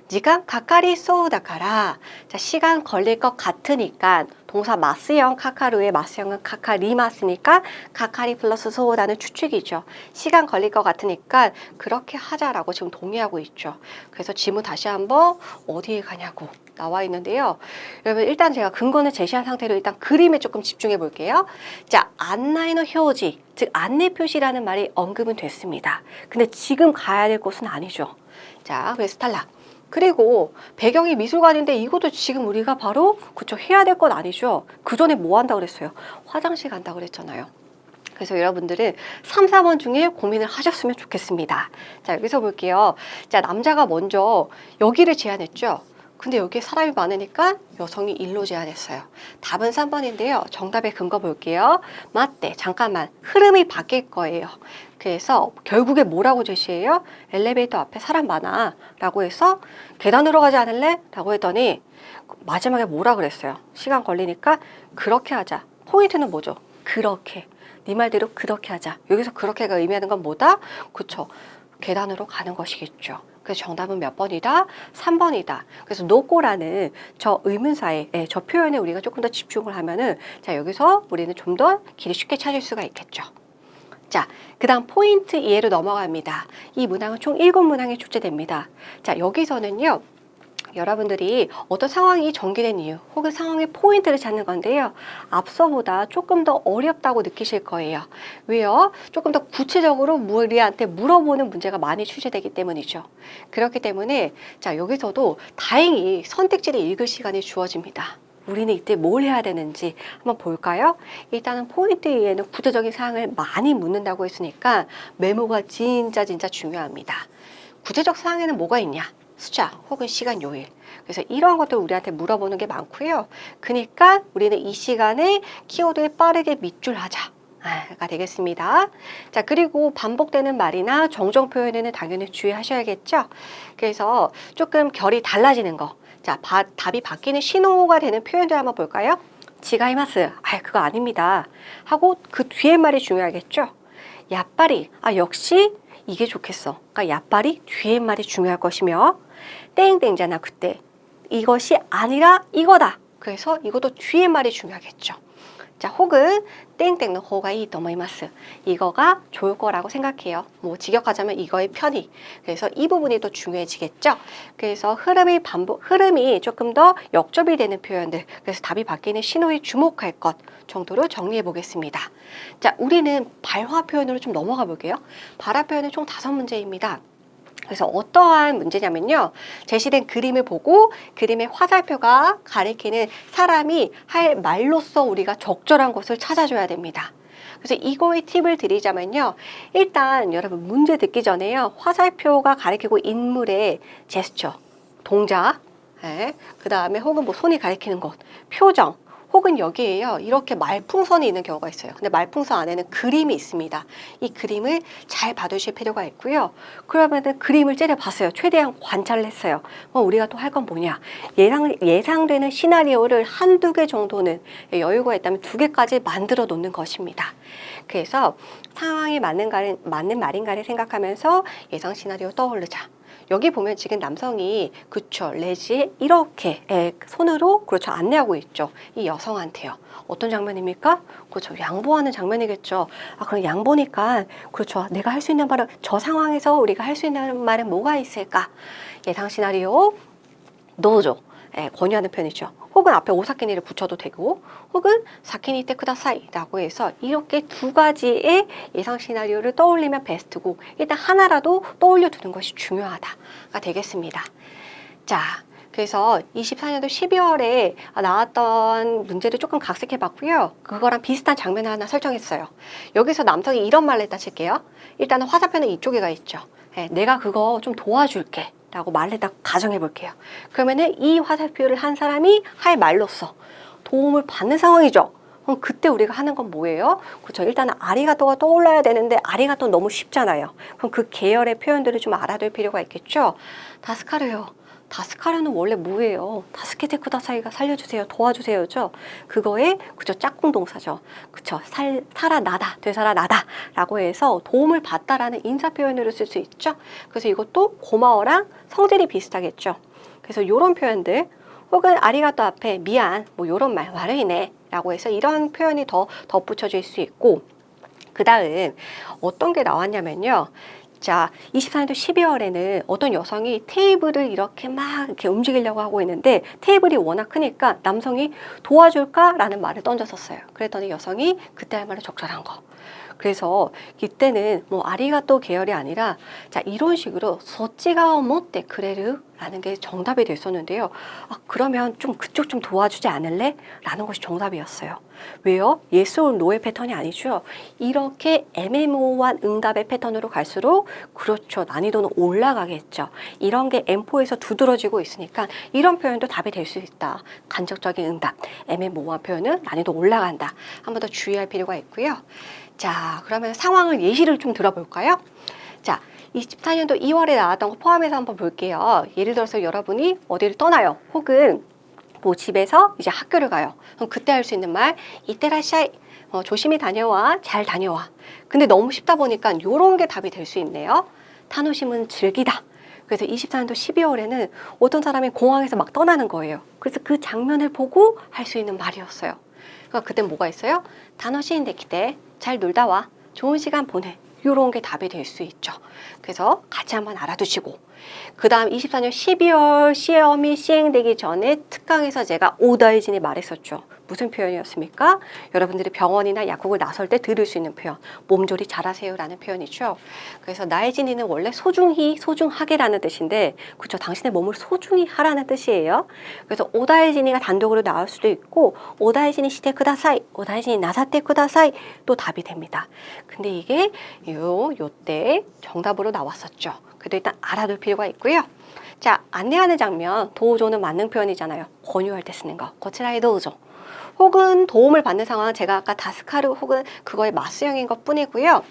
시간 가까리 쏘다가라. 자, 시간 걸릴 것 같으니까 동사 마스형 카카루의 마스형은 카카리마스니까 가까리 플러스 소다는 추측이죠. 시간 걸릴 것 같으니까 그렇게 하자라고 지금 동의하고 있죠. 그래서 지문 다시 한번 어디에 가냐고 나와 있는데요. 여러분 일단 제가 근거는 제시한 상태로 일단 그림에 조금 집중해 볼게요. 자, 안나이노 표지, 즉 안내 표시라는 말이 언급은 됐습니다. 근데 지금 가야 될 곳은 아니죠. 자, 그래서 탈락. 그리고 배경이 미술관인데 이것도 지금 우리가 바로 그쵸 해야 될 건 아니죠. 그 전에 뭐 한다고 그랬어요? 화장실 간다고 그랬잖아요. 그래서 여러분들은 3, 4번 중에 고민을 하셨으면 좋겠습니다. 자, 여기서 볼게요. 자, 남자가 먼저 여기를 제안했죠. 근데 여기에 사람이 많으니까 여성이 일로 제안했어요. 답은 3번인데요. 정답의 근거 볼게요. 맞대. 잠깐만. 흐름이 바뀔 거예요. 그래서 결국에 뭐라고 제시해요? 엘리베이터 앞에 사람 많아 라고 해서 계단으로 가지 않을래? 라고 했더니 마지막에 뭐라 그랬어요? 시간 걸리니까 그렇게 하자. 포인트는 뭐죠? 그렇게. 네 말대로 그렇게 하자. 여기서 그렇게가 의미하는 건 뭐다? 그쵸. 계단으로 가는 것이겠죠. 그래서 정답은 몇 번이다? 3번이다. 그래서 노꼬라는 저 의문사에, 저 표현에 우리가 조금 더 집중을 하면은, 자, 여기서 우리는 좀 더 길이 쉽게 찾을 수가 있겠죠. 자, 그 다음 포인트 이해로 넘어갑니다. 이 문항은 총 7문항이 출제됩니다. 자, 여기서는요, 여러분들이 어떤 상황이 전개된 이유 혹은 상황의 포인트를 찾는 건데요. 앞서보다 조금 더 어렵다고 느끼실 거예요. 왜요? 조금 더 구체적으로 우리한테 물어보는 문제가 많이 출제되기 때문이죠. 그렇기 때문에 자, 여기서도 다행히 선택지를 읽을 시간이 주어집니다. 우리는 이때 뭘 해야 되는지 한번 볼까요? 일단은 포인트 이해는 구체적인 사항을 많이 묻는다고 했으니까 메모가 진짜 중요합니다. 구체적 사항에는 뭐가 있냐? 숫자 혹은 시간 요일. 그래서 이러한 것들 우리한테 물어보는 게 많고요. 그러니까 우리는 이 시간에 키워드에 빠르게 밑줄하자가 되겠습니다. 자, 그리고 반복되는 말이나 정정 표현에는 당연히 주의하셔야겠죠. 그래서 조금 결이 달라지는 거. 자, 답이 바뀌는 신호가 되는 표현들 한번 볼까요? 지가이마스. 그거 아닙니다. 하고 그 뒤에 말이 중요하겠죠. 야빠리. 역시 이게 좋겠어. 그러니까 야빠리 뒤에 말이 중요할 것이며 땡땡잖아 그때. 이것이 아니라 이거다. 그래서 이것도 뒤에 말이 중요하겠죠. 자, 혹은 땡땡의 호가 이토모이마스. 이거가 좋을 거라고 생각해요. 뭐 직역하자면 이거의 편의. 그래서 이 부분이 또 중요해지겠죠. 그래서 흐름이 조금 더 역접이 되는 표현들. 그래서 답이 바뀌는 신호에 주목할 것 정도로 정리해 보겠습니다. 자, 우리는 발화 표현으로 좀 넘어가 볼게요. 발화 표현은 총 5문제입니다. 그래서 어떠한 문제냐면요. 제시된 그림을 보고 그림의 화살표가 가리키는 사람이 할 말로써 우리가 적절한 것을 찾아줘야 됩니다. 그래서 이거의 팁을 드리자면요. 일단 여러분 문제 듣기 전에요. 화살표가 가리키고 인물의 제스처, 동작, 그 다음에 혹은 뭐 손이 가리키는 것, 표정, 혹은 여기에요. 이렇게 말풍선이 있는 경우가 있어요. 근데 말풍선 안에는 그림이 있습니다. 이 그림을 잘 봐두실 필요가 있고요. 그러면은 그림을 째려봤어요. 최대한 관찰을 했어요. 우리가 또 할 건 뭐냐. 예상되는 시나리오를 한두 개 정도는 여유가 있다면 두 개까지 만들어 놓는 것입니다. 그래서 상황이 맞는 말인가를 생각하면서 예상 시나리오 떠오르자. 여기 보면 지금 남성이 그쵸 레지에 이렇게 손으로 그렇죠 안내하고 있죠. 이 여성한테요. 어떤 장면입니까? 그렇죠 양보하는 장면이겠죠. 그럼 양보니까 그렇죠 내가 할 수 있는 말은 저 상황에서 우리가 할 수 있는 말은 뭐가 있을까? 예상 시나리오 노조 권유하는 편이죠. 혹은 앞에 오사키니를 붙여도 되고 혹은 사키니 테 쿠다사이라고 해서 이렇게 두 가지의 예상 시나리오를 떠올리면 베스트고 일단 하나라도 떠올려 두는 것이 중요하다가 되겠습니다. 자, 그래서 24년도 12월에 나왔던 문제를 조금 각색해 봤고요. 그거랑 비슷한 장면을 하나 설정했어요. 여기서 남성이 이런 말을 했다 칠게요. 일단은 화살표는 이쪽에 가 있죠. 내가 그거 좀 도와줄게. 라고 말을 딱 가정해 볼게요. 그러면은 이 화살표를 한 사람이 할 말로써 도움을 받는 상황이죠. 그럼 그때 우리가 하는 건 뭐예요? 그렇죠. 일단은 아리가또가 떠올라야 되는데 아리가또 너무 쉽잖아요. 그럼 그 계열의 표현들을 좀 알아둘 필요가 있겠죠. 다스카르요. 다스카르는 원래 뭐예요? 다스케테 쿠다사이가 살려주세요, 도와주세요죠. 그거에 그죠 짝꿍 동사죠. 그쵸 살아나다, 되살아나다라고 해서 도움을 받다라는 인사 표현으로 쓸 수 있죠. 그래서 이것도 고마워랑 성질이 비슷하겠죠. 그래서 이런 표현들 혹은 아리가또 앞에 미안 뭐 이런 말 와르이네라고 해서 이런 표현이 더 덧붙여질 수 있고 그 다음 어떤 게 나왔냐면요. 자, 24년도 12월에는 어떤 여성이 테이블을 이렇게 막 이렇게 움직이려고 하고 있는데 테이블이 워낙 크니까 남성이 도와줄까라는 말을 던졌었어요. 그랬더니 여성이 그때 할 말은 적절한 거. 그래서 이때는 뭐 아리가또 계열이 아니라 자 이런 식으로 소찌가 못돼 그래르 라는 게 정답이 됐었는데요. 그러면 좀 그쪽 좀 도와주지 않을래? 라는 것이 정답이었어요. 왜요? yes or no의 패턴이 아니죠. 이렇게 애매모호한 응답의 패턴으로 갈수록 그렇죠. 난이도는 올라가겠죠. 이런 게 M4에서 두드러지고 있으니까 이런 표현도 답이 될 수 있다. 간접적인 응답, 애매모호한 표현은 난이도 올라간다. 한 번 더 주의할 필요가 있고요. 자, 그러면 상황을 예시를 좀 들어볼까요? 자, 24년도 2월에 나왔던 거 포함해서 한번 볼게요. 예를 들어서 여러분이 어디를 떠나요. 혹은 뭐 집에서 이제 학교를 가요. 그럼 그때 할 수 있는 말, 이때라샤이, 조심히 다녀와, 잘 다녀와. 근데 너무 쉽다 보니까 이런 게 답이 될 수 있네요. 타노심은 즐기다. 그래서 24년도 12월에는 어떤 사람이 공항에서 막 떠나는 거예요. 그래서 그 장면을 보고 할 수 있는 말이었어요. 그러니까 그때 뭐가 있어요? 타노시인데 기대, 잘 놀다 와, 좋은 시간 보내. 이런 게 답이 될 수 있죠. 그래서 같이 한번 알아두시고 그 다음 24년 12월 시험이 시행되기 전에 특강에서 제가 오다이진이 말했었죠. 무슨 표현이었습니까? 여러분들이 병원이나 약국을 나설 때 들을 수 있는 표현 몸조리 잘하세요 라는 표현이죠. 그래서 나이진이는 원래 소중히 소중하게라는 뜻인데 그렇죠. 당신의 몸을 소중히 하라는 뜻이에요. 그래서 오다이진이가 단독으로 나올 수도 있고 오다이진이 시테 쿠다사이 오다이진이 나사테 쿠다사이 또 답이 됩니다. 근데 이게 요때 정답으로 나왔었죠. 그래도 일단 알아둘 필요가 있고요. 자, 안내하는 장면 도우조는 만능 표현이잖아요. 권유할 때 쓰는 거 거치라의 도우조 혹은 도움을 받는 상황은 제가 아까 다스카르 혹은 그거의 맞수형인 것 뿐이고요.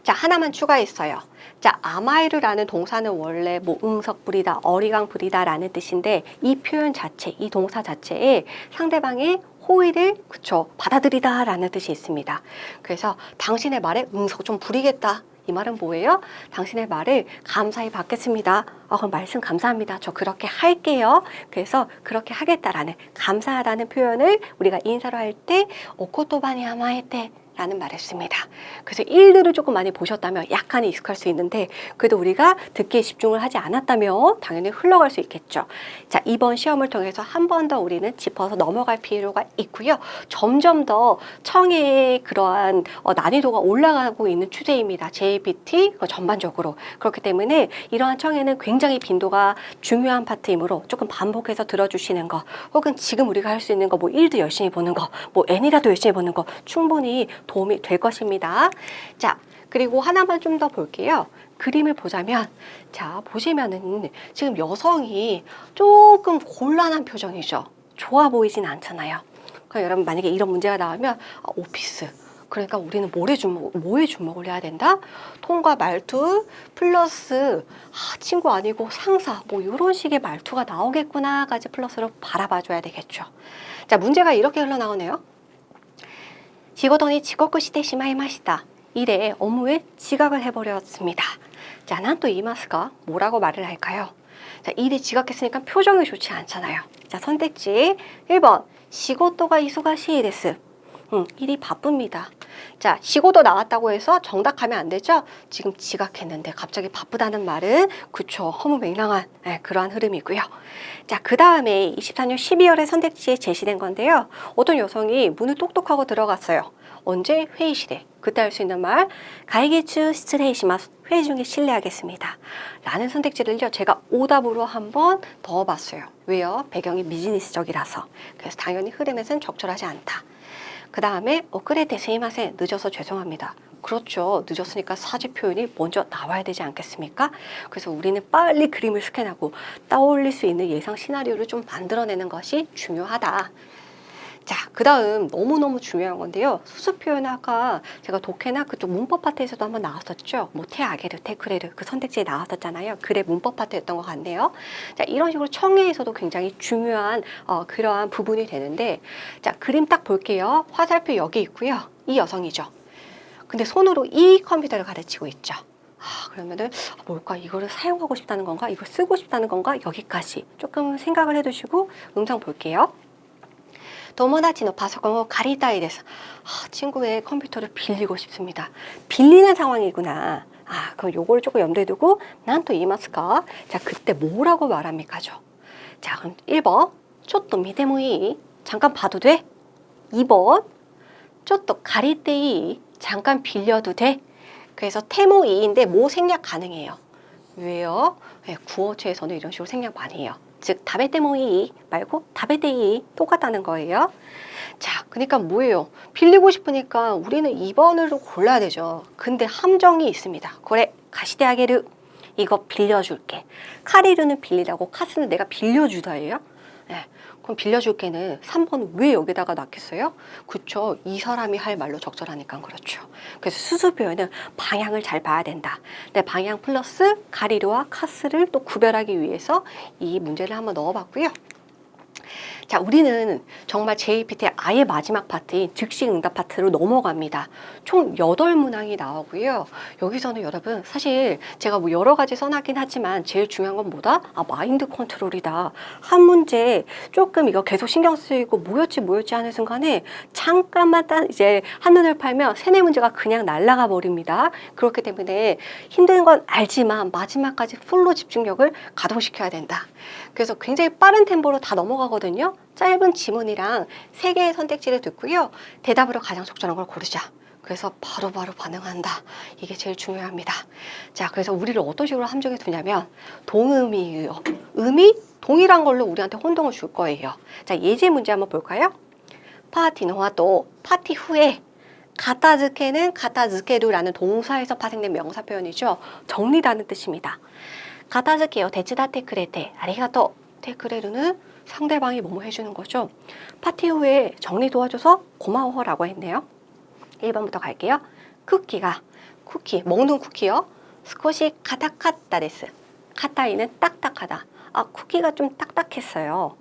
자, 하나만 추가했어요. 자, 아마이르라는 동사는 원래 뭐 응석 부리다, 어리광 부리다 라는 뜻인데 이 표현 자체, 이 동사 자체에 상대방의 호의를 그쵸 받아들이다 라는 뜻이 있습니다. 그래서 당신의 말에 응석 좀 부리겠다. 이 말은 뭐예요? 당신의 말을 감사히 받겠습니다. 그럼 말씀 감사합니다. 저 그렇게 할게요. 그래서 그렇게 하겠다라는 감사하다는 표현을 우리가 인사로 할 때 오코토바니 하마에테 라는 말을 씁니다. 그래서 일들을 조금 많이 보셨다면 약간 익숙할 수 있는데 그래도 우리가 듣기에 집중을 하지 않았다면 당연히 흘러갈 수 있겠죠. 자, 이번 시험을 통해서 한 번 더 우리는 짚어서 넘어갈 필요가 있고요. 점점 더 청해의 그러한 난이도가 올라가고 있는 추세입니다. JPT 전반적으로. 그렇기 때문에 이러한 청해는 굉장히 빈도가 중요한 파트이므로 조금 반복해서 들어주시는 거 혹은 지금 우리가 할 수 있는 거 뭐 일도 열심히 보는 거 뭐 N이라도 열심히 보는 거 충분히 도움이 될 것입니다. 자, 그리고 하나만 좀 더 볼게요. 그림을 보자면 자, 보시면은 지금 여성이 조금 곤란한 표정이죠. 좋아 보이진 않잖아요. 그러니까 여러분 만약에 이런 문제가 나오면 오피스. 그러니까 우리는 뭐에 주목을 해야 된다? 톤과 말투 플러스 친구 아니고 상사 뭐 이런 식의 말투가 나오겠구나까지 플러스로 바라봐줘야 되겠죠. 자, 문제가 이렇게 흘러나오네요. 지고도니 지거쿠 시테 시마이마시다. 일에 업무에 지각을 해버렸습니다. 자, 난 또 이마스가 뭐라고 말을 할까요? 자, 일이 지각했으니까 표정이 좋지 않잖아요. 자, 선택지 1번 시고도가 이소가시이 데스. 일이 바쁩니다. 자, 시고도 나왔다고 해서 정답하면 안 되죠? 지금 지각했는데 갑자기 바쁘다는 말은 그쵸, 허무맹랑한 그러한 흐름이고요. 자, 그 다음에 24년 12월에 선택지에 제시된 건데요. 어떤 여성이 문을 똑똑하고 들어갔어요. 언제? 회의실에. 그때 할 수 있는 말 가이게츠 시츠레이시마스. 회의 중에 실례하겠습니다. 라는 선택지를요, 제가 오답으로 한번 넣어봤어요. 왜요? 배경이 비즈니스적이라서. 그래서 당연히 흐름에서는 적절하지 않다. 그 다음에 그레테 스이마센. 늦어서 죄송합니다. 그렇죠. 늦었으니까 사지 표현이 먼저 나와야 되지 않겠습니까? 그래서 우리는 빨리 그림을 스캔하고 떠올릴 수 있는 예상 시나리오를 좀 만들어내는 것이 중요하다. 자, 그 다음 너무너무 중요한 건데요. 수수 표현은 아까 제가 독해나 그쪽 문법 파트에서도 한번 나왔었죠. 뭐 테아게르, 테크레르 그 선택지에 나왔었잖아요. 글의 문법 파트였던 것 같네요. 자, 이런 식으로 청해에서도 굉장히 중요한 그러한 부분이 되는데, 자, 그림 딱 볼게요. 화살표 여기 있고요. 이 여성이죠. 근데 손으로 이 컴퓨터를 가르치고 있죠. 그러면은 뭘까? 이거를 사용하고 싶다는 건가? 이걸 쓰고 싶다는 건가? 여기까지 조금 생각을 해두시고 음성 볼게요. 도모다치노 파소콘을 가리타이 데스. 친구의 컴퓨터를 빌리고 싶습니다. 빌리는 상황이구나. 그럼 요거를 조금 염두에 두고 난 또 이마스까? 자, 그때 뭐라고 말합니까죠? 자, 그럼 1번 쪼또 미데모이. 잠깐 봐도 돼? 2번 쪼또 가리테이. 잠깐 빌려도 돼? 그래서 테모이인데 뭐 생략 가능해요. 왜요? 구어체에서는 이런 식으로 생략 많이 해요. 즉 다베테모이 말고 다베테이 똑같다는 거예요. 자, 그러니까 뭐예요? 빌리고 싶으니까 우리는 2번으로 골라야 되죠. 근데 함정이 있습니다. 그래, 가시데아게르. 이거 빌려줄게. 카리르는 빌리라고, 카스는 내가 빌려주다예요. 그럼 빌려줄게는 3번 왜 여기다가 놨겠어요? 그쵸, 이 사람이 할 말로 적절하니까 그렇죠. 그래서 수수 표현은 방향을 잘 봐야 된다. 근데 방향 플러스 가리르와 카스를 또 구별하기 위해서 이 문제를 한번 넣어봤고요. 자, 우리는 정말 JPT의 아예 마지막 파트인 즉시 응답 파트로 넘어갑니다. 총 8문항이 나오고요. 여기서는 여러분 사실 제가 뭐 여러 가지 써놨긴 하지만 제일 중요한 건 뭐다? 마인드 컨트롤이다. 한 문제 조금 이거 계속 신경 쓰이고 뭐였지 하는 순간에 잠깐만 이제 한눈을 팔면 3-4문제가 그냥 날아가 버립니다. 그렇기 때문에 힘든 건 알지만 마지막까지 풀로 집중력을 가동시켜야 된다. 그래서 굉장히 빠른 템포로 다 넘어가거든요. 짧은 지문이랑 3개의 선택지를 듣고요. 대답으로 가장 적절한 걸 고르자. 그래서 바로바로 반응한다. 이게 제일 중요합니다. 자, 그래서 우리를 어떤 식으로 함정에 두냐면 동음이에요. 음이 동일한 걸로 우리한테 혼동을 줄 거예요. 자, 예제 문제 한번 볼까요? 파티노와도 파티 후에 가타즈케는 가타즈케루라는 동사에서 파생된 명사 표현이죠. 정리라는 뜻입니다. 가타즈케요 데츠다테 크레테 아리가토 테크레루는 상대방이 뭐뭐 해주는 거죠. 파티 후에 정리 도와줘서 고마워라고 했네요. 1번부터 갈게요. 쿠키 먹는 쿠키요. 스코시 카타카타 데스. 카타이는 딱딱하다. 쿠키가 좀 딱딱했어요.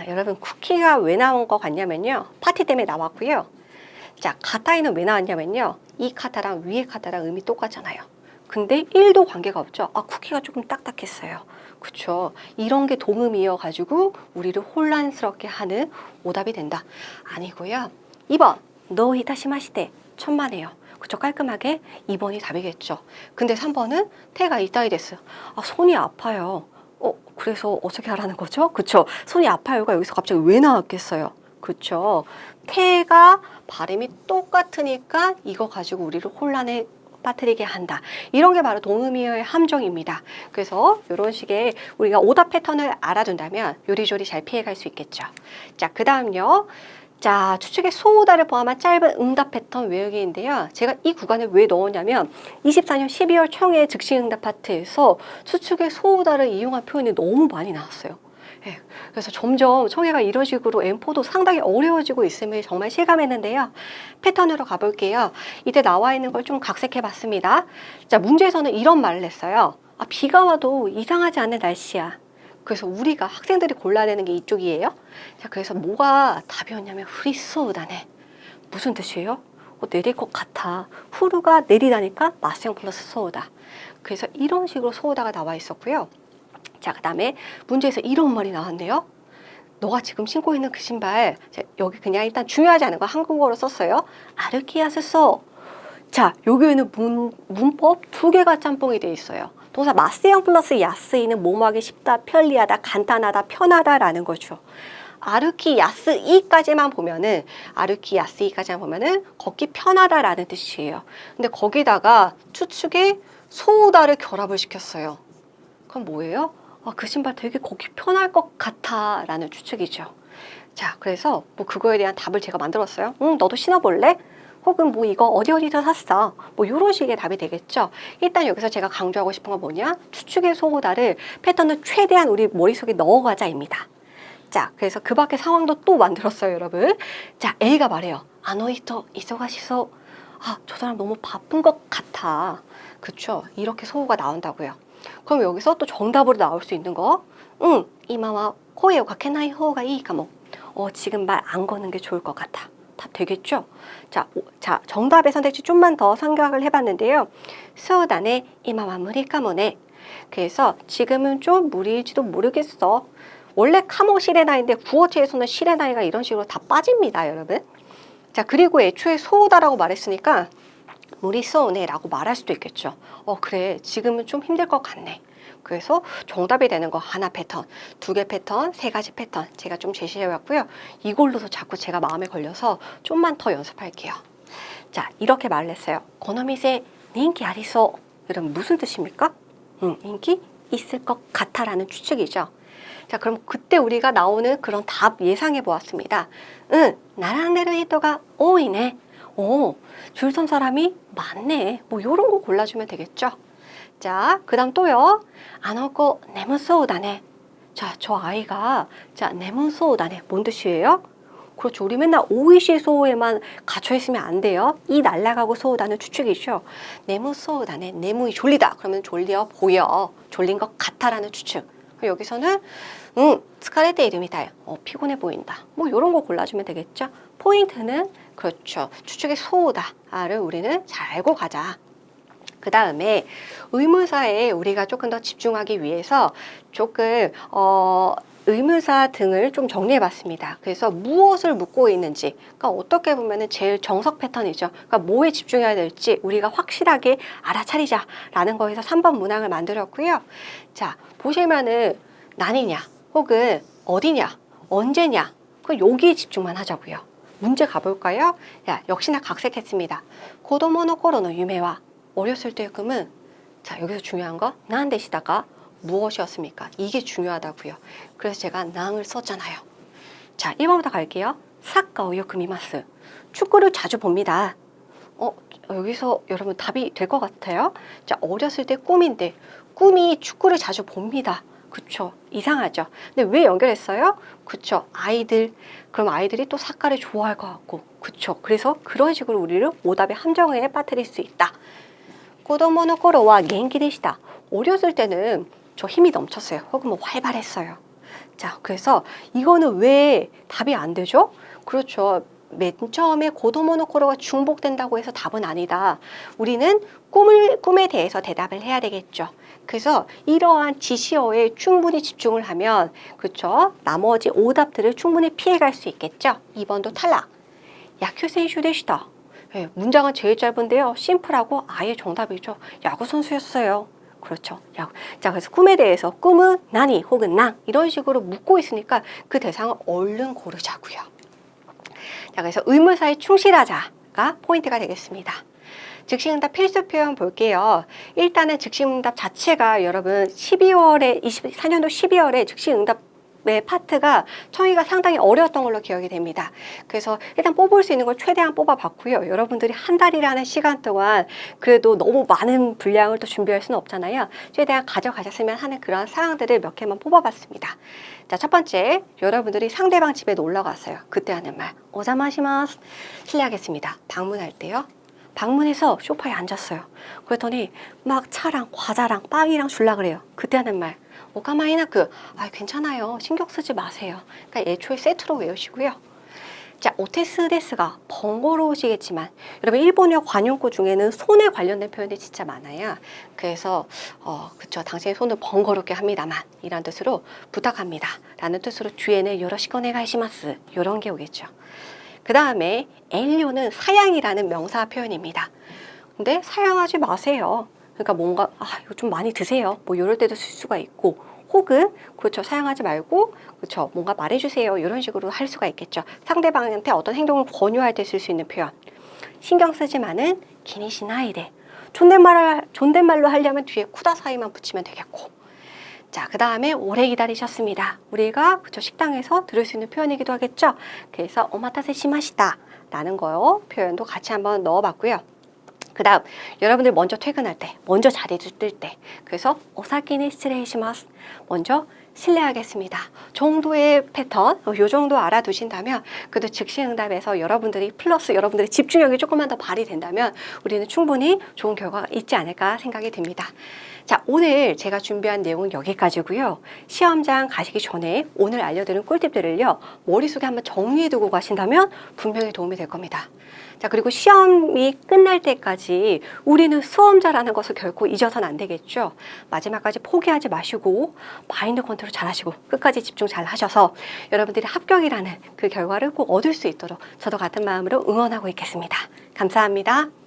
여러분 쿠키가 왜 나온 것 같냐면요. 파티 때문에 나왔고요. 자, 카타이는 왜 나왔냐면요. 이 카타랑 위에 카타랑 음이 똑같잖아요. 근데 1도 관계가 없죠. 쿠키가 조금 딱딱했어요. 그쵸. 이런 게 동음이어가지고 우리를 혼란스럽게 하는 오답이 된다. 아니고요. 2번 노 히타시마시테. 천만에요. 그쵸. 깔끔하게 2번이 답이겠죠. 근데 3번은 테가 이타이 데스. 손이 아파요. 그래서 어떻게 하라는 거죠? 그쵸. 손이 아파요가 여기서 갑자기 왜 나왔겠어요? 그쵸. 테가 발음이 똑같으니까 이거 가지고 우리를 혼란에 빠뜨리게 한다. 이런 게 바로 동음이어의 함정입니다. 그래서 이런 식의 우리가 오답 패턴을 알아둔다면 요리조리 잘 피해갈 수 있겠죠. 자, 그 다음요. 자, 추측의 소오다를 포함한 짧은 응답 패턴 외우기인데요. 제가 이 구간을 왜 넣었냐면 24년 12월 청해 즉시 응답 파트에서 추측의 소오다를 이용한 표현이 너무 많이 나왔어요. 예, 그래서 점점 소개가 이런 식으로 M4도 상당히 어려워지고 있음을 정말 실감했는데요. 패턴으로 가볼게요. 이때 나와 있는 걸 좀 각색해 봤습니다. 자, 문제에서는 이런 말을 했어요. 아, 비가 와도 이상하지 않은 날씨야. 그래서 우리가 학생들이 골라야 되는 게 이쪽이에요. 자, 그래서 뭐가 답이었냐면 후리쏘다네. 무슨 뜻이에요? 내릴 것 같아. 후루가 내리다니까 마스형 플러스 소우다. 그래서 이런 식으로 소우다가 나와 있었고요. 자, 그 다음에 문제에서 이런 말이 나왔네요. 너가 지금 신고 있는 그 신발, 자, 여기 그냥 일단 중요하지 않은 거 한국어로 썼어요. 아르키야스 써. 자, 여기에는 문법 두 개가 짬뽕이 돼 있어요. 동사 마스형 플러스 야스이는 뭐뭐하기 쉽다, 편리하다, 간단하다, 편하다라는 거죠. 아르키 야스이까지만 보면은 걷기 편하다라는 뜻이에요. 근데 거기다가 추측에 소우다를 결합을 시켰어요. 그럼 뭐예요? 아, 그 신발 되게 걷기 편할 것 같아 라는 추측이죠. 자, 그래서 뭐 그거에 대한 답을 제가 만들었어요. 너도 신어볼래? 혹은 뭐 이거 어디서 샀어? 뭐 이런 식의 답이 되겠죠. 일단 여기서 제가 강조하고 싶은 건 뭐냐? 추측의 소우다를 패턴을 최대한 우리 머릿속에 넣어가자입니다. 자, 그래서 그 밖에 상황도 또 만들었어요, 여러분. 자, A가 말해요. 아노히토 이소가시소. 아, 저 사람 너무 바쁜 것 같아. 그쵸? 이렇게 소우가 나온다고요. 그럼 여기서 또 정답으로 나올 수 있는 거. 이마와 코에요 가케나이 호가 이이까모. 지금 말 안 거는 게 좋을 것 같아. 답 되겠죠? 자, 정답의 선택지 좀만 더 생각을 해봤는데요. 소다네 이마와 무리까모네. 그래서 지금은 좀 무리일지도 모르겠어. 원래 카모 시레나인데 구어체에서는 시레나이가 이런 식으로 다 빠집니다, 여러분. 자, 그리고 애초에 소우다라고 말했으니까 무리 쏘네 라고 말할 수도 있겠죠. 그래, 지금은 좀 힘들 것 같네. 그래서 정답이 되는 거 하나 패턴, 두 개 패턴, 세 가지 패턴 제가 좀 제시해왔고요. 이걸로도 자꾸 제가 마음에 걸려서 좀만 더 연습할게요. 자, 이렇게 말을 했어요. 고노미세 인기 아리소. 이런 무슨 뜻입니까? 인기 있을 것 같아라는 추측이죠. 자, 그럼 그때 우리가 나오는 그런 답 예상해 보았습니다. 나란데르 히토가 오이네. 줄 선 사람이 많네. 뭐 이런 거 골라주면 되겠죠. 자, 그 다음 또요. 아노코 네무소우다네. 자, 저 아이가 네무소우다네. 뭔 뜻이에요? 그렇죠. 우리 맨날 오이시 소우에만 갇혀 있으면 안 돼요. 이 날라가고 소우다는 추측이죠. 네무소우다네. 네무이 졸리다. 그러면 졸려 보여. 졸린 것 같아라는 추측. 여기서는 스카레테 이름이다. 피곤해 보인다. 뭐 이런 거 골라주면 되겠죠. 포인트는 그렇죠. 추측의 소우다를 우리는 잘 알고 가자. 그 다음에 의문사에 우리가 조금 더 집중하기 위해서 조금 의문사 등을 좀 정리해 봤습니다. 그래서 무엇을 묻고 있는지, 그러니까 어떻게 보면은 제일 정석 패턴이죠. 그러니까 뭐에 집중해야 될지 우리가 확실하게 알아차리자라는 거에서 3번 문항을 만들었고요. 자, 보시면은 난이냐, 혹은 어디냐, 언제냐, 그 여기에 집중만 하자고요. 문제 가볼까요? 야, 역시나 각색했습니다. 고도모노 코로노 유메와 어렸을 때의 꿈은, 자, 여기서 중요한 거 난데시다가 무엇이었습니까? 이게 중요하다고요. 그래서 제가 낭을 썼잖아요. 자, 1번부터 갈게요. 사카오 요크 미마스. 축구를 자주 봅니다. 여기서 여러분 답이 될 것 같아요. 자, 어렸을 때 꿈인데 꿈이 축구를 자주 봅니다. 그쵸? 이상하죠? 근데 왜 연결했어요? 그쵸? 아이들. 그럼 아이들이 또 사카를 좋아할 것 같고. 그쵸? 그래서 그런 식으로 우리를 오답의 함정에 빠뜨릴 수 있다. 고도모노 코로와 겐키 데시다. 어렸을 때는 저 힘이 넘쳤어요. 혹은 뭐 활발했어요. 자, 그래서 이거는 왜 답이 안 되죠? 그렇죠. 맨 처음에 고도모노 코로가 중복된다고 해서 답은 아니다. 우리는 꿈에 대해서 대답을 해야 되겠죠. 그래서 이러한 지시어에 충분히 집중을 하면, 그렇죠, 나머지 오답들을 충분히 피해갈 수 있겠죠. 2번도 탈락. 야큐센슈 데시다. 네, 문장은 제일 짧은데요. 심플하고 아예 정답이죠. 야구 선수였어요. 그렇죠. 야구. 자, 그래서 꿈에 대해서 꿈은 나니 혹은 낭 이런 식으로 묻고 있으니까 그 대상을 얼른 고르자고요. 자, 그래서 의문사에 충실하자가 포인트가 되겠습니다. 즉시응답 필수 표현 볼게요. 일단은 즉시응답 자체가 여러분 24년도 12월에 즉시응답 시험의 파트가 청의가 상당히 어려웠던 걸로 기억이 됩니다. 그래서 일단 뽑을 수 있는 걸 최대한 뽑아봤고요. 여러분들이 한 달이라는 시간 동안 그래도 너무 많은 분량을 또 준비할 수는 없잖아요. 최대한 가져가셨으면 하는 그런 사항들을 몇 개만 뽑아봤습니다. 자, 첫 번째, 여러분들이 상대방 집에 놀러 갔어요. 그때 하는 말, 오자마시마스. 실례하겠습니다. 방문할 때요. 방문해서 소파에 앉았어요. 그랬더니 막 차랑 과자랑 빵이랑 줄라 그래요. 그때 하는 말, 오카마이나크. 괜찮아요. 신경 쓰지 마세요. 그러니까 애초에 세트로 외우시고요. 자, 오테스데스가 번거로우시겠지만 여러분 일본어 관용구 중에는 손에 관련된 표현이 진짜 많아요. 그래서 그쵸, 당신의 손을 번거롭게 합니다만 이런 뜻으로 부탁합니다 라는 뜻으로 뒤에는 요러시ku 오네가이시마스 이런 게 오겠죠. 그 다음에 엘료는 사양이라는 명사 표현입니다. 근데 사양하지 마세요. 그러니까 뭔가 이거 좀 많이 드세요. 뭐 이럴 때도 쓸 수가 있고, 혹은 그렇죠, 사양하지 말고 그렇죠, 뭔가 말해주세요 이런 식으로 할 수가 있겠죠. 상대방한테 어떤 행동을 권유할 때 쓸 수 있는 표현. 신경 쓰지만은 기니시나이데. 존댓말로 하려면 뒤에 쿠다사이만 붙이면 되겠고. 자, 그 다음에 오래 기다리셨습니다. 우리가 그쵸, 식당에서 들을 수 있는 표현이기도 하겠죠. 그래서 오마타세 시마시다 라는 거요 표현도 같이 한번 넣어봤고요. 그 다음 여러분들 먼저 퇴근할 때, 먼저 자리를 뜰 때, 그래서 오사키니 스트레이시마스, 먼저 실례하겠습니다 정도의 패턴, 요 정도 알아두신다면 그래도 즉시응답에서 여러분들이 플러스 여러분들의 집중력이 조금만 더 발휘된다면 우리는 충분히 좋은 결과가 있지 않을까 생각이 듭니다. 자, 오늘 제가 준비한 내용은 여기까지고요. 시험장 가시기 전에 오늘 알려드린 꿀팁들을요, 머릿속에 한번 정리해두고 가신다면 분명히 도움이 될 겁니다. 자, 그리고 시험이 끝날 때까지 우리는 수험자라는 것을 결코 잊어서는 안 되겠죠. 마지막까지 포기하지 마시고 마인드 컨트롤 잘 하시고 끝까지 집중 잘 하셔서 여러분들이 합격이라는 그 결과를 꼭 얻을 수 있도록 저도 같은 마음으로 응원하고 있겠습니다. 감사합니다.